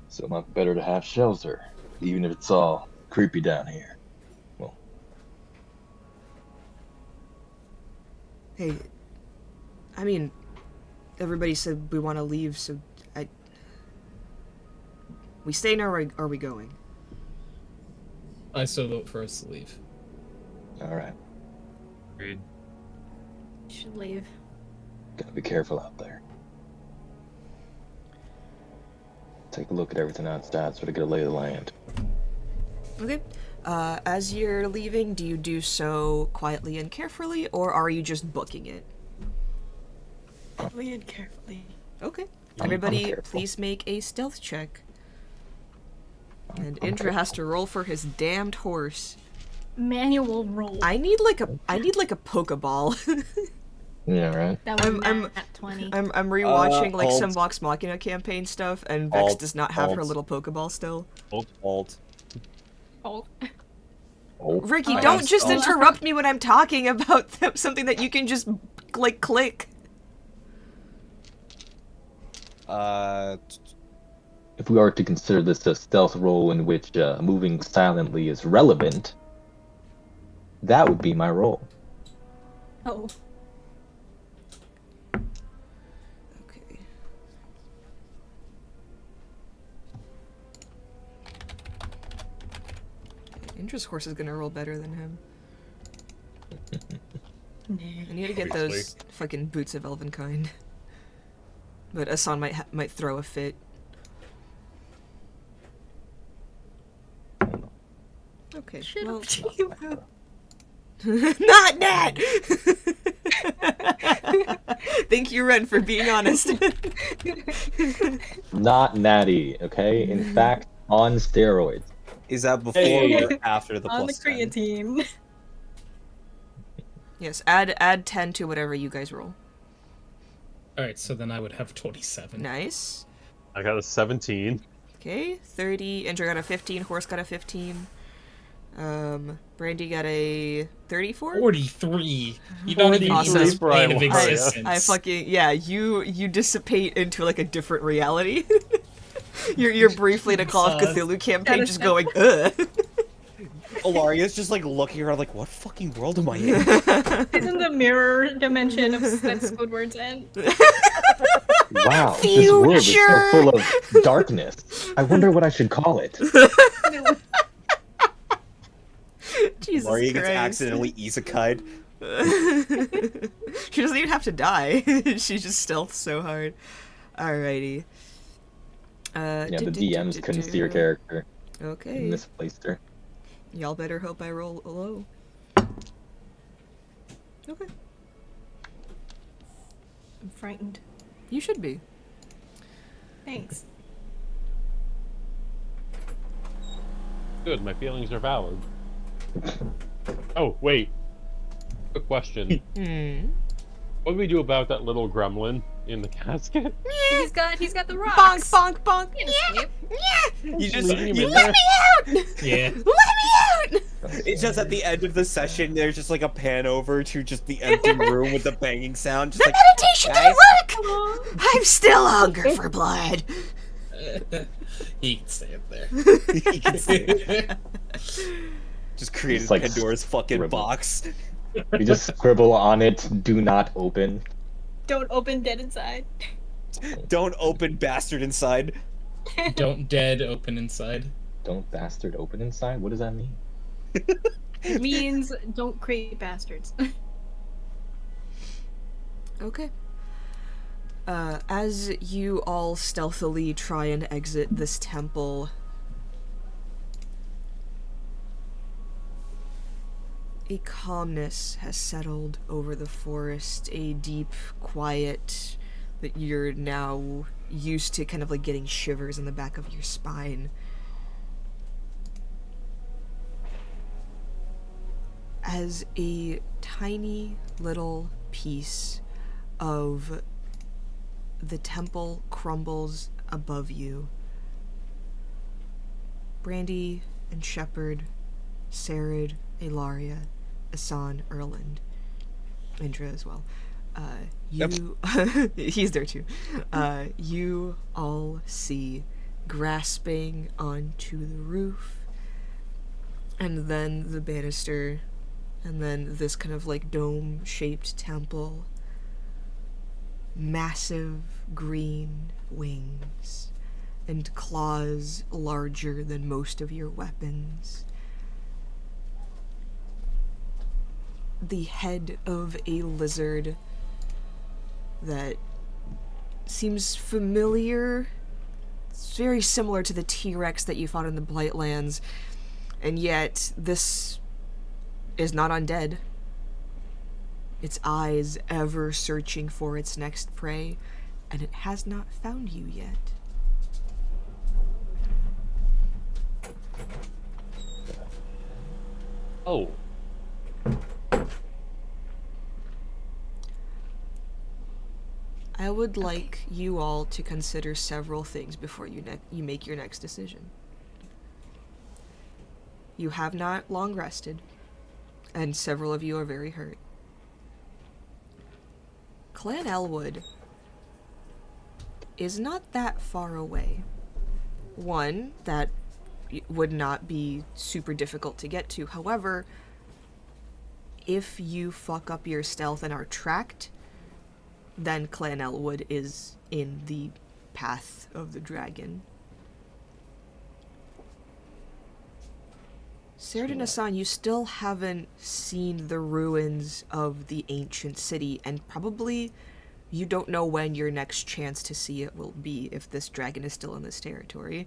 So much better to have shelter, even if it's all creepy down here. Well, Hey, I mean, everybody said we want to leave, so we staying or are we going? I still vote for us to leave. all right. Agreed. Should leave. Gotta be careful out there. Take a look at everything outside, sort of get a lay of the land. Okay. As you're leaving, do you do so quietly and carefully, or are you just booking it? Carefully and carefully. Okay. I'm Everybody, careful. please make a stealth check. And Indra has to roll for his damned horse. Manual roll. I need like a Pokeball. Yeah, right. That was I'm- at 20. I'm rewatching like some Alt. Vox Machina campaign stuff, and Vex Alt, does not have her alt. little Pokeball still. Alt. Oh. Oh, Ricky, I don't have just alt. interrupt me when I'm talking about something that you can just like click. if we are to consider this a stealth role in which moving silently is relevant, that would be my role. Oh. Okay. Indra's horse is gonna roll better than him. I need to get those Obviously. fucking boots of Elvenkind. But Asan might throw a fit. Okay. Shut well, up, Chibu. Not Nat! Thank you, Ren, for being honest. Not natty, okay? In fact, on steroids. Is that before Hey. or after the On the plus 10? creatine. Yes, add 10 to whatever you guys roll. Alright, so then I would have 27. Nice. I got a 17. Okay, 30. Indra got a 15. Horse got a 15. Brandy got a 34? 43. You don't even Awesome. use this plane of I- existence. I fucking yeah. You dissipate into like a different reality. you're briefly in a Call of Cthulhu campaign, just going ugh. Ilaria's just like looking around like, what fucking world am I in? Isn't the mirror dimension of that Squidward's end? Wow, this world is so full of darkness. I wonder what I should call it. Jesus Ilaria gets Christ. accidentally isekai'd. She doesn't even have to die. She just stealths so hard. Alrighty. Yeah, the DMs couldn't see your character. Okay. And misplaced her. Y'all better hope I roll low. Okay. I'm frightened. You should be. Thanks. Good, my feelings are valid. Oh, wait. Quick question. What do we do about that little gremlin in the casket? He's got the rocks. Bonk, bonk, bonk. He can escape. You just, Leaving him you, in there? Yeah. Let me out! it's just at the end of the session, there's just like a pan over to just the empty room with the banging sound. Just like, Meditation guys, didn't work! I'm still hungry for blood. He can stay up there. you can see it. Just created Just, like, Pandora's fucking scribble. box. You just scribble on it, do not open. Don't open dead inside. Don't open bastard inside. Don't dead open inside. Don't bastard open inside? What does that mean? It means don't create bastards. Okay. As you all stealthily try and exit this temple, a calmness has settled over the forest, a deep quiet that you're now used to, kind of like getting shivers in the back of your spine. As a tiny little piece of the temple crumbles above you, Brandy and Shepherd, Sarid, Ilaria, Asan, Erland, Indra as well. You, he's there too. You all see grasping onto the roof, and then the banister, and then this kind of like dome-shaped temple. Massive green wings and claws larger than most of your weapons. The head of a lizard that seems familiar. It's very similar to the T-Rex that you fought in the Blightlands, and yet this is not undead. Its eyes ever searching for its next prey, and it has not found you yet. Oh. I would like you all to consider several things before you make your next decision. You have not long rested, and several of you are very hurt. Clan Elwood is not that far away, one that would not be super difficult to get to. However, if you fuck up your stealth and are tracked, then Clan Elwood is in the path of the dragon. Serdin Hassan, you still haven't seen the ruins of the ancient city, and probably you don't know when your next chance to see it will be if this dragon is still in this territory.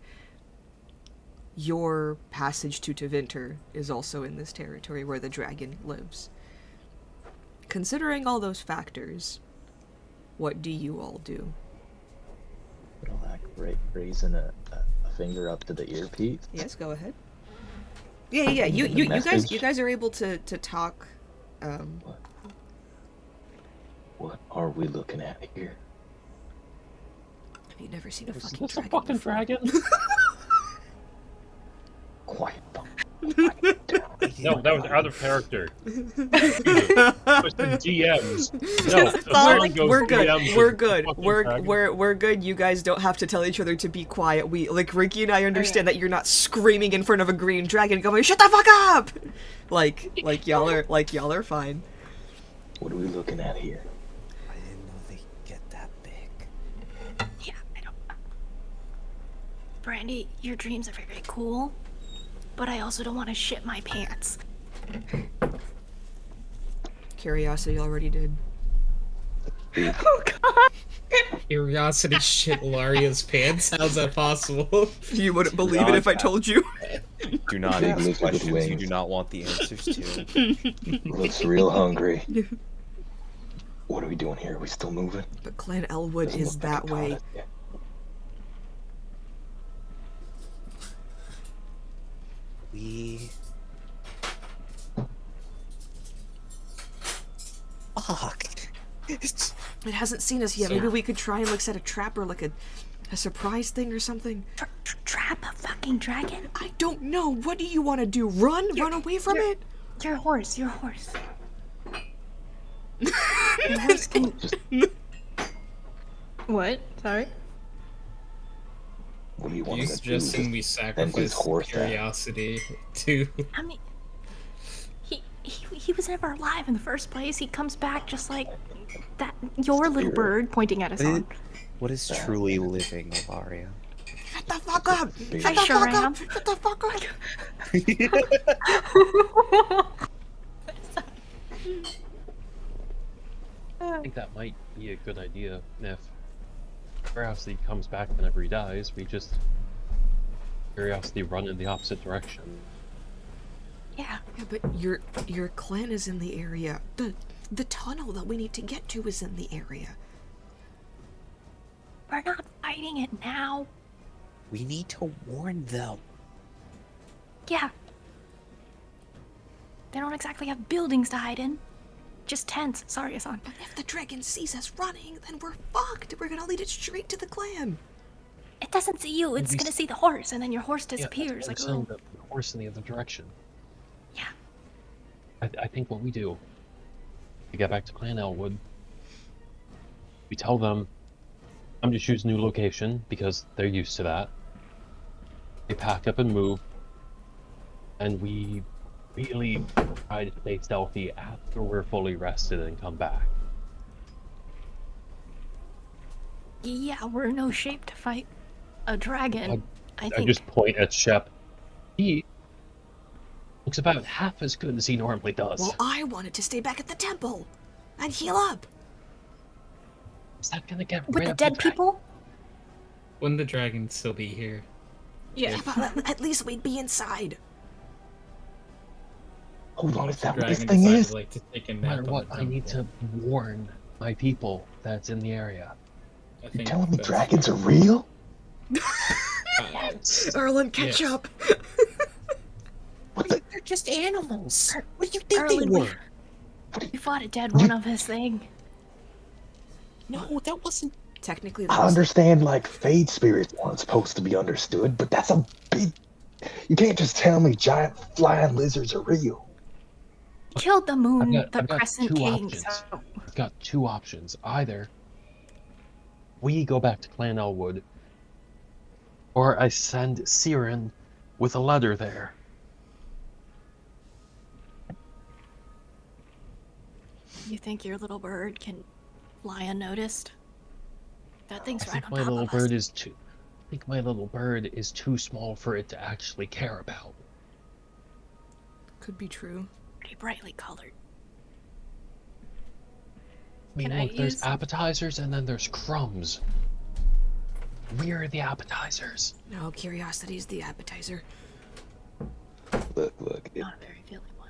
Your passage to Tevinter is also in this territory where the dragon lives. Considering all those factors, what do you all do? All that raising a finger up to the earpiece. Yes, go ahead. Yeah. You guys are able to talk. What are we looking at here? Have you never seen a Is fucking this a dragon? fucking before? dragon? Quiet. No, that was out of character. Twisted DMs. No, the We're- song goes we're good. DMs We're is a good. fucking We're dragon. we're good. You guys don't have to tell each other to be quiet. We like Ricky and I understand that you're not screaming in front of a green dragon going, "Shut the fuck up!" Like y'all are fine. What are we looking at here? I didn't know they get that big. Yeah, I don't. Brandy, your dreams are very cool, but I also don't want to shit my pants. Curiosity already did. Oh god. Curiosity shit Laria's pants? How's that possible? You wouldn't believe it if I told you. Do not Big ask lizard with questions you wings. do not want the answers to. Looks real hungry. What are we doing here? Are we still moving? But Clan Elwood Doesn't is look like that it caught way. us yet. We. Fuck. It's- It hasn't seen us yet. Maybe we could try and like set a trap or like a surprise thing or something. Trap a fucking dragon? I don't know. What do you want to do? Run away from it? Your horse. Your horse can... What? Sorry? What do you want You to do? suggesting we Just sacrifice horse that. curiosity to... I mean, he was never alive in the first place. He comes back just like that. Your little Spirit. bird, pointing at us on. What is truly living, Alaria? Shut the fuck up! Spirit. Shut I the sure fuck am. up! Shut the fuck up! I think that might be a good idea. If Curiosity comes back whenever he dies, we just Curiosity run in the opposite direction. Yeah. Yeah, but your clan is in the area. The tunnel that we need to get to is in the area. We're not fighting it now. We need to warn them. Yeah. They don't exactly have buildings to hide in. Just tents. Sorry, Asan. But if the dragon sees us running, then we're fucked. We're gonna lead it straight to the clan. It doesn't see you. It's gonna see the horse, and then your horse disappears. Yeah, Like, that's what I'm oh, saying, the horse in the other direction. yeah. I think what we do, we get back to Clan Elwood, we tell them, I'm to choose a new location, because they're used to that. They pack up and move, and we really try to stay stealthy after we're fully rested and come back. Yeah, we're in no shape to fight a dragon. I I think. just point at Shep. He looks about half as good as he normally does. Well, I wanted to stay back at the temple and heal up. Is that gonna get With rid the of dead dragon? people? Wouldn't the dragon still be here? Yeah. But at least we'd be inside. Hold on, is The that what this dragon thing decided is? like to take a No nap matter on what, the I need temple. to warn my people that's in the area. I You're think telling me that's- dragons are real? Erlen, catch Yes. up. What the? They're just animals. What do you think Erlen, they were? we fought a dead one of this thing. No, that wasn't. Technically, that I was understand, like, fade spirits aren't supposed to be understood, but that's a big. You can't just tell me giant flying lizards are real. Killed the moon, I've the got Crescent two King. options. So I've got two options. Either we go back to Clan Elwood, Or I send Siren with a letter there. You think your little bird can fly unnoticed? That thing's I right think on my top little of us. bird is too. I think my little bird is too small for it to actually care about. Could be true. Pretty brightly colored. I mean, Can I look, there's use- appetizers and then there's crumbs. We're the appetizers. No, curiosity's the appetizer. Look. Not a very filling one.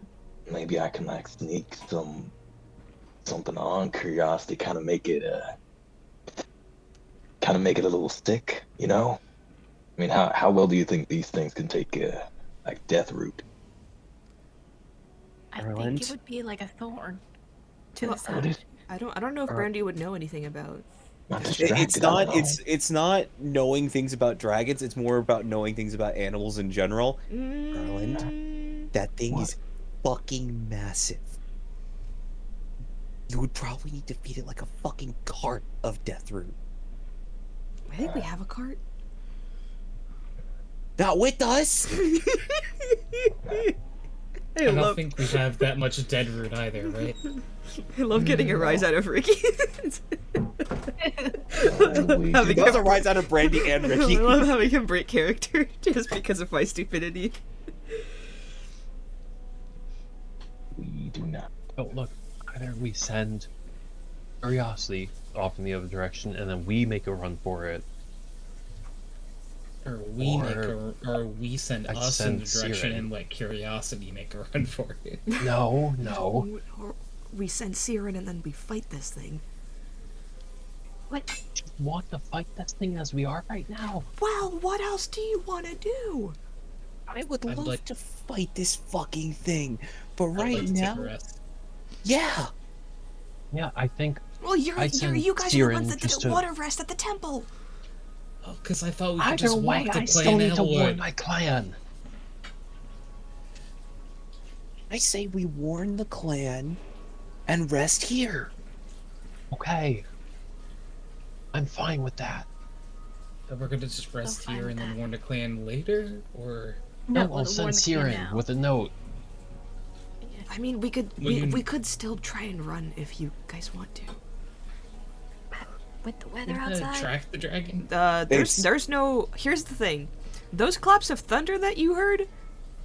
Maybe I can like sneak something on curiosity, kind of make it a little stick, you know? I mean, how well do you think these things can take like death root? I think Ireland? it would be like a thorn to the Well, side. I don't know if Brandy would know anything about. Not It's distracted, I not don't know. it's not knowing things about dragons, it's more about knowing things about animals in general. Garland, that thing What? is fucking massive. You would probably need to feed it like a fucking cart of death root. I think we have a cart. Not with us! I don't think we have that much dead root either, right? I love getting a rise out of Ricky. We Having do That was a him- rise out of Brandy and I Ricky. love having him break character just because of my stupidity. We do not. Oh, look, either we send Curiosity off in the other direction and then we make a run for it. Or we send I us in the send direction Siren. and let Curiosity make a run for it. No. Or we send Siren and then we fight this thing. What? Want to fight this thing as we are right now? Well, what else do you want to do? I would I'd love like- to fight this fucking thing, but I'd right like to take now, a rest. yeah. Yeah, I think Well, I'd send you guys are the Siren ones that just didn't to- want to rest at the temple. Oh, because I thought we could either just way, walk to I still need to warn Elwood. my clan. I say we warn the clan and rest here. Okay. I'm fine with that. So we're gonna just rest fine here with and then that. warn the clan later, or No, I'll we'll warn send the clan Siren now. with a note. I mean, we could Well, you- we could still try and run if you guys want to. With the we're weather gonna outside. track the dragon. It's- There's no. Here's the thing, those claps of thunder that you heard,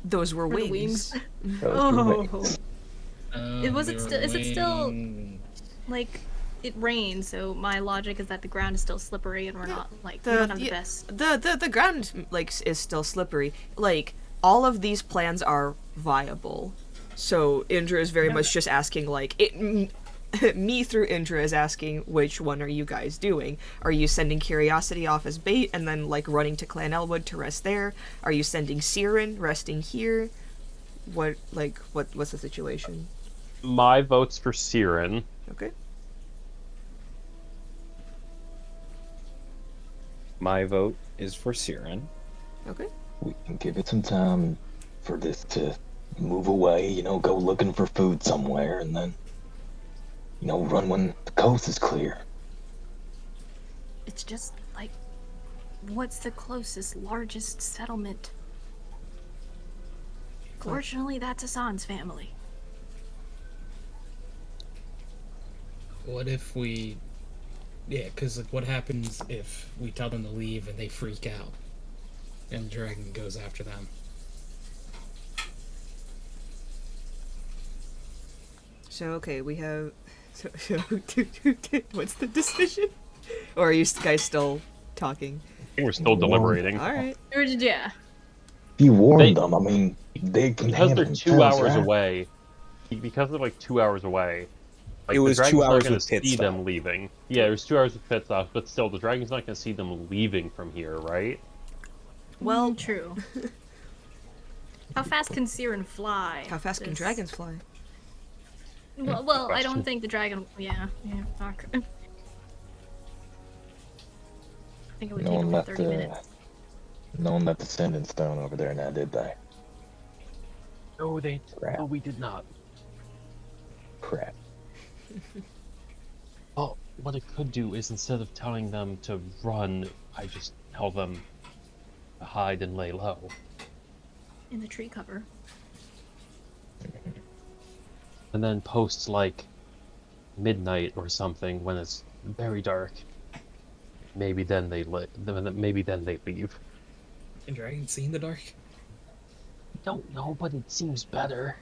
those were Were the wings. Oh. They Is it were still- wings. Like, it rains, so my logic is that the ground is still slippery and we're not, like, we The- don't have the the- best. The ground like is still slippery. Like all of these plans are viable. So Indra is very much just asking like me through Indra is asking which one are you guys doing? Are you sending Curiosity off as bait and then like running to Clan Elwood to rest there? Are you sending Siren resting here? What's the situation? My vote's for Siren. Okay. My vote is for Siren. Okay. We can give it some time for this to move away, you know, go looking for food somewhere, and then, you know, run when the coast is clear. It's just like, what's the closest, largest settlement? Fortunately, that's Hassan's family. What if we... Yeah, because like, what happens if we tell them to leave and they freak out? And the dragon goes after them. So okay, we have. So what's the decision? Or are you guys still talking? I think we're still deliberating. All right. Yeah. If you warn They- them, I mean, they can Because handle they're 2 themselves, hours right? away. Because they're like 2 hours away. Like, It was the 2 dragon's not hours gonna with pit see stop. them leaving. Yeah, it was 2 hours with pit stop, but still, the dragon's not going to see them leaving from here, right? Well, True. How fast can Siren fly? how fast can This- dragons fly? Well, I Question. don't think the dragon. Yeah. Fuck. I think it would No take one about left 30 minutes. no one left the sending stone over there now, did they? No, Crap. no, we did not. Crap. Well, what I could do is instead of telling them to run, I just tell them hide and lay low. In the tree cover. And then posts like midnight or something when it's very dark. Maybe then they maybe then they leave. Can dragons see in the dark? Don't know, but it seems better.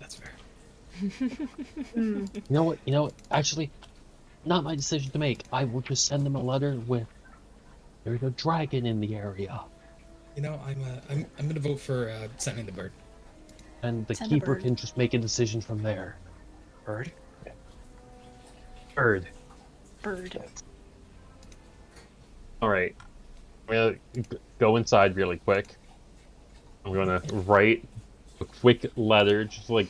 That's fair. You know what? You know what? Actually, not my decision to make. I will just send them a letter with there's a dragon in the area. You know, I'm gonna vote for sending the bird. And the Send a keeper bird. can just make a decision from there. Bird? Bird. Bird. Alright. I'm gonna go inside really quick. I'm gonna write a quick letter, just like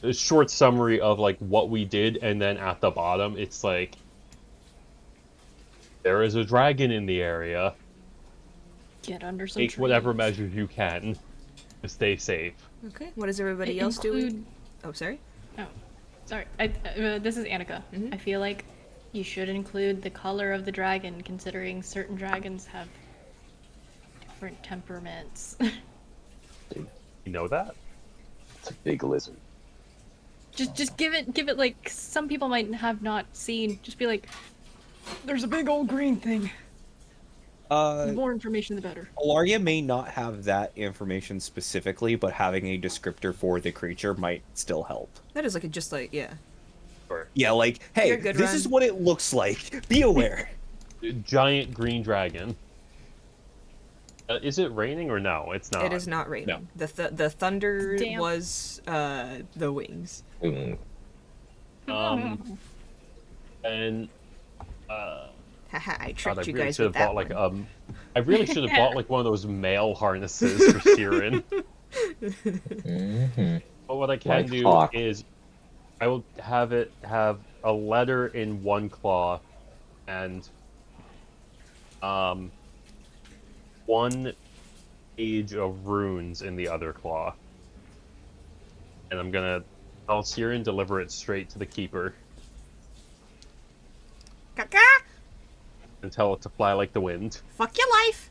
a short summary of like what we did, and then at the bottom it's like there is a dragon in the area. Get under some Take trees. whatever measures you can to stay safe. Okay. What is everybody else doing? Oh, sorry. Oh, sorry. This is Annika. Mhm. I feel like you should include the color of the dragon, considering certain dragons have different temperaments. You know that? It's a big lizard. just give it like some people might have not seen. Just be like, there's a big old green thing. The more information, the better. Alaria may not have that information specifically, but having a descriptor for the creature might still help. That is like just like yeah. Yeah, like, hey, You're good, this Ren. is what it looks like. Be aware. Giant green dragon. Is it raining or no? It's not. It is not raining. The thunder Damn. was the wings. Mm. And Haha, I God, tricked I you really guys should with have that bought like one. I really should have bought like one of those mail harnesses for Siren. Mm-hmm. But what I can Like do Hawk. is I will have it have a letter in one claw and one page of runes in the other claw. And I'm gonna tell Siren deliver it straight to the keeper Caca! and tell it to fly like the wind. Fuck your life.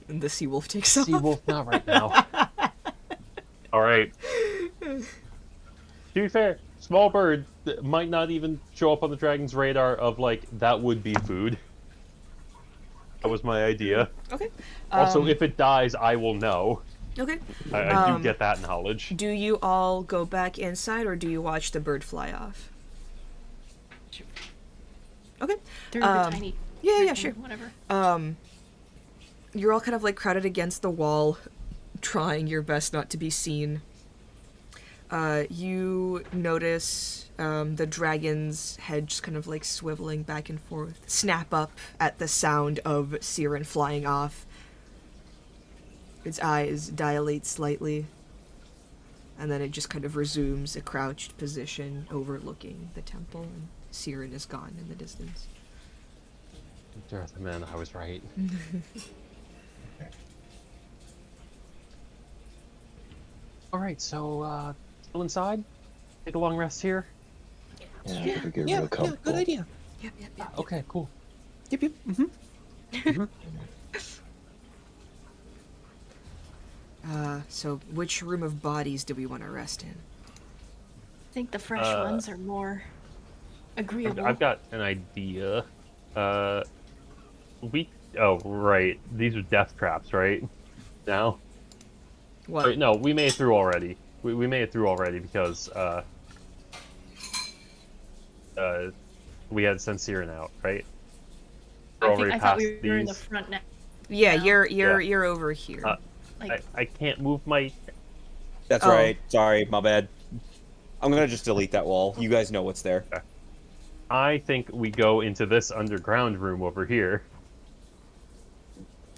And the sea wolf takes off. Seawolf, not right now. Alright. To be fair, small bird that might not even show up on the dragon's radar of like, that would be food. That was my idea. Okay. Also, if it dies, I will know. Okay. I do get that knowledge. Do you all go back inside, or do you watch the bird fly off? Okay. Through the tiny. Yeah, sure. Whatever. You're all kind of like crowded against the wall, trying your best not to be seen. You notice the dragon's head just kind of like swiveling back and forth, snap up at the sound of Siren flying off. Its eyes dilate slightly, and then it just kind of resumes a crouched position overlooking the temple, and Siren is gone in the distance. Man, I was right. Alright, so, still inside? Take a long rest here? Yeah, we get real Yeah, comfortable. good idea. Yep. Okay, cool. Yep. Mm-hmm. So which room of bodies do we want to rest in? I think the fresh ones are more agreeable. I've got an idea. Oh, right. These are death traps, right? Now? What? Wait, no, we made it through already. We made it through already because, we had sent Siren out, right? We're I already thought past we were in the these. front now. Yeah, No. you're over here. Like, I can't move my... That's Oh. right. Sorry, my bad. I'm gonna just delete that wall. You guys know what's there. I think we go into this underground room over here,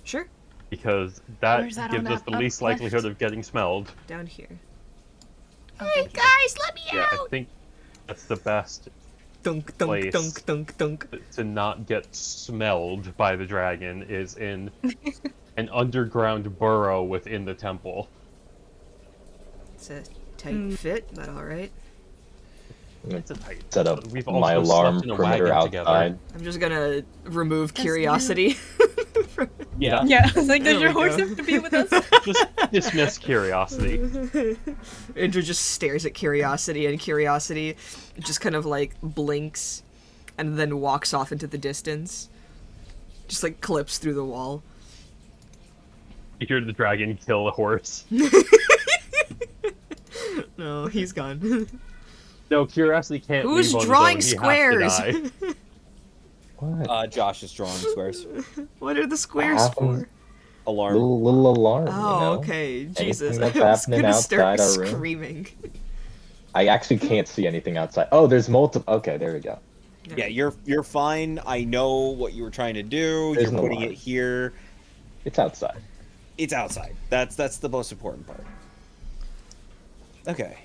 Sure, because that Where's that on gives us that the up least left? likelihood of getting smelled. down here. hey Guys, let me Yeah, I think that's the best Dunk, dunk, place. dunk, dunk, dunk. to not get smelled by the dragon is in an underground burrow within the temple. It's a tight fit, but all right. It's a tight. Set up We've my also alarm slept in a perimeter wagon together. outside. I'm just gonna remove Does curiosity. Yeah. Yeah, I was like, There does your we horse go. have to be with us? Just dismiss curiosity. Andrew just stares at Curiosity, and Curiosity just kind of like blinks and then walks off into the distance. Just like clips through the wall. You hear the dragon kill a horse. No, he's gone. No, curiosity can't Who's leave on drawing his own. He has squares? to die. What? Josh is drawing squares. What are the squares Have 'em. for? Alarm. Little alarm, Oh, you know? okay. Jesus. Anything that's I was happening gonna start outside our room. screaming. I actually can't see anything outside. Oh, there's multiple. Okay, there we go. Yeah, you're fine. I know what you were trying to do. There's You're an putting alarm. it here. It's outside. It's outside. That's the most important part. Okay.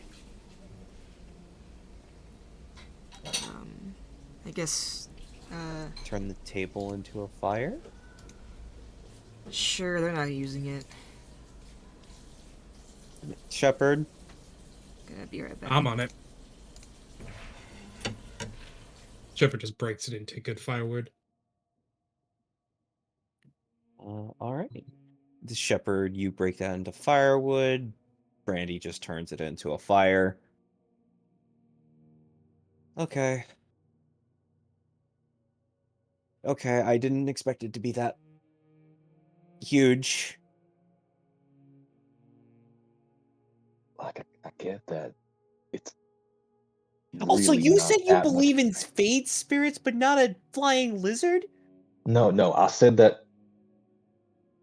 I guess, Turn the table into a fire. sure, they're not using it. Shepherd. Gonna be right back. I'm on it. Shepard just breaks it into good firewood. All right. The shepherd, you break that into firewood. Brandy just turns it into a fire. Okay. Okay, I didn't expect it to be that huge. Like, I get that. It's. Also, really you not said you that much- believe in fade spirits, but not a flying lizard? No, I said that.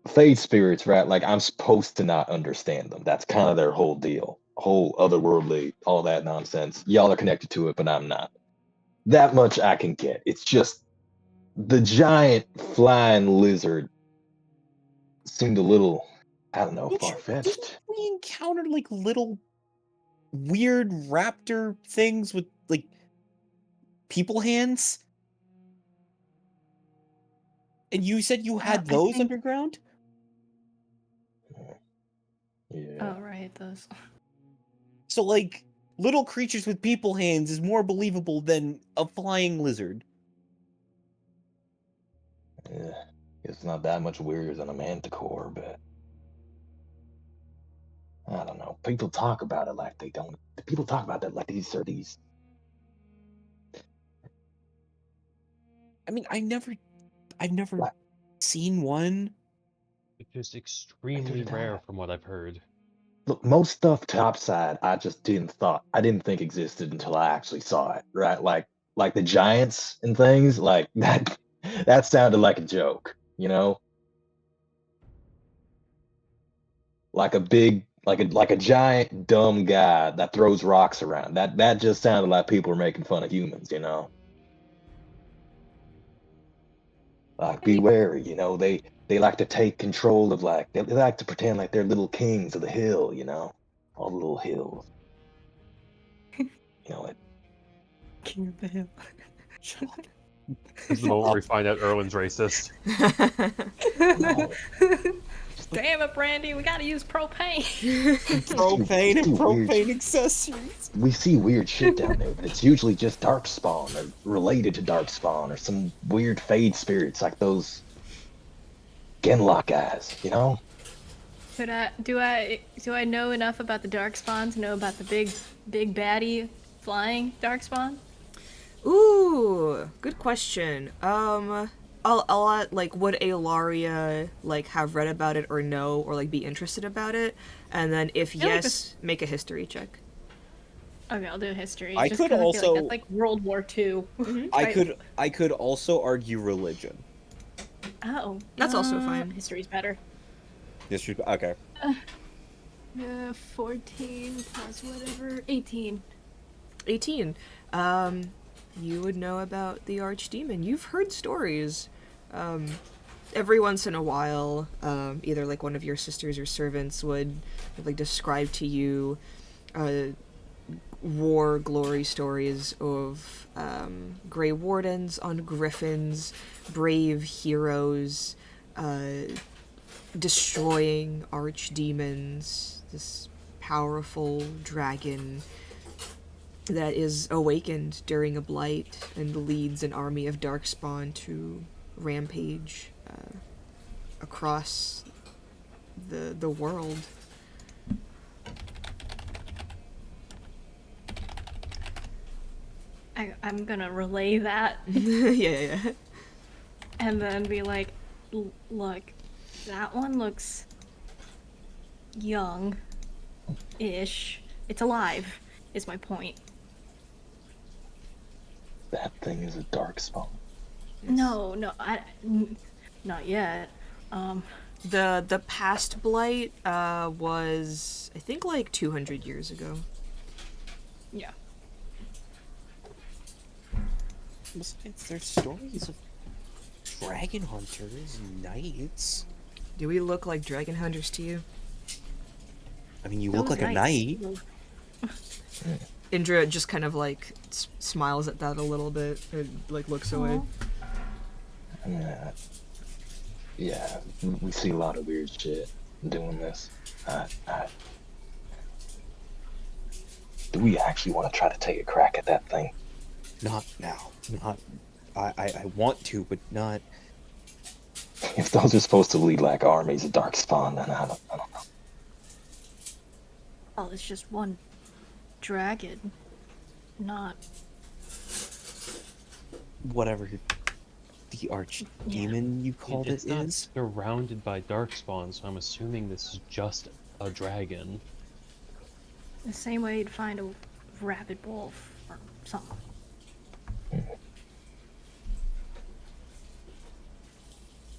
Fade spirits, right? Like, I'm supposed to not understand them. That's kind of their whole deal. Whole otherworldly, all that nonsense. Y'all are connected to it, but I'm not. That much I can get. It's just the giant flying lizard seemed a little, I don't know, Didn't far-fetched. we encounter like little weird raptor things with like people hands? And you said you had I those think- underground? Yeah. Oh, right, those. So like little creatures with people hands is more believable than a flying lizard. Yeah. It's not that much weirder than a manticore, but I don't know. People talk about it like they don't. People talk about that like these are these. I mean, I've never What? seen one. It's just extremely did rare that. from what I've heard. Look, most stuff topside, I just I didn't think existed until I actually saw it. Right, like the giants and things like that. That sounded like a joke, you know. Like a big, like a giant dumb guy that throws rocks around. That just sounded like people were making fun of humans, you know. Like, be wary, you know. They like to take control of they like to pretend like they're little kings of the hill, you know, all the little hills. You know, like, King of the Hill. This is the moment where we find out Erwin's racist. no. Damn it, Brandy, we gotta use propane. Propane and It's weird. propane accessories. We see weird shit down there, but it's usually just darkspawn or related to darkspawn or some weird fade spirits like those Genlock guys, you know? But do I know enough about the darkspawn to know about the big baddie flying darkspawn? Ooh, good question. I'll like, would Alaria like have read about it or know or like be interested about it? And then if feel like yes, make a history check. Okay, I'll do history. I just could 'cause I feel also- like that's like World War II. I could also argue religion. Oh, That's also fine. History's better. History. Okay. 14 plus whatever, 18. 18. You would know about the Archdemon. You've heard stories. Every once in a while, either like one of your sisters or servants would like describe to you war glory stories of Grey Wardens on Griffins, brave heroes, destroying archdemons, this powerful dragon. that is awakened during a blight and leads an army of darkspawn to rampage across the world. I'm gonna relay that Yeah. and then be like, look, that one looks young-ish. It's alive, is my point. That thing is a dark spawn. No, not yet. The past blight was, I think, like 200 years ago. Yeah. Besides, there's stories of dragon hunters and knights. Do we look like dragon hunters to you? I mean, you look Those like a knights- knight. Indra just kind of like smiles at that a little bit and like looks away. Yeah, we see a lot of weird shit doing this. Do we actually want to try to take a crack at that thing? Not now. Not. I want to, but not. If those are supposed to lead like armies of darkspawn, then I don't know. Oh, it's just one dragon, not. Whatever the archdemon you called It's it not is. surrounded by darkspawn, so I'm assuming this is just a dragon. The same way you'd find a rabid wolf or something.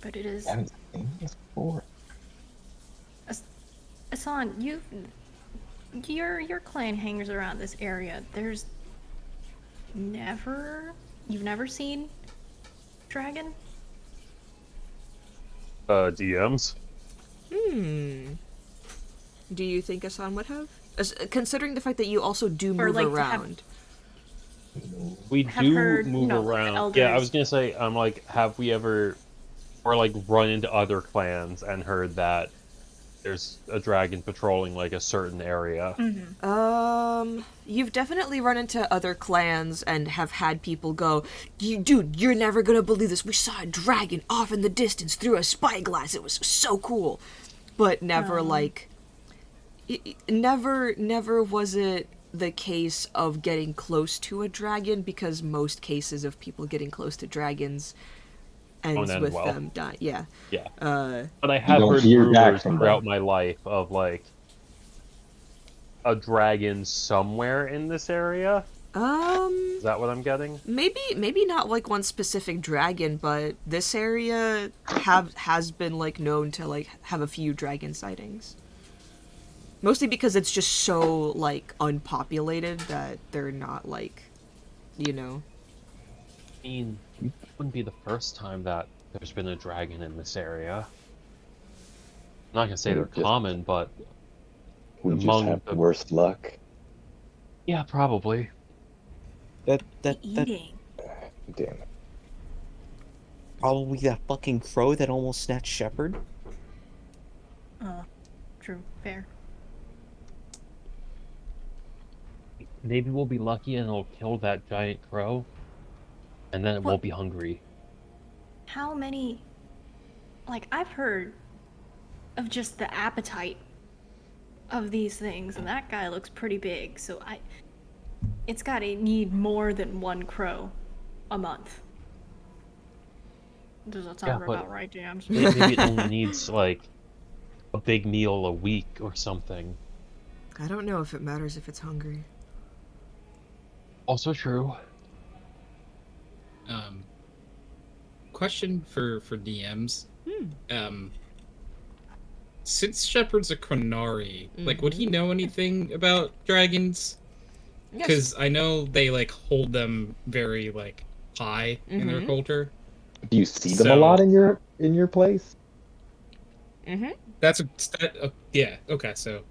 But it is. I haven't seen this before. Asan, your clan hangs around this area. You've never seen dragon? DMs? Do you think Asan would have? Considering the fact that you also do move like to have- around. We Have do heard, move no, like, around. Yeah, I elders. was gonna say, like, have we ever, or like, run into other clans and heard that there's a dragon patrolling like a certain area? You've definitely run into other clans and have had people go, dude, you're never gonna believe this. We saw a dragon off in the distance through a spyglass. It was so cool. But never never was it the case of getting close to a dragon, because most cases of people getting close to dragons ends end with well. them dying. Yeah. Yeah. Uh, But I have don't heard hear back rumors from them. throughout my life of like a dragon somewhere in this area. Is that what I'm getting? maybe not like one specific dragon, but this area has been like known to like have a few dragon sightings. Mostly because it's just so like unpopulated that they're not like, you know. I mean, it wouldn't be the first time that there's been a dragon in this area. I'm not gonna say they're Just- common, but We just Among have the- worse luck. yeah, probably. That Eating. Damn it. probably that fucking crow that almost snatched Shepard. True. Fair. Maybe we'll be lucky and it'll kill that giant crow, and then it won't be hungry. How many? Like, I've heard of just the appetite of these things, and that guy looks pretty big. So it's got to need more than one crow a month. Does that sound Yeah, but- about right, Jams? Maybe it only needs like a big meal a week or something. I don't know if it matters if it's hungry. Also true. Question for DMs. Since Shepard's a Qunari, like, would he know anything about dragons? Yes. Because I know they like hold them very like high in their culture. Do you see them a So- lot in your place? That's yeah. Okay, so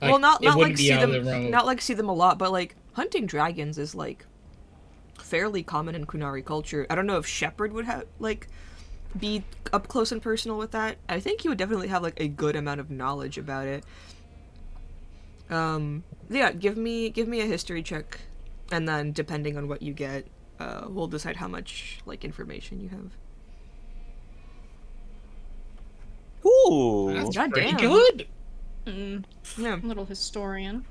Well, not it like wouldn't be see out of them, the realm of- not like see them a lot, but like hunting dragons is like fairly common in Qunari culture. I don't know if Shepard would have like be up close and personal with that. I think he would definitely have like a good amount of knowledge about it. Yeah, give me a history check, And then, depending on what you get, we'll decide how much, information you have. Ooh. That's God pretty damn. good. Yeah. Little historian.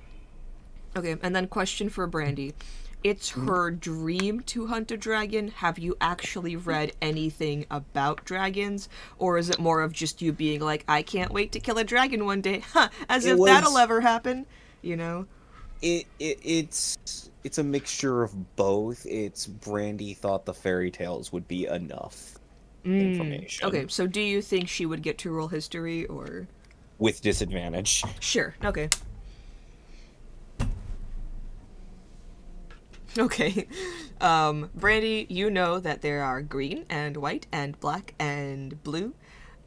Okay, and then question for Brandy. It's her dream to hunt a dragon. Have you actually read anything about dragons? Or is it more of just you being like, I can't wait to kill a dragon one day, as if that'll ever happen, you know? It's a mixture of both. It's Brandy thought the fairy tales would be enough information. Okay, so do you think she would get to roll history, or? With disadvantage. Sure, okay. Okay. Brandy, you know that there are green and white and black and blue.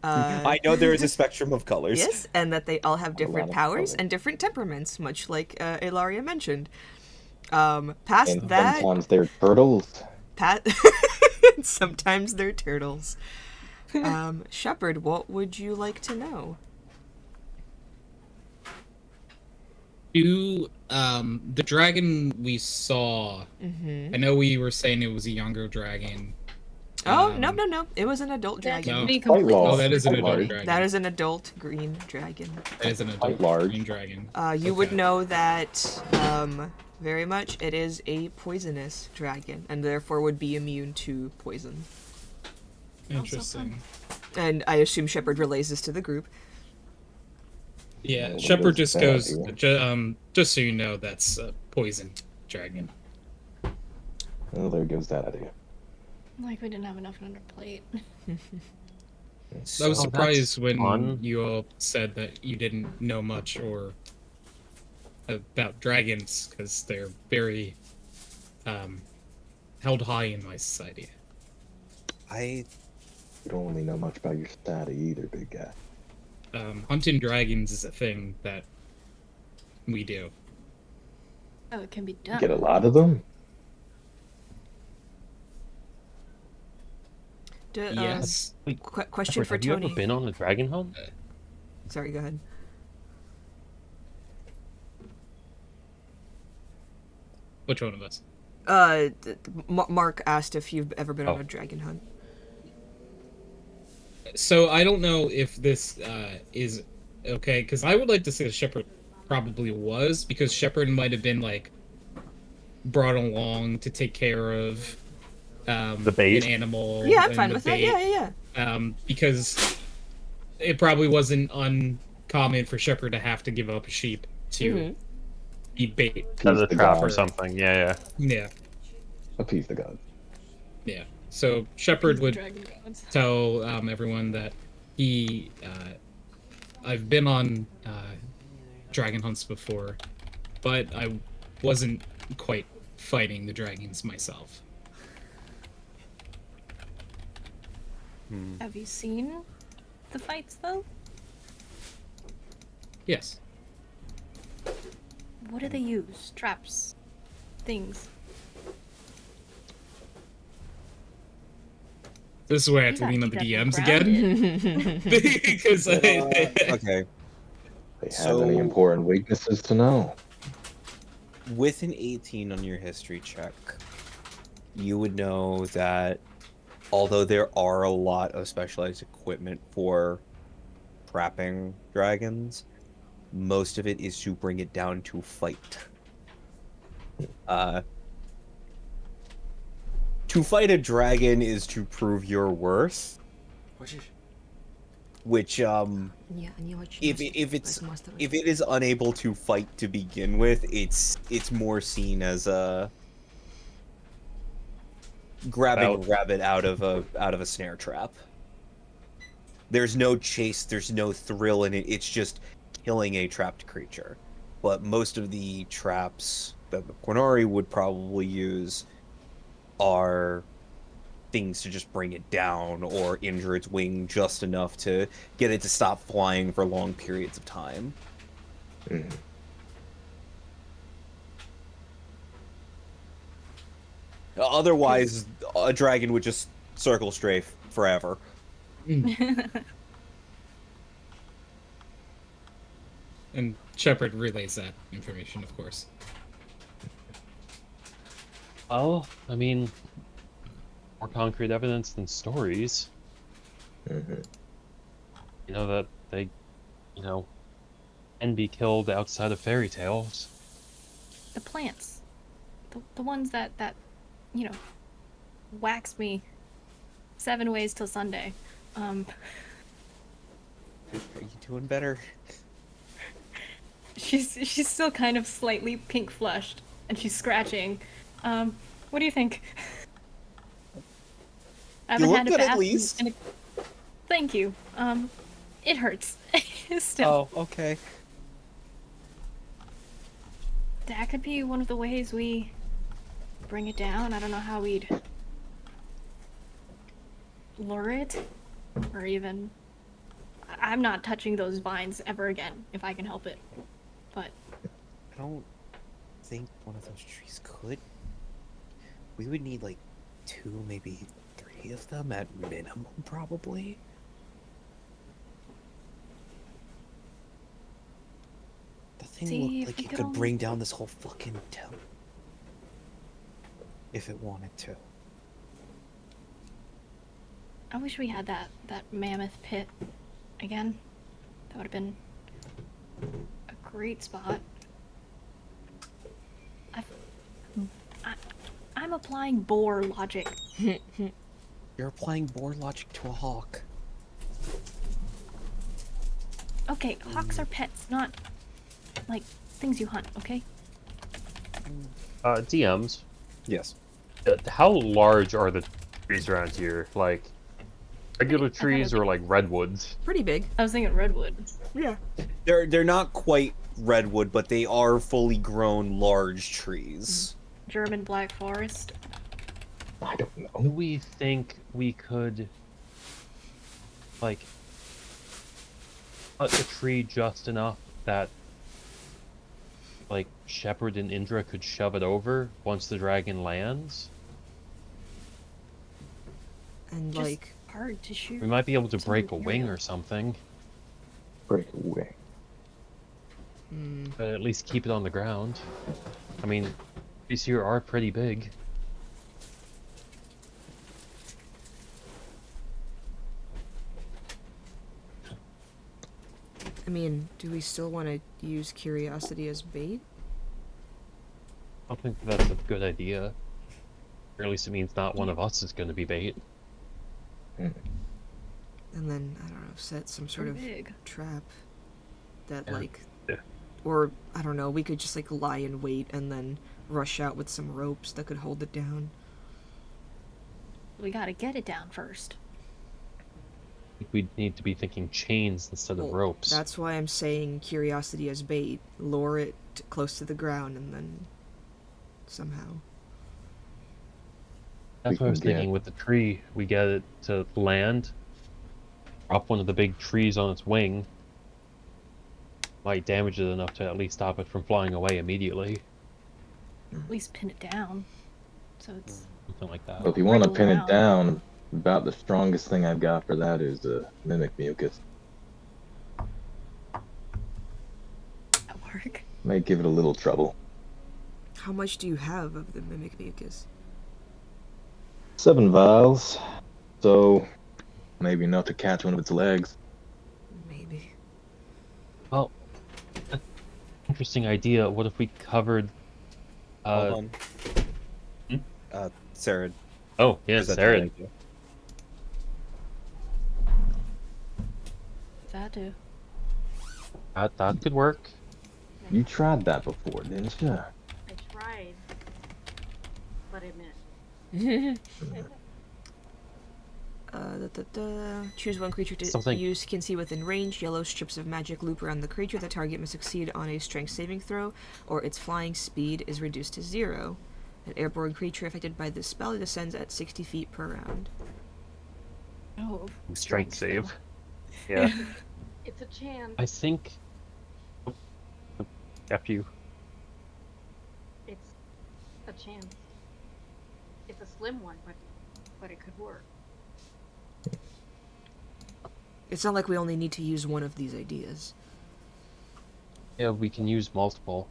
I know there is a spectrum of colors. Yes, and that they all have lot different of powers colors. and different temperaments, much like Ilaria mentioned. Past And that, sometimes they're turtles. sometimes they're turtles. Shepard, what would you like to know? Do the dragon we saw? I know we were saying it was a younger dragon. Oh, no. It was an adult That dragon. No. can be Quite completely. large. Oh, that is an Quite adult large. dragon. That is an adult green dragon. That is an adult Quite large. green dragon. You would Okay. know that very much it is a poisonous dragon, and therefore would be immune to poison. Interesting. And I assume Shepard relays this to the group. Yeah, Well, Shepard there's just that, goes. yeah. Just so you know, that's a poison dragon. Well, there goes that idea. Like we didn't have enough on our plate. I was So, surprised when fun. you all said that you didn't know much or about dragons because they're very held high in my society. I You don't really know much about your stat either, big guy. Hunting dragons is a thing that we do. Oh, it can be You done. get a lot of them? Yes. Question for Have you Tony. ever been on a dragon hunt? Sorry, go ahead. Which one of us? Mark asked if you've ever been on Oh. a dragon hunt. So I don't know if this is okay, because I would like to say Shepard probably was, because Shepard might have been brought along to take care of The bait? an animal. Yeah, I'm and fine the with that. bait, Yeah. because it probably wasn't uncommon for Shepard to have to give up a sheep to eat bait. As a the trap or god. something. Yeah. Yeah, Appease the gods. yeah. So Shepard would Dragon gods. tell everyone that he I've been on dragon hunts before, but I wasn't quite fighting the dragons myself. Have you seen the fights though? Yes. What do they use? Traps, things. This is where I have You to gotta lean on the keep that DMs grounded. again. Because okay. They have So- any important weaknesses to know? With an 18 on your history check, you would know that although there are a lot of specialized equipment for trapping dragons, most of it is to bring it down to fight. To fight a dragon is to prove your worth, which if it is unable to fight to begin with, it's more seen as a grabbing a rabbit out of a snare trap. There's no chase, there's no thrill in it. It's just killing a trapped creature. But most of the traps that the Quinari would probably use are things to just bring it down or injure its wing just enough to get it to stop flying for long periods of time. Mhm. Otherwise, a dragon would just circle strafe forever. and Shepard relays that information, of course. Well, I mean, more concrete evidence than stories. Hmm. You know that they, you know, can be killed outside of fairy tales. The plants. The ones that, you know, wax me 7 ways till Sunday. Um, Are you doing better? she's still kind of slightly pink flushed, and she's scratching. What do you think? I You haven't look had a good at bath least. Thank you. It hurts. Still. Oh, okay. that could be one of the ways we bring it down. I don't know how we'd lure it, or even. I'm not touching those vines ever again if I can help it. But I don't think one of those trees could. We would need like 2, maybe 3 of them at minimum, probably. The thing See, looked if like we it could could only- bring down this whole fucking town. If it wanted to. I wish we had that mammoth pit again. That would have been a great spot. I'm applying boar logic. You're applying boar logic to a hawk. Okay, hawks are pets, not like things you hunt, okay? DMs, Yes. how large are the trees around here? Like, regular thought it trees was- or like redwoods? Pretty big. I was thinking redwood. Yeah. They're not quite redwood, but they are fully grown large trees. German black forest. I don't Do know. we think we could, like, cut the tree just enough that, like, Shepard and Indra could shove it over once the dragon lands? And Just like, hard to shoot. We might be able to Some break a wing material. or something, Break away. but at least keep it on the ground. I mean, these here are pretty big. I mean, do we still want to use curiosity as bait? I don't think that's a good idea. Or at least it means not one of us is going to be bait. And then, I don't know, set some sort of big. trap that, Yeah. like, Yeah. or, I don't know, we could just, like, lie in wait and then rush out with some ropes that could hold it down. We gotta get it down first. We'd need to be thinking chains instead of Well, ropes. That's why I'm saying curiosity as bait. Lure it close to the ground and then somehow. That's what I was can get- thinking with the tree. We get it to land, drop one of the big trees on its wing, might damage it enough to at least stop it from flying away immediately. At least pin it down. So it's Something like that. Well, if you want to Wriggle pin it around. down, about the strongest thing I've got for that is mimic mucus. at work. May give it a little trouble. How much do you have of the mimic mucus? 7 vials, so maybe enough to catch one of its legs. Maybe. Well, interesting idea. What if we covered? Hold hmm? on. Sarah. Oh, yeah, is that Sarah. the idea? That do. That could work. You tried that before, didn't you? I tried, but I missed. Choose one creature to Something- use can see within range. Yellow strips of magic loop around the creature. The target must succeed on a strength saving throw, or its flying speed is reduced to 0. An airborne creature affected by this spell descends at 60 feet per round. Oh. Strength skill. save. Yeah. It's a chance. I think. After you. It's a chance. It's a slim one, but it could work. It's not like we only need to use one of these ideas. Yeah, we can use multiple.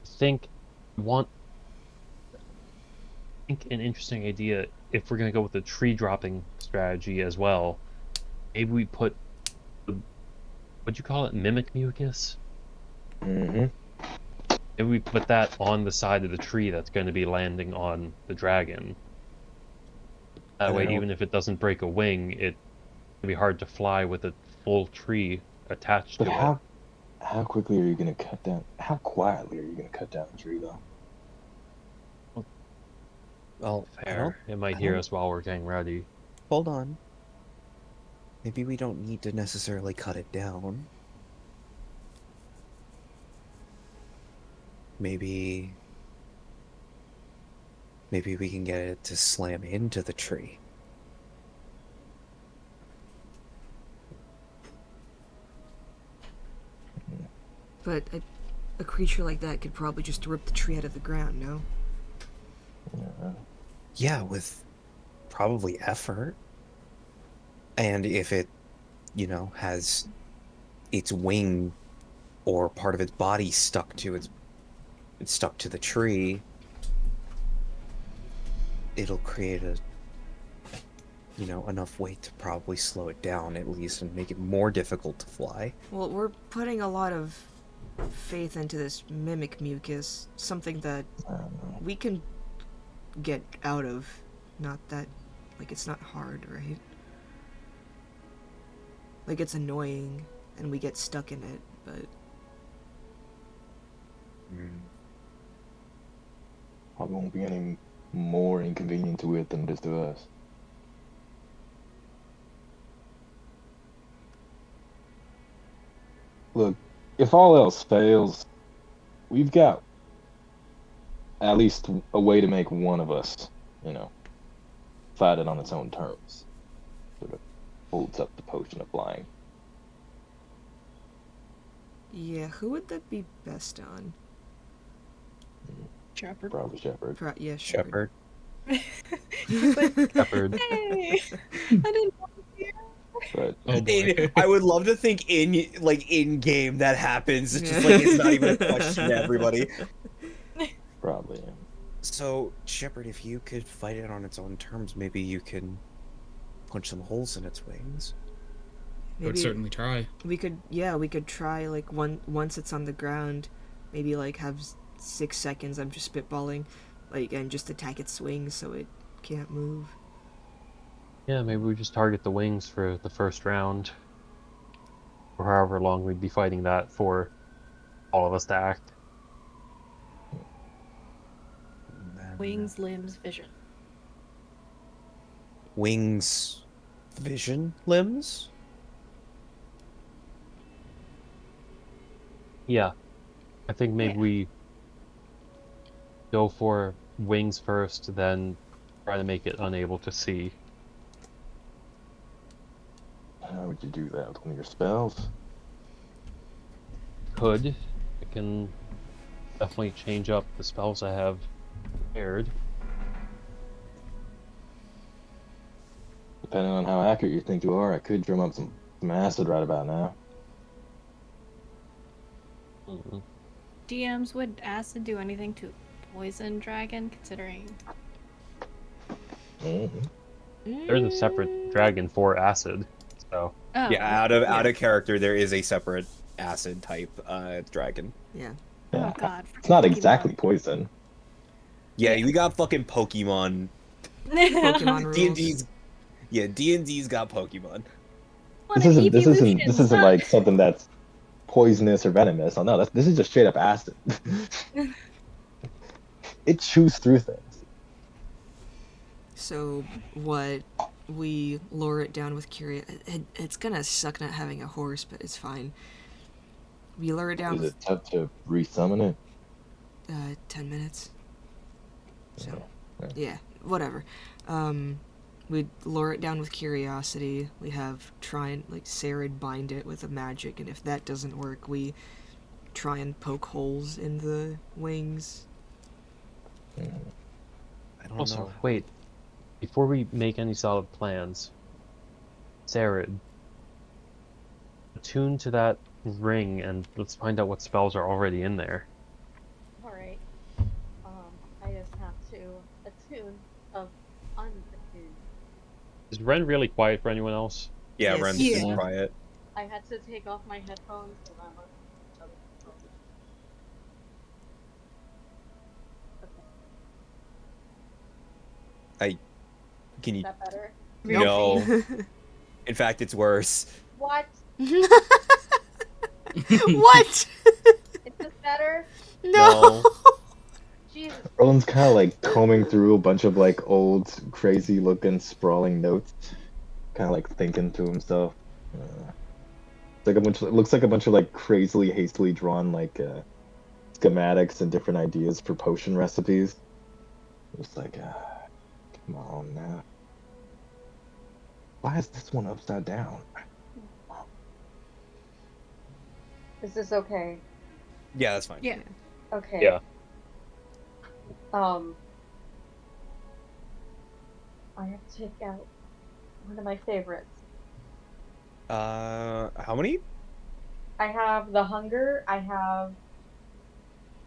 I think want, I think, an interesting idea, if we're going to go with the tree dropping strategy as well, maybe we put, what'd you call it, mimic mucus? Mm-hmm. Maybe we put that on the side of the tree that's going to be landing on the dragon. That way, even if it doesn't break a wing, it can be hard to fly with a full tree attached But to it. how quickly are you gonna cut down? How quietly are you gonna cut down the tree, though? Well, Fair. It might I hear don't- us while we're getting ready. hold on. Maybe we don't need to necessarily cut it down. Maybe we can get it to slam into the tree. But a creature like that could probably just rip the tree out of the ground, no? Yeah, with probably effort. And if it, has its wing or part of its body stuck to it's stuck to the tree, it'll create enough weight to probably slow it down at least and make it more difficult to fly. Well, we're putting a lot of faith into this mimic mucus, something that we can get out of. Not that, like, it's not hard, right? Like, it's annoying, and we get stuck in it, but... Probably won't be any more inconvenient to it than it is to us. Look, if all else fails, we've got at least a way to make one of us, fight it on its own terms. Sort of holds up the potion of flying. Yeah, who would that be best on? Shepherd. Probably Shepherd. Yeah, Shepherd. Shepherd. Hey, I didn't want to hear. But Oh boy. I would love to think in game that happens. It's just like it's not even a question to everybody. probably. So, Shepard, if you could fight it on its own terms, maybe you can punch some holes in its wings. I would certainly try. We could try, like, once it's on the ground, maybe, like, have 6 seconds, I'm just spitballing, like, and just attack its wings so it can't move. Yeah, maybe we just target the wings for the first round. Or however long we'd be fighting that for all of us to act. Wings, limbs, vision. Wings, vision, limbs? Yeah. I think maybe we go for wings first, then try to make it unable to see. How would you do that with one of your spells? Could. I can definitely change up the spells I have prepared. Depending on how accurate you think you are, I could drum up some acid right about now. DMs, would acid do anything to poison dragon, considering... There's a separate dragon for acid, so... Oh, Yeah, out of character, there is a separate acid type dragon. Yeah. Oh god. It's not Pokemon. exactly poison. Yeah, we got fucking Pokemon. Pokemon rules. D&D's got Pokemon. This isn't like something that's poisonous or venomous. Oh no, this is just straight up acid. It chews through things. So, what, we lure it down with curiosity. It's gonna suck not having a horse, but it's fine. We lure it down Is with... it tough to resummon it? 10 minutes. So, Yeah. yeah, whatever. We'd lure it down with curiosity. We have try and, like, Sarid bind it with a magic, and if that doesn't work, we try and poke holes in the wings. I don't Also, know. wait. Before we make any solid plans, Sarid, attune to that ring and let's find out what spells are already in there. Alright. Is Ren really quiet for anyone else? Yeah, Yes. Ren's Yeah. just quiet. I had to take off my headphones because I'm on other headphones. Okay, Can is you? that better? No. In fact, it's worse. What? What? Is this better? No. Jesus. Roland's kind of like combing through a bunch of like old, crazy looking, sprawling notes, kind of like thinking to himself. It's like a bunch. It looks like a bunch of like crazily, hastily drawn like schematics and different ideas for potion recipes. It's like, come on now. Why is this one upside down? Is this okay? Yeah, that's fine. Yeah. Okay. Yeah. I have to take out one of my favorites. How many? I have the hunger. I have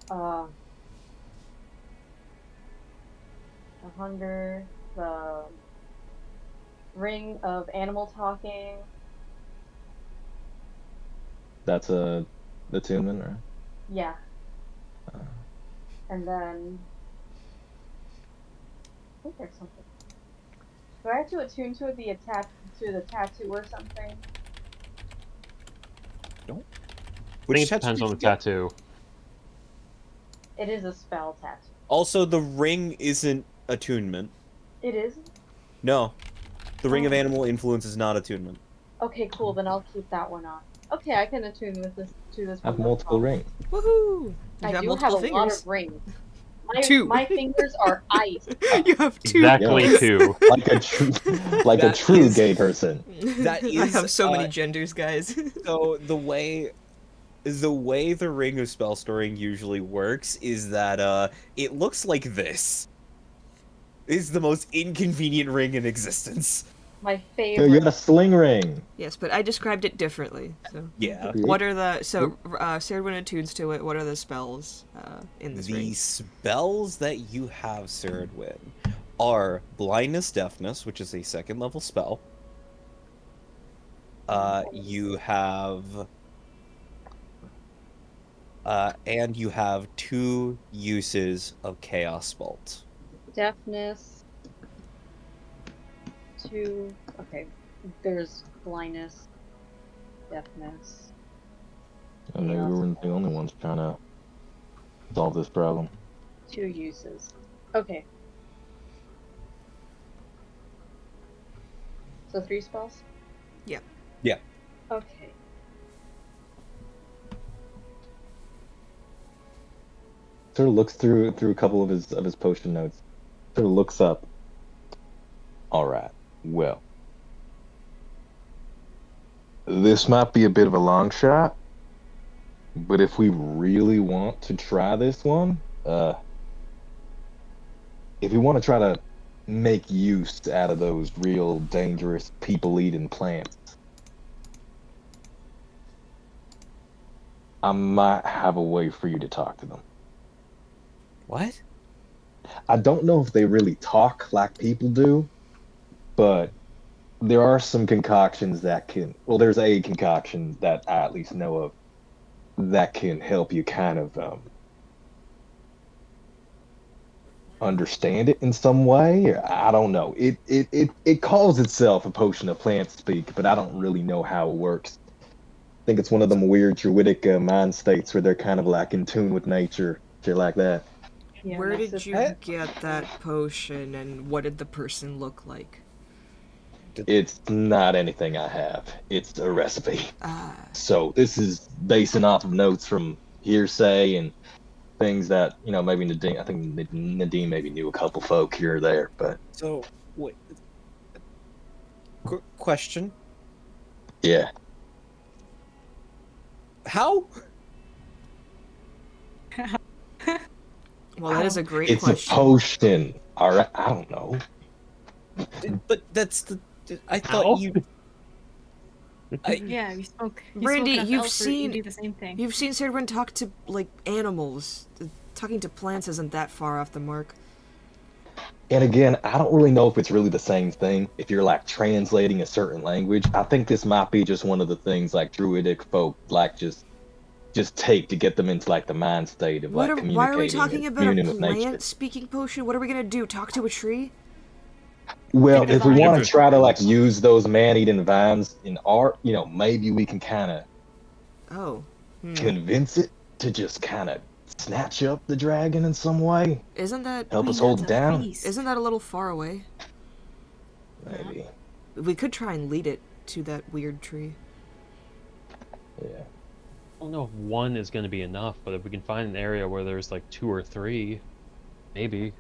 the hunger, the ring of animal talking. That's a attunement, right? Yeah. And then I think there's something. Do I have to attune to the tattoo or something? I think it depends on the tattoo. It is a spell tattoo. Also, the ring isn't attunement. It is? No, the ring of Oh. animal influence is not attunement. Okay, cool. Then I'll keep that one on. Okay, I can attune with this to this I have one. no multiple problem. rings. Woohoo! You I have do have multiple a lot fingers. of rings. Two. My fingers are ice. You have two. Exactly Yes. 2. Like a That true is- gay person. That I is, have so many genders, guys. So the way the ring of spell storing usually works is that it looks like this. It's the most inconvenient ring in existence. My Yo, favorite. you got a sling ring. Yes, but I described it differently. So, Yeah. what are the Serdwin attunes to it? What are the spells in this The ring? spells that you have, Serdwin, are blindness, deafness, which is a 2nd level spell. You have, and you have 2 uses of Chaos Bolt. Deafness. Okay. There's blindness. Deafness. And maybe we weren't the only ones trying to solve this problem. 2 uses. Okay. So 3 spells? Yeah. Yeah. Okay. Sort of looks through a couple of his potion notes. Sort of looks up. All right. Well, this might be a bit of a long shot, but if we really want to try this one, if we want to try to make use out of those real dangerous people-eating plants, I might have a way for you to talk to them. What? I don't know if they really talk like people do, but there are some concoctions that can, well, there's a concoction that I at least know of that can help you kind of understand it in some way. I don't know. It calls itself a potion of plant speak, but I don't really know how it works. I think it's one of them weird druidic mind states where they're kind of like in tune with nature, shit like that. Yeah, Where my did sister- you get that potion, and what did the person look like? It's not anything I have. It's a recipe. Ah, So this is basing off of notes from hearsay and things that, you know, maybe Nadine, I think Nadine maybe knew a couple folk here or there, but So, wait. Question. yeah. How? well, that is a great It's question. a potion. All right, I don't know. But that's the. I How? thought you. Yeah, you spoke. Brandy, spoke enough you've Elf for- seen- You do the same thing. You've seen Serdwin talk to, like, animals. Talking to plants isn't that far off the mark. And again, I don't really know if it's really the same thing. If you're like translating a certain language, I think this might be just one of the things like druidic folk like just take to get them into like the mind state of like Why are we communicating talking and about a communing with nature. plant speaking potion? What are we gonna do? Talk to a tree? Well, if we divine want to try to like things. use those man-eating vines in art, maybe we can kind of Oh. convince it to just kind of snatch up the dragon in some way, Isn't that help us That's hold a it down. feast. isn't that a little far away? Maybe. We could try and lead it to that weird tree. Yeah. I don't know if one is going to be enough, but if we can find an area where there's like 2 or 3, maybe.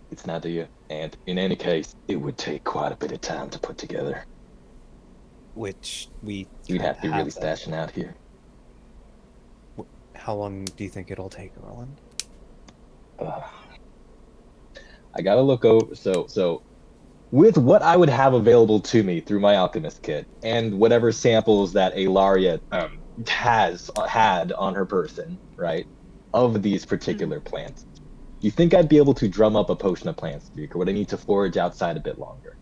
It's not to you. And in any case, it would take quite a bit of time to put together. Which we You'd have to be really that. stashing out here. How long do you think it'll take, Roland? I gotta look over. So, with what I would have available to me through my alchemist kit and whatever samples that Ilaria had on her person, right, of these particular plants, do you think I'd be able to drum up a potion of plant speak, or would I need to forage outside a bit longer?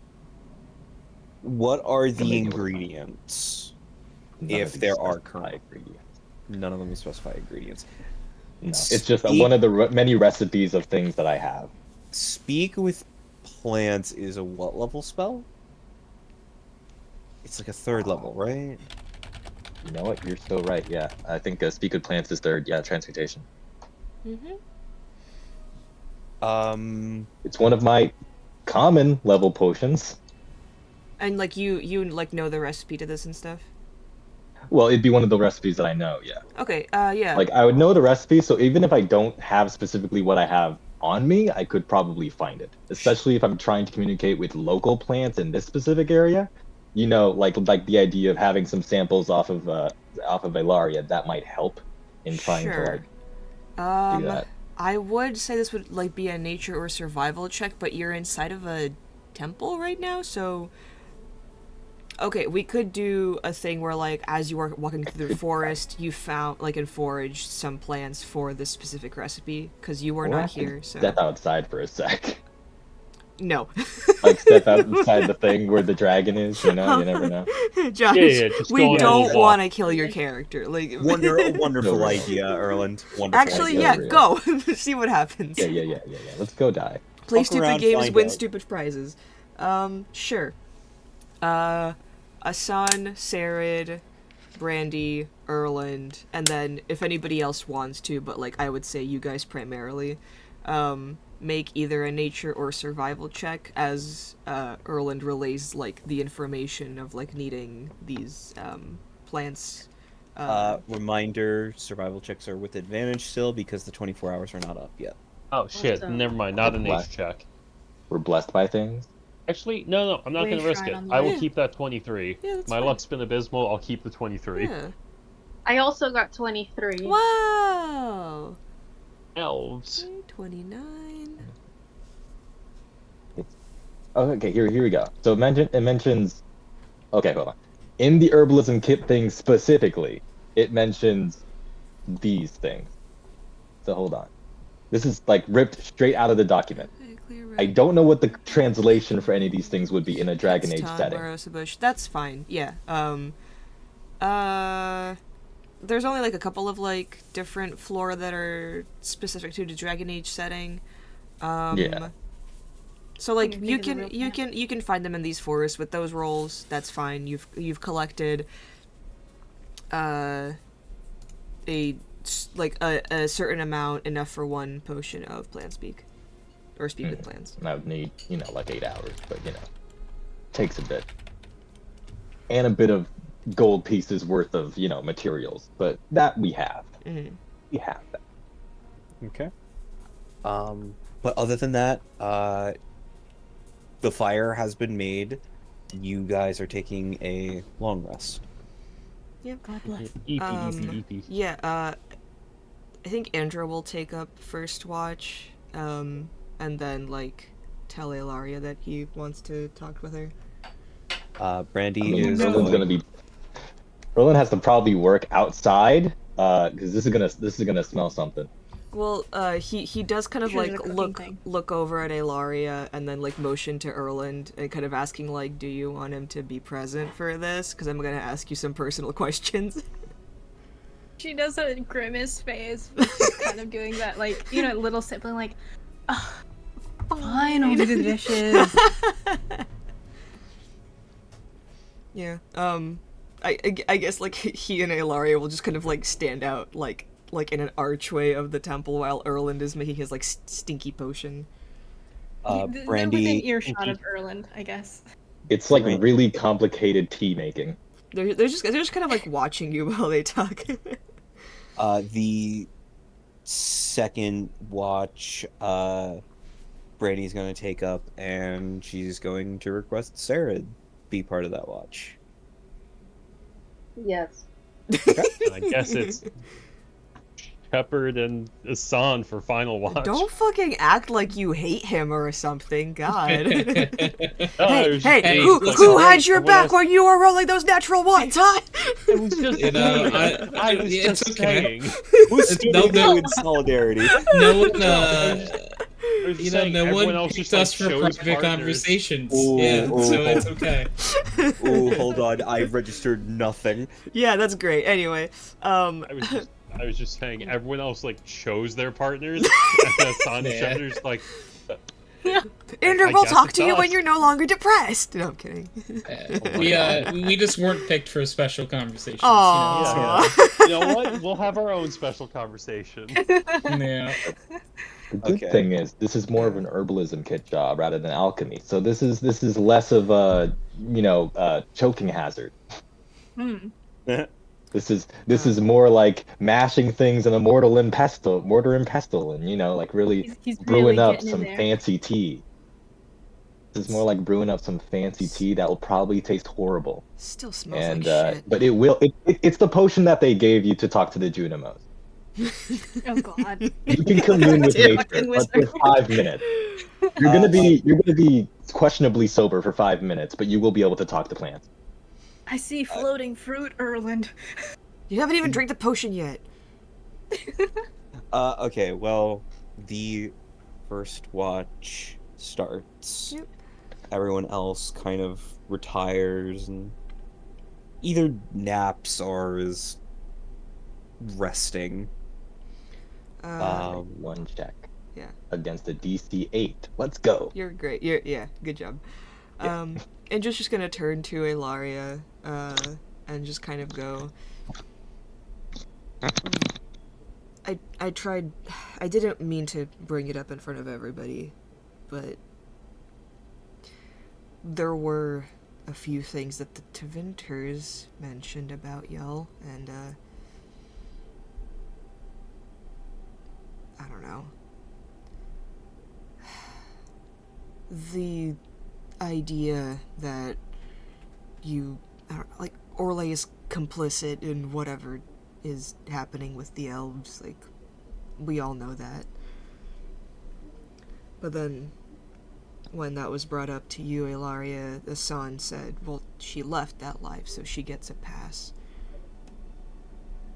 What are the maybe ingredients? None If of these there are specify current. ingredients. None of them specify ingredients. No, it's just one of the many recipes of things that I have. Speak with plants is a what level spell? It's like a 3rd level, right? You know what? You're still right. Yeah, I think speak with plants is 3rd. Yeah, transmutation. It's one of my common level potions. And like you like know the recipe to this and stuff? Well, it'd be one of the recipes that I know, yeah. Okay, yeah. Like, I would know the recipe, so even if I don't have specifically what I have on me, I could probably find it. Especially if I'm trying to communicate with local plants in this specific area. Like the idea of having some samples off of Ilaria, that might help in trying to, like, do that. I would say this would like be a nature or survival check, but you're inside of a temple right now, so okay, we could do a thing where like as you are walking through the forest, you found like and foraged some plants for this specific recipe because you were We'll not have to here. So step outside for a sec. no, Like, step outside the thing where the dragon is, you never know. Josh, just we go on a don't walk. want to kill your character. Like Wonderful No, idea, Erland. Wonderful actually, idea. yeah, go see what happens. Yeah. Let's go die. Play Fuck stupid around, games, find win out. stupid prizes. Sure. Asan, Sarid, Brandy, Erland, and then if anybody else wants to, but like I would say you guys primarily, make either a nature or survival check as Erland relays like the information of like needing these plants. Reminder, survival checks are with advantage still because the 24 hours are not up yet. Oh shit, Awesome. never mind, not a nature Black. check. We're blessed by things. Actually, no, I'm not Way going to risk shrine it. on the I will Yeah. keep that 23. Yeah, that's My fine. luck's been abysmal, I'll keep the 23. Yeah. I also got 23. Wow. Elves. 29. Okay, here we go. So it mentions. Okay, hold on. In the herbalism kit thing specifically, it mentions these things. So hold on. This is like ripped straight out of the document. I don't know what the translation for any of these things would be in a Dragon Age setting. Bush. That's fine. Yeah. There's only like a couple of like different flora that are specific to the Dragon Age setting. Yeah. So like Can you think of the can real- you can find them in these forests with those rolls. That's fine. You've collected a certain amount, enough for one potion of plant speak or speak with plants. And I would need, like 8 hours, but takes a bit. And a bit of gold pieces worth of, materials. But that we have. Mm-hmm. We have that. Okay. But other than that, the fire has been made. You guys are taking a long rest. God bless. Eepy. Yeah, I think Andrew will take up first watch, and then, like, tell Ilaria that he wants to talk with her. Brandy is Roland's gonna be. Roland has to probably work outside, because this is gonna smell something. Well, he does kind of Sure, like the cooking look thing. look over at Ilaria and then like motion to Erland and kind of asking like, do you want him to be present for this? Because I'm gonna ask you some personal questions. She does a grimace face, but she's kind of doing that, like, you know, little sibling, like, oh, fine, I'll do the dishes. Yeah. I guess like he and Ilaria will just kind of like stand out like in an archway of the temple while Erland is making his like stinky potion. They're within Brandy, earshot of Erland, I guess. It's like Right. really complicated tea making. They're just kind of like watching you while they talk. the second watch, Brandy's going to take up, and she's going to request Sarah be part of that watch. Yes. And I guess it's Shepard and Asan for final watch. Don't fucking act like you hate him or something, God. No, Hey, it was just hey, hey, who listen, who had your everyone back else- when you were rolling those natural ones, huh? It was just You know, I was it's just okay. saying. Who stood no, with no. you in solidarity? No one, I was you just know, saying, no everyone one else picked just, like, us for chose private partners. conversations. Ooh, Yeah, ooh. so it's okay. Oh, hold on, I registered nothing. Yeah, that's great. Anyway, I was just saying everyone else like chose their partners, and Asan and Yeah. Shepard are just like, Ender I will guess talk it's to you when us. you're no longer depressed. No, I'm kidding. We just weren't picked for special conversations. Aww. you know what? We'll have our own special conversation. Yeah. The good Okay. thing is, this is more of an herbalism kit job rather than alchemy. So this is less of a choking hazard. Hmm. This is more like mashing things in a mortar and pestle, and like really He's brewing really up getting in some there. fancy tea. This is more like brewing up some fancy tea that will probably taste horrible. Still smells And like shit. but it will. It's the potion that they gave you to talk to the Junimos. Oh god. You can commune with Fucking nature, but wizard. for 5 minutes. You're gonna be questionably sober for 5 minutes, but you will be able to talk to plants. I see floating fruit, Erland. You haven't even drank the potion yet. Okay, well, the first watch starts. Yep. Everyone else kind of retires and either naps or is resting. One check. Yeah. Against a DC 8. Let's go. You're great. Yeah, good job. Yeah. Angel's just gonna turn to Ilaria, and just kind of go. I tried. I didn't mean to bring it up in front of everybody, but there were a few things that the Tevinters mentioned about y'all, and I don't know. The idea that you, like, Orle is complicit in whatever is happening with the elves, like, we all know that. But then, when that was brought up to you, Ilaria, the son said, well, she left that life, so she gets a pass.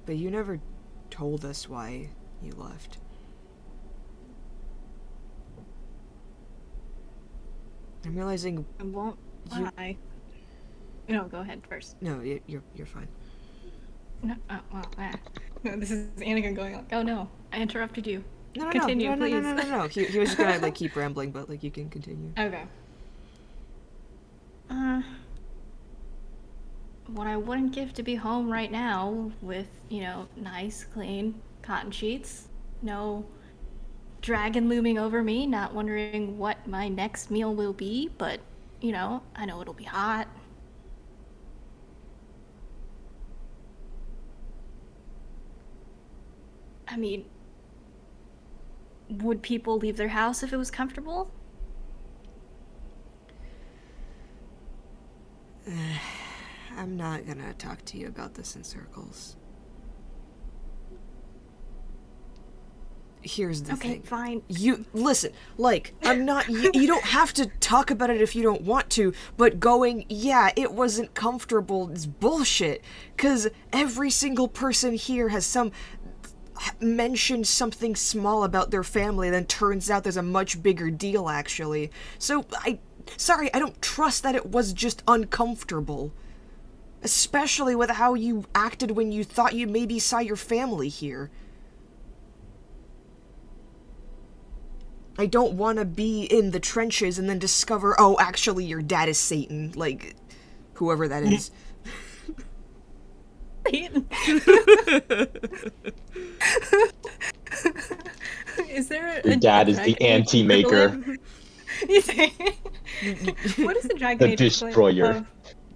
But you never told us why you left. I'm realizing. I won't You- lie. No, go ahead first. No, you're fine. No, no, this is Anakin going like, oh no, I interrupted you. No, Continue, no. please. He was just gonna like keep rambling, but like you can continue. Okay. What I wouldn't give to be home right now with, nice, clean cotton sheets, no dragon looming over me, not wondering what my next meal will be, but, I know it'll be hot. I mean, would people leave their house if it was comfortable? I'm not gonna talk to you about this in circles. Here's the Okay, thing. fine. You listen, like, I'm not you don't have to talk about it if you don't want to, but going, yeah, it wasn't comfortable is bullshit, cuz every single person here has some mentioned something small about their family, then turns out there's a much bigger deal, actually. So, sorry, I don't trust that it was just uncomfortable. Especially with how you acted when you thought you maybe saw your family here. I don't want to be in the trenches and then discover, oh, actually your dad is Satan. Like, whoever that is. Satan. Is there Your dad is the anti-maker. What is the dragon The age destroyer. of?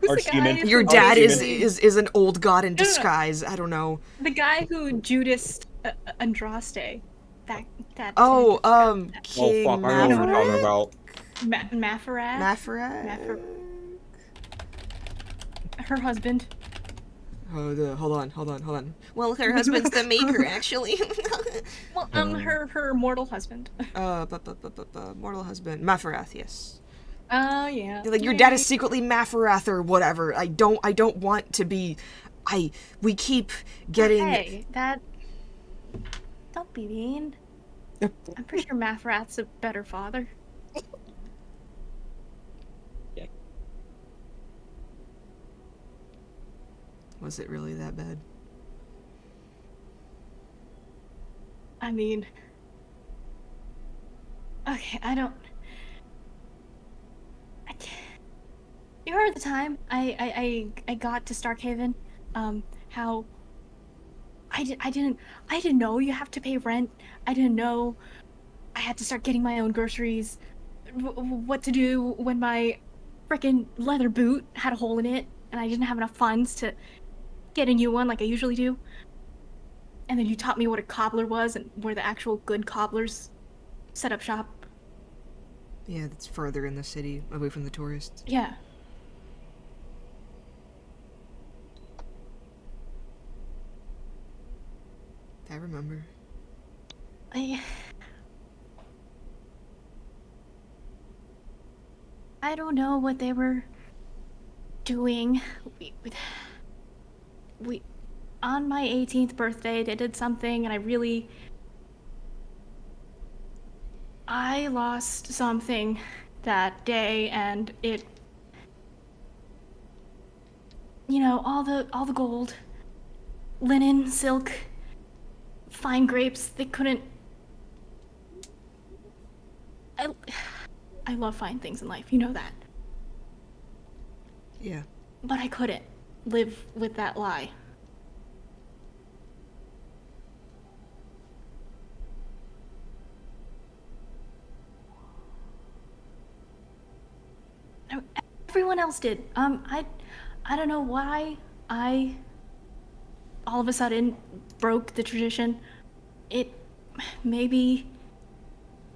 Who's the guy Your from dad Judas- is an old god in No, no, no. disguise. I don't know. the guy who Judas Andraste. That Oh, Oh King fuck, I know what you're talking about. Mafarat. Mafarat? Her husband. Oh, hold on. Well, her husband's the maker, actually. Well, her mortal husband. Mortal husband. Mafarath, yes. Oh yeah. Like, your dad is secretly Mafarath or whatever. I don't want to be... We keep getting... Hey, that. Don't be mean. I'm pretty sure Mafarath's a better father. Was it really that bad? I mean. Okay, I don't. You heard the time I got to Starkhaven, how I didn't know you have to pay rent. I didn't know I had to start getting my own groceries. What to do when my frickin' leather boot had a hole in it and I didn't have enough funds to get a new one like I usually do. And then you taught me what a cobbler was and where the actual good cobblers set up shop. Yeah, that's further in the city, away from the tourists. Yeah. I remember. I don't know what they were doing. We on my 18th birthday, they did something, and I lost something that day, and it, all the gold, linen, silk, fine grapes, they couldn't. I love fine things in life, you know that. Yeah. But I couldn't live with that lie. Everyone else did. I don't know why I all of a sudden broke the tradition. Maybe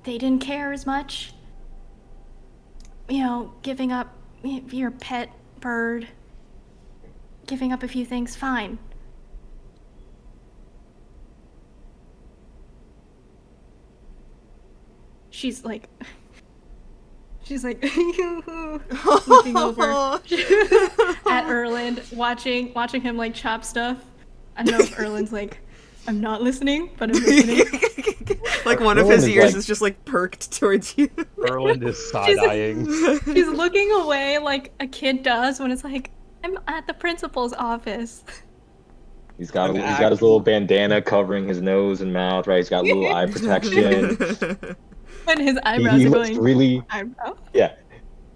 they didn't care as much. Giving up your pet bird, giving up a few things, fine. She's like looking over at Erland, watching him like chop stuff. I don't know if Erland's like, I'm not listening, but I'm listening. Like one of his ears is just like perked towards you. Erland is side-eyeing. She's looking away like a kid does when it's like, I'm at the principal's office. He's got his little bandana covering his nose and mouth, right? He's got a little eye protection. And his eyebrows he are looks going. really, Eyebrow? yeah.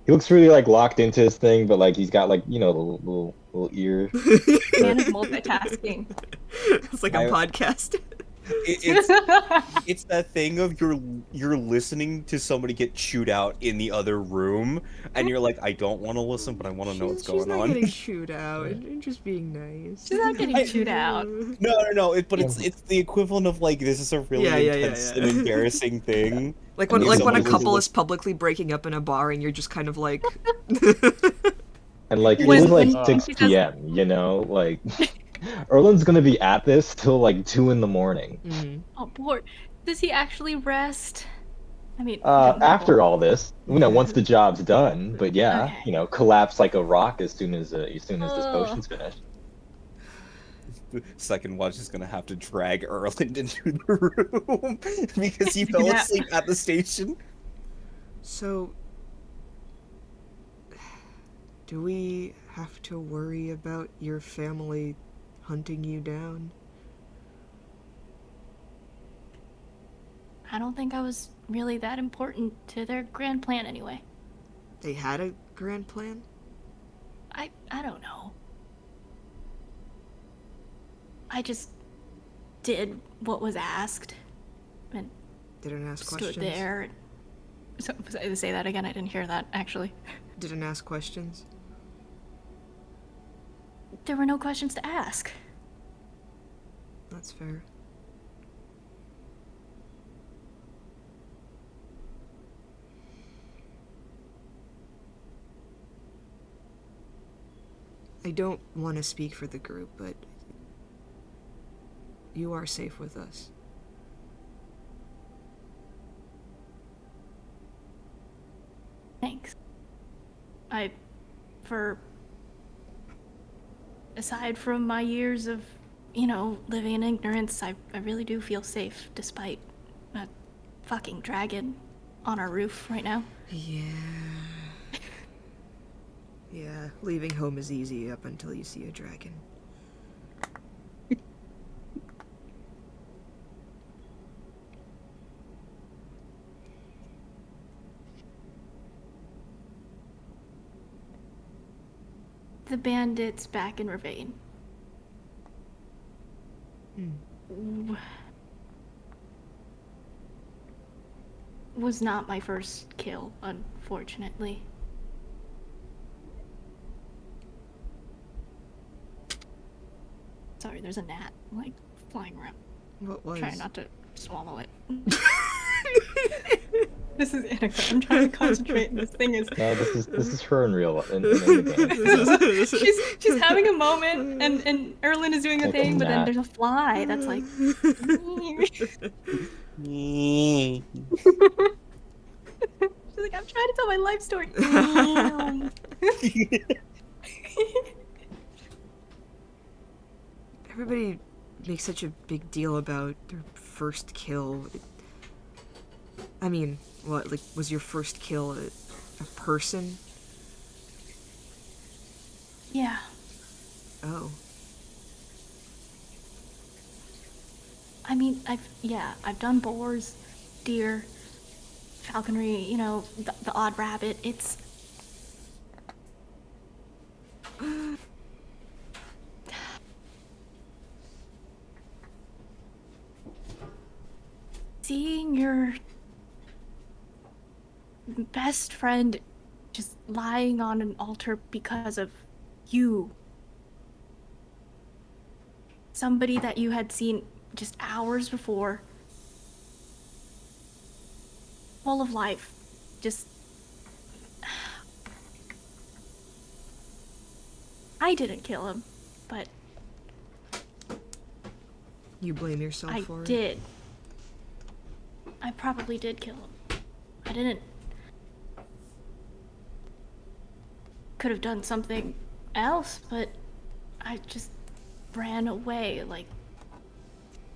He looks really like locked into his thing, but like he's got like the little ear. Man is multitasking. It's like a podcast. It's that thing of you're listening to somebody get chewed out in the other room, and you're like, I don't want to listen, but I want to know what's going She's not on. getting chewed out. And just being nice. She's not getting chewed out. No. But it's the equivalent of like this is a really intense and embarrassing thing. Like when And a somebody couple was- is publicly breaking up in a bar and you're just kind of like. And like it When- was like when 6 she does- p.m. Like Erland's gonna be at this till like 2 in the morning. Mm-hmm. Oh, poor. Does he actually rest? I mean, After all this, once the job's done, but yeah, Okay. collapse like a rock as soon as this potion's finished. The second watch is gonna have to drag Erland into the room because he fell Yeah. asleep at the station. So, do we have to worry about your family hunting you down? I don't think I was really that important to their grand plan anyway. They had a grand plan? I don't know. I just did what was asked and Didn't ask stood questions? there. So, say that again. I didn't hear that actually. Didn't ask questions? There were no questions to ask. That's fair. I don't want to speak for the group, but you are safe with us. Thanks. Aside from my years of, living in ignorance, I really do feel safe despite a fucking dragon on our roof right now. Yeah. Yeah, leaving home is easy up until you see a dragon. The bandits back in Ravine. Was not my first kill, unfortunately. Sorry, there's a gnat, flying around. What was? Trying not to swallow it. This is Annika. I'm trying to concentrate, and this thing is. No, this is her in real in the game. She's having a moment, and Erlen is doing a Like a thing, but then gnat. there's a fly that's like. She's like, I'm trying to tell my life story. Everybody makes such a big deal about their first kill. I mean, what, was your first kill a person? Yeah. Oh. I mean, I've done boars, deer, falconry, the odd rabbit. It's... Seeing your best friend just lying on an altar because of you. Somebody that you had seen just hours before. Full of life. Just... I didn't kill him, but... You blame yourself for it? I did. I probably did kill him. I didn't... Could have done something else, but I just ran away like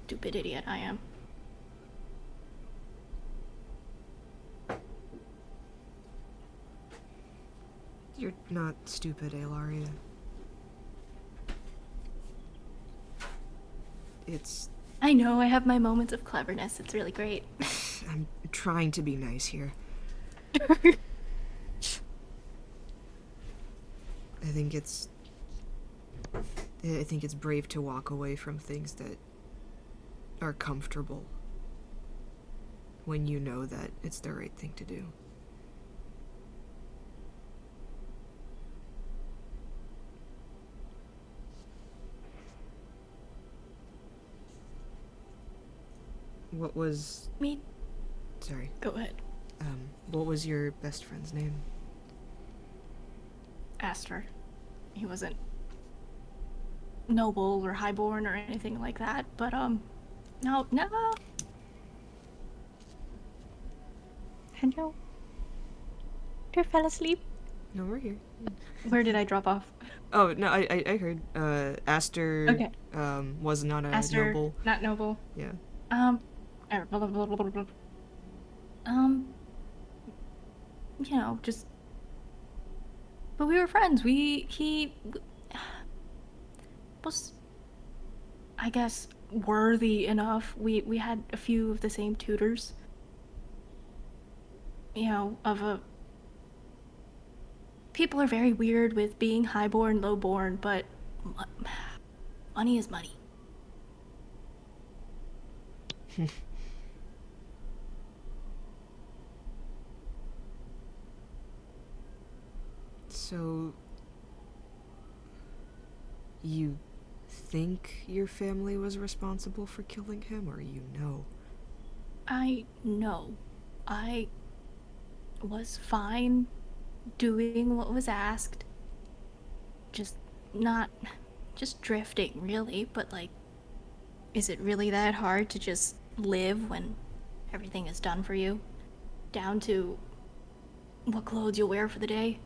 stupid idiot I am. You're not stupid, Elaria. It's... I know, I have my moments of cleverness. It's really great. I'm trying to be nice here. I think it's brave to walk away from things that are comfortable when you know that it's the right thing to do. What was... Me? Sorry. Go ahead. What was your best friend's name? Aster. He wasn't noble or highborn or anything like that, but no. Hello. Do you fall asleep? No, we're here. Where did I drop off? Oh no, I heard. Aster. Okay. Was not a Aster, noble. not noble. Yeah. Um, blah, blah, blah, blah, blah, blah. Um, just. But we were friends. He was, I guess, worthy enough. We had a few of the same tutors. Of a. People are very weird with being highborn, lowborn, but money is money. So, you think your family was responsible for killing him, or you know? I know. I was fine doing what was asked. Just drifting, really, but like, is it really that hard to just live when everything is done for you? Down to what clothes you'll wear for the day?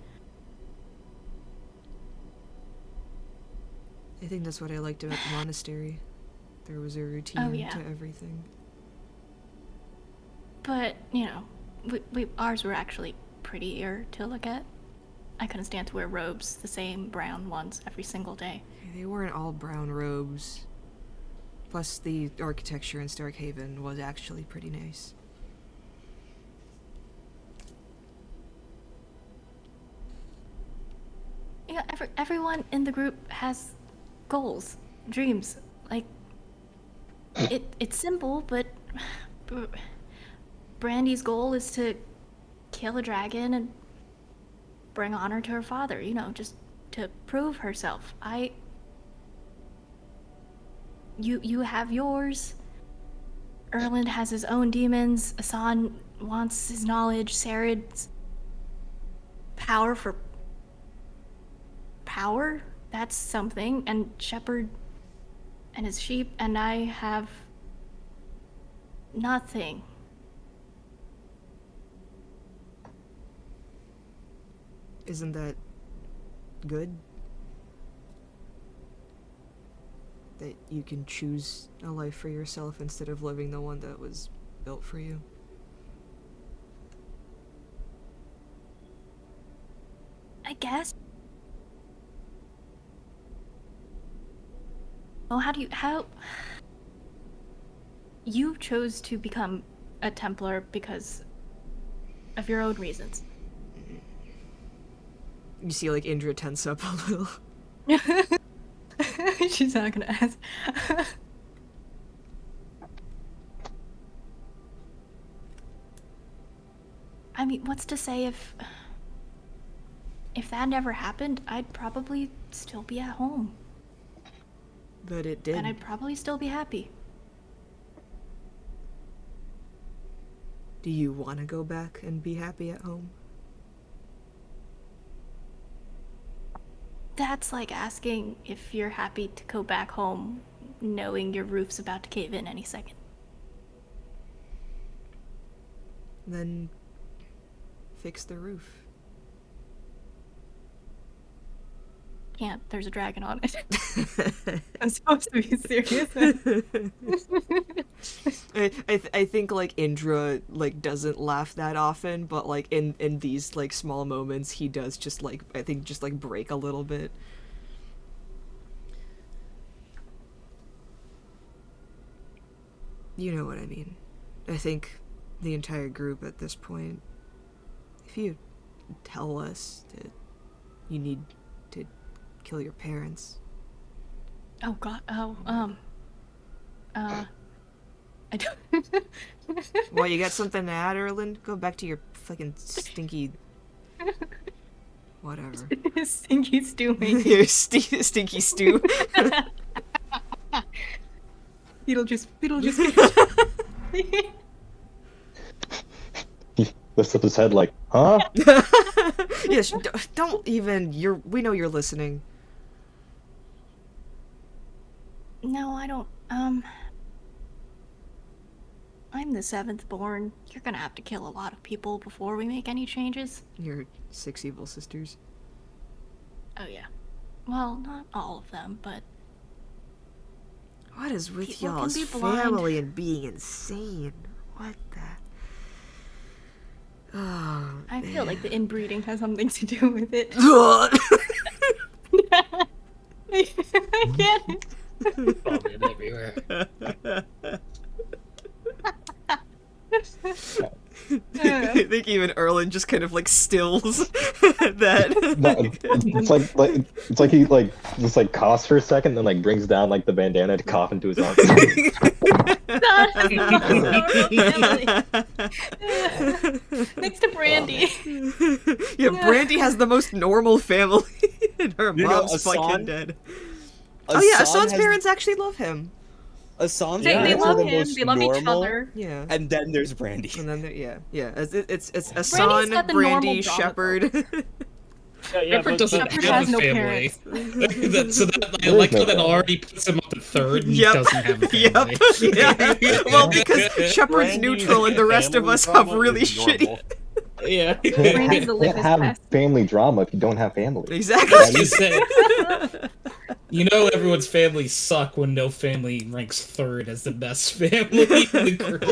I think that's what I liked about the monastery. There was a routine yeah. to everything. But, ours were actually prettier to look at. I couldn't stand to wear robes, the same brown ones, every single day. They weren't all brown robes. Plus, the architecture in Starkhaven was actually pretty nice. Everyone in the group has goals, dreams. Like, it's simple, but Brandy's goal is to kill a dragon and bring honor to her father, just to prove herself. You have yours. Erland has his own demons. Asan wants his knowledge. Sarid's power for power? That's something. And Shepherd and his sheep, and I have nothing. Isn't that good? That you can choose a life for yourself instead of living the one that was built for you? I guess. Well, how you chose to become a Templar because of your own reasons. You see, like, Indra tense up a little. She's not gonna ask. I mean, what's to say if that never happened, I'd probably still be at home. But it did. And I'd probably still be happy. Do you want to go back and be happy at home? That's like asking if you're happy to go back home knowing your roof's about to cave in any second. Then fix the roof. Can't. There's a dragon on it. I'm supposed to be serious. I think, like, Indra, like, doesn't laugh that often, but, like, in these, like, small moments, he does just, like, I think just, like, break a little bit. You know what I mean. I think the entire group at this point, if you tell us that you need to kill your parents. Oh god, I don't... Well, you got something to add, Erland? Go back to your fucking stinky... whatever. Stinky stew making. Your stinky stew. Beetlejuice. He lifts up his head like, huh? Yes, don't even. We know you're listening. No, I don't, I'm the seventh born. You're gonna have to kill a lot of people before we make any changes. Your 6 evil sisters. Oh, yeah. Well, not all of them, but What is with People can y'all's be blind. family and being insane? What the? Oh, I feel like the inbreeding has something to do with it. I can't. Vomit everywhere. I think even Erlen just kind of like stills that. No, it's like he like just like coughs for a second, then like brings down like the bandana to cough into his arm. Next to Brandy. Yeah, Brandy has the most normal family, and her You know, mom's fucking Asan- dead. Oh yeah, Asan's has- parents actually love him. Asan's They parents are love the him. most They love each normal, other. Yeah. and then there's Brandy. And then yeah. It's Brandy's Asan, got the normal Brandy, drama, Shepard. Shepard but doesn't Shepard have has a no family. parents. So that, I like how that already puts him up at third and Yep. he doesn't have a Yep. family. Yeah. Well, because Shepard's Brandy's neutral and the rest of family us have drama really is shitty. normal. Yeah. Brandy's the You can't litmus have test. family drama if you don't have family. Exactly. I was gonna say, you know everyone's families suck when no family ranks third as the best family in the group.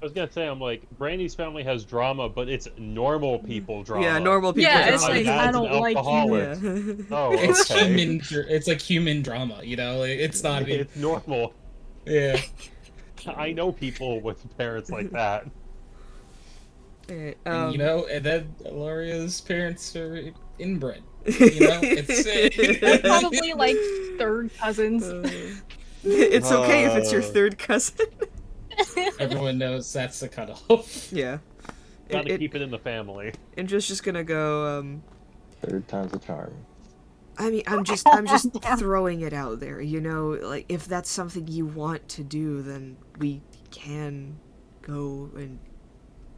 I was gonna say, I'm like, Brandy's family has drama, but it's normal people drama. Yeah, normal people. Yeah, drama. it's like, dad's I an don't like you. alcoholic. Yeah. Oh, It's okay. human. It's like human drama, you know. It's not. It's normal. Yeah. I know people with parents like that. Alright, You know, and then Loria's parents are inbred. You know, it's Probably like third cousins. It's okay if it's your third cousin. everyone knows that's the cutoff. Yeah. Gotta keep it in the family. Indra's just gonna go, Third time's a charm. I mean, I'm just throwing it out there, you know, like, if that's something you want to do, then we can go and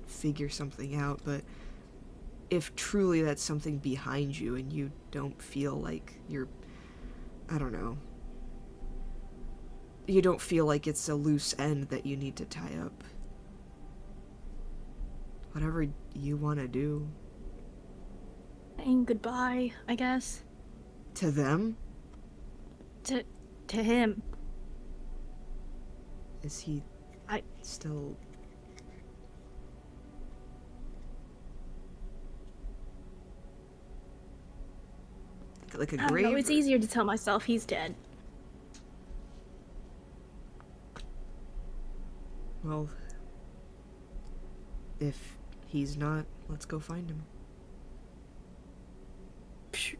figure something out, but if truly that's something behind you and you don't feel like you're, I don't know, you don't feel like it's a loose end that you need to tie up. Whatever you want to do. saying goodbye, I guess. To them? To him. Is he I- still... like a I don't grave? know, it's easier to tell myself he's dead. Well, if he's not, let's go find him.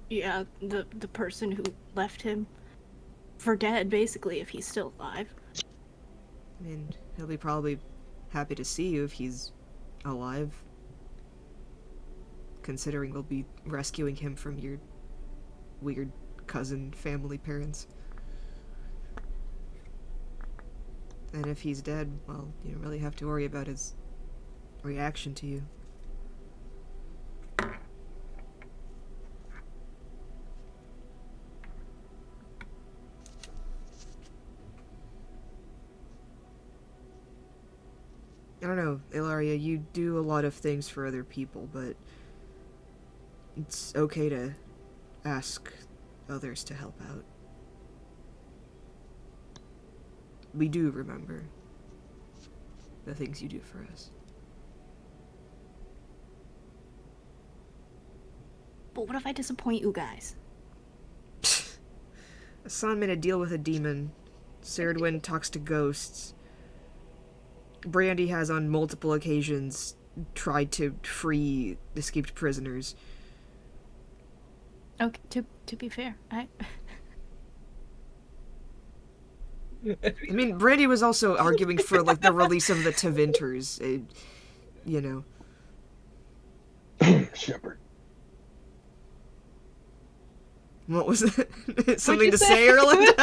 Yeah, the person who left him for dead, basically, if he's still alive. I mean, he'll be probably happy to see you if he's alive. Considering we'll be rescuing him from your weird cousin family parents. And if he's dead, well, you don't really have to worry about his reaction to you. I don't know, Ilaria, you do a lot of things for other people, but it's okay to ask others to help out. We do remember the things you do for us. But what if I disappoint you guys? Asan made a deal with a demon. Ceridwen talks to ghosts. Brandy has on multiple occasions tried to free escaped prisoners. Okay, to be fair, I mean, Brandy was also arguing for, like, the release of the Tevinters. You know. Shepard. What was it? Something you to say? say, Erland?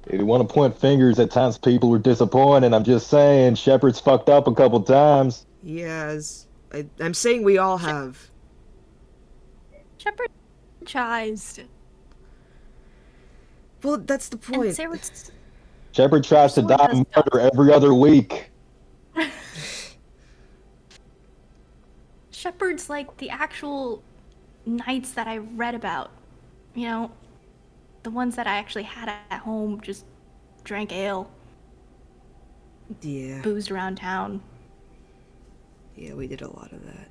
If you want to point fingers at times people were disappointed, I'm just saying Shepard's fucked up a couple times. Yes. I'm saying we all have. Shepard chized. Well, that's the And point. Sarah's... Shepard tries to Sword die does of stuff. murder every other week. Shepard's like the actual knights that I read about. You know, the ones that I actually had at home, just drank ale, Yeah. boozed around town. Yeah, we did a lot of that.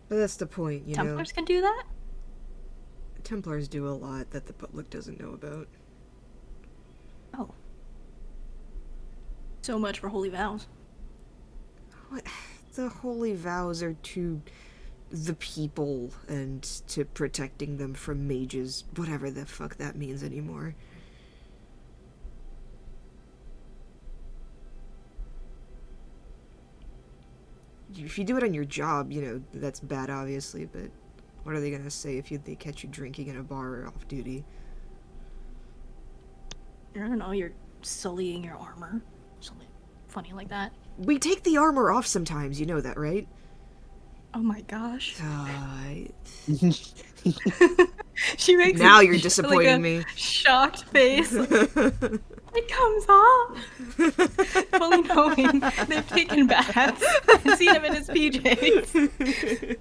But that's the point, you Templars can do that? know? Templars do a lot that the public doesn't know about. Oh. So much for holy vows. What? The holy vows are to the people and to protecting them from mages, whatever the fuck that means anymore. If you do it on your job, you know, that's bad, obviously, but what are they gonna say if they catch you drinking in a bar or off duty? I don't know, you're sullying your armor. Something funny like that. We take the armor off sometimes, you know that, right? Oh my gosh. She makes Now a- you're disappointing like a me. shocked face. It comes off. Fully knowing they've taken baths and seen him in his PJs.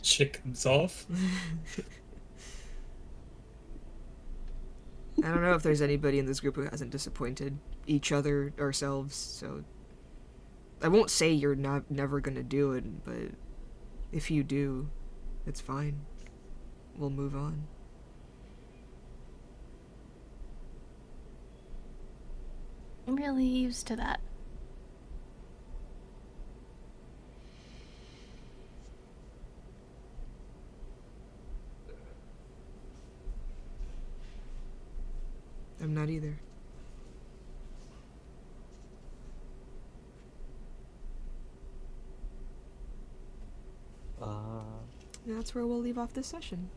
Shit comes off. I don't know if there's anybody in this group who hasn't disappointed each other, ourselves, so I won't say you're never gonna do it, but if you do, it's fine. We'll move on. I'm really used to that. I'm not either. That's where we'll leave off this session.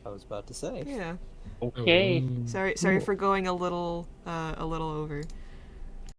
I was about to say. Yeah. Okay. Sorry for going a little over.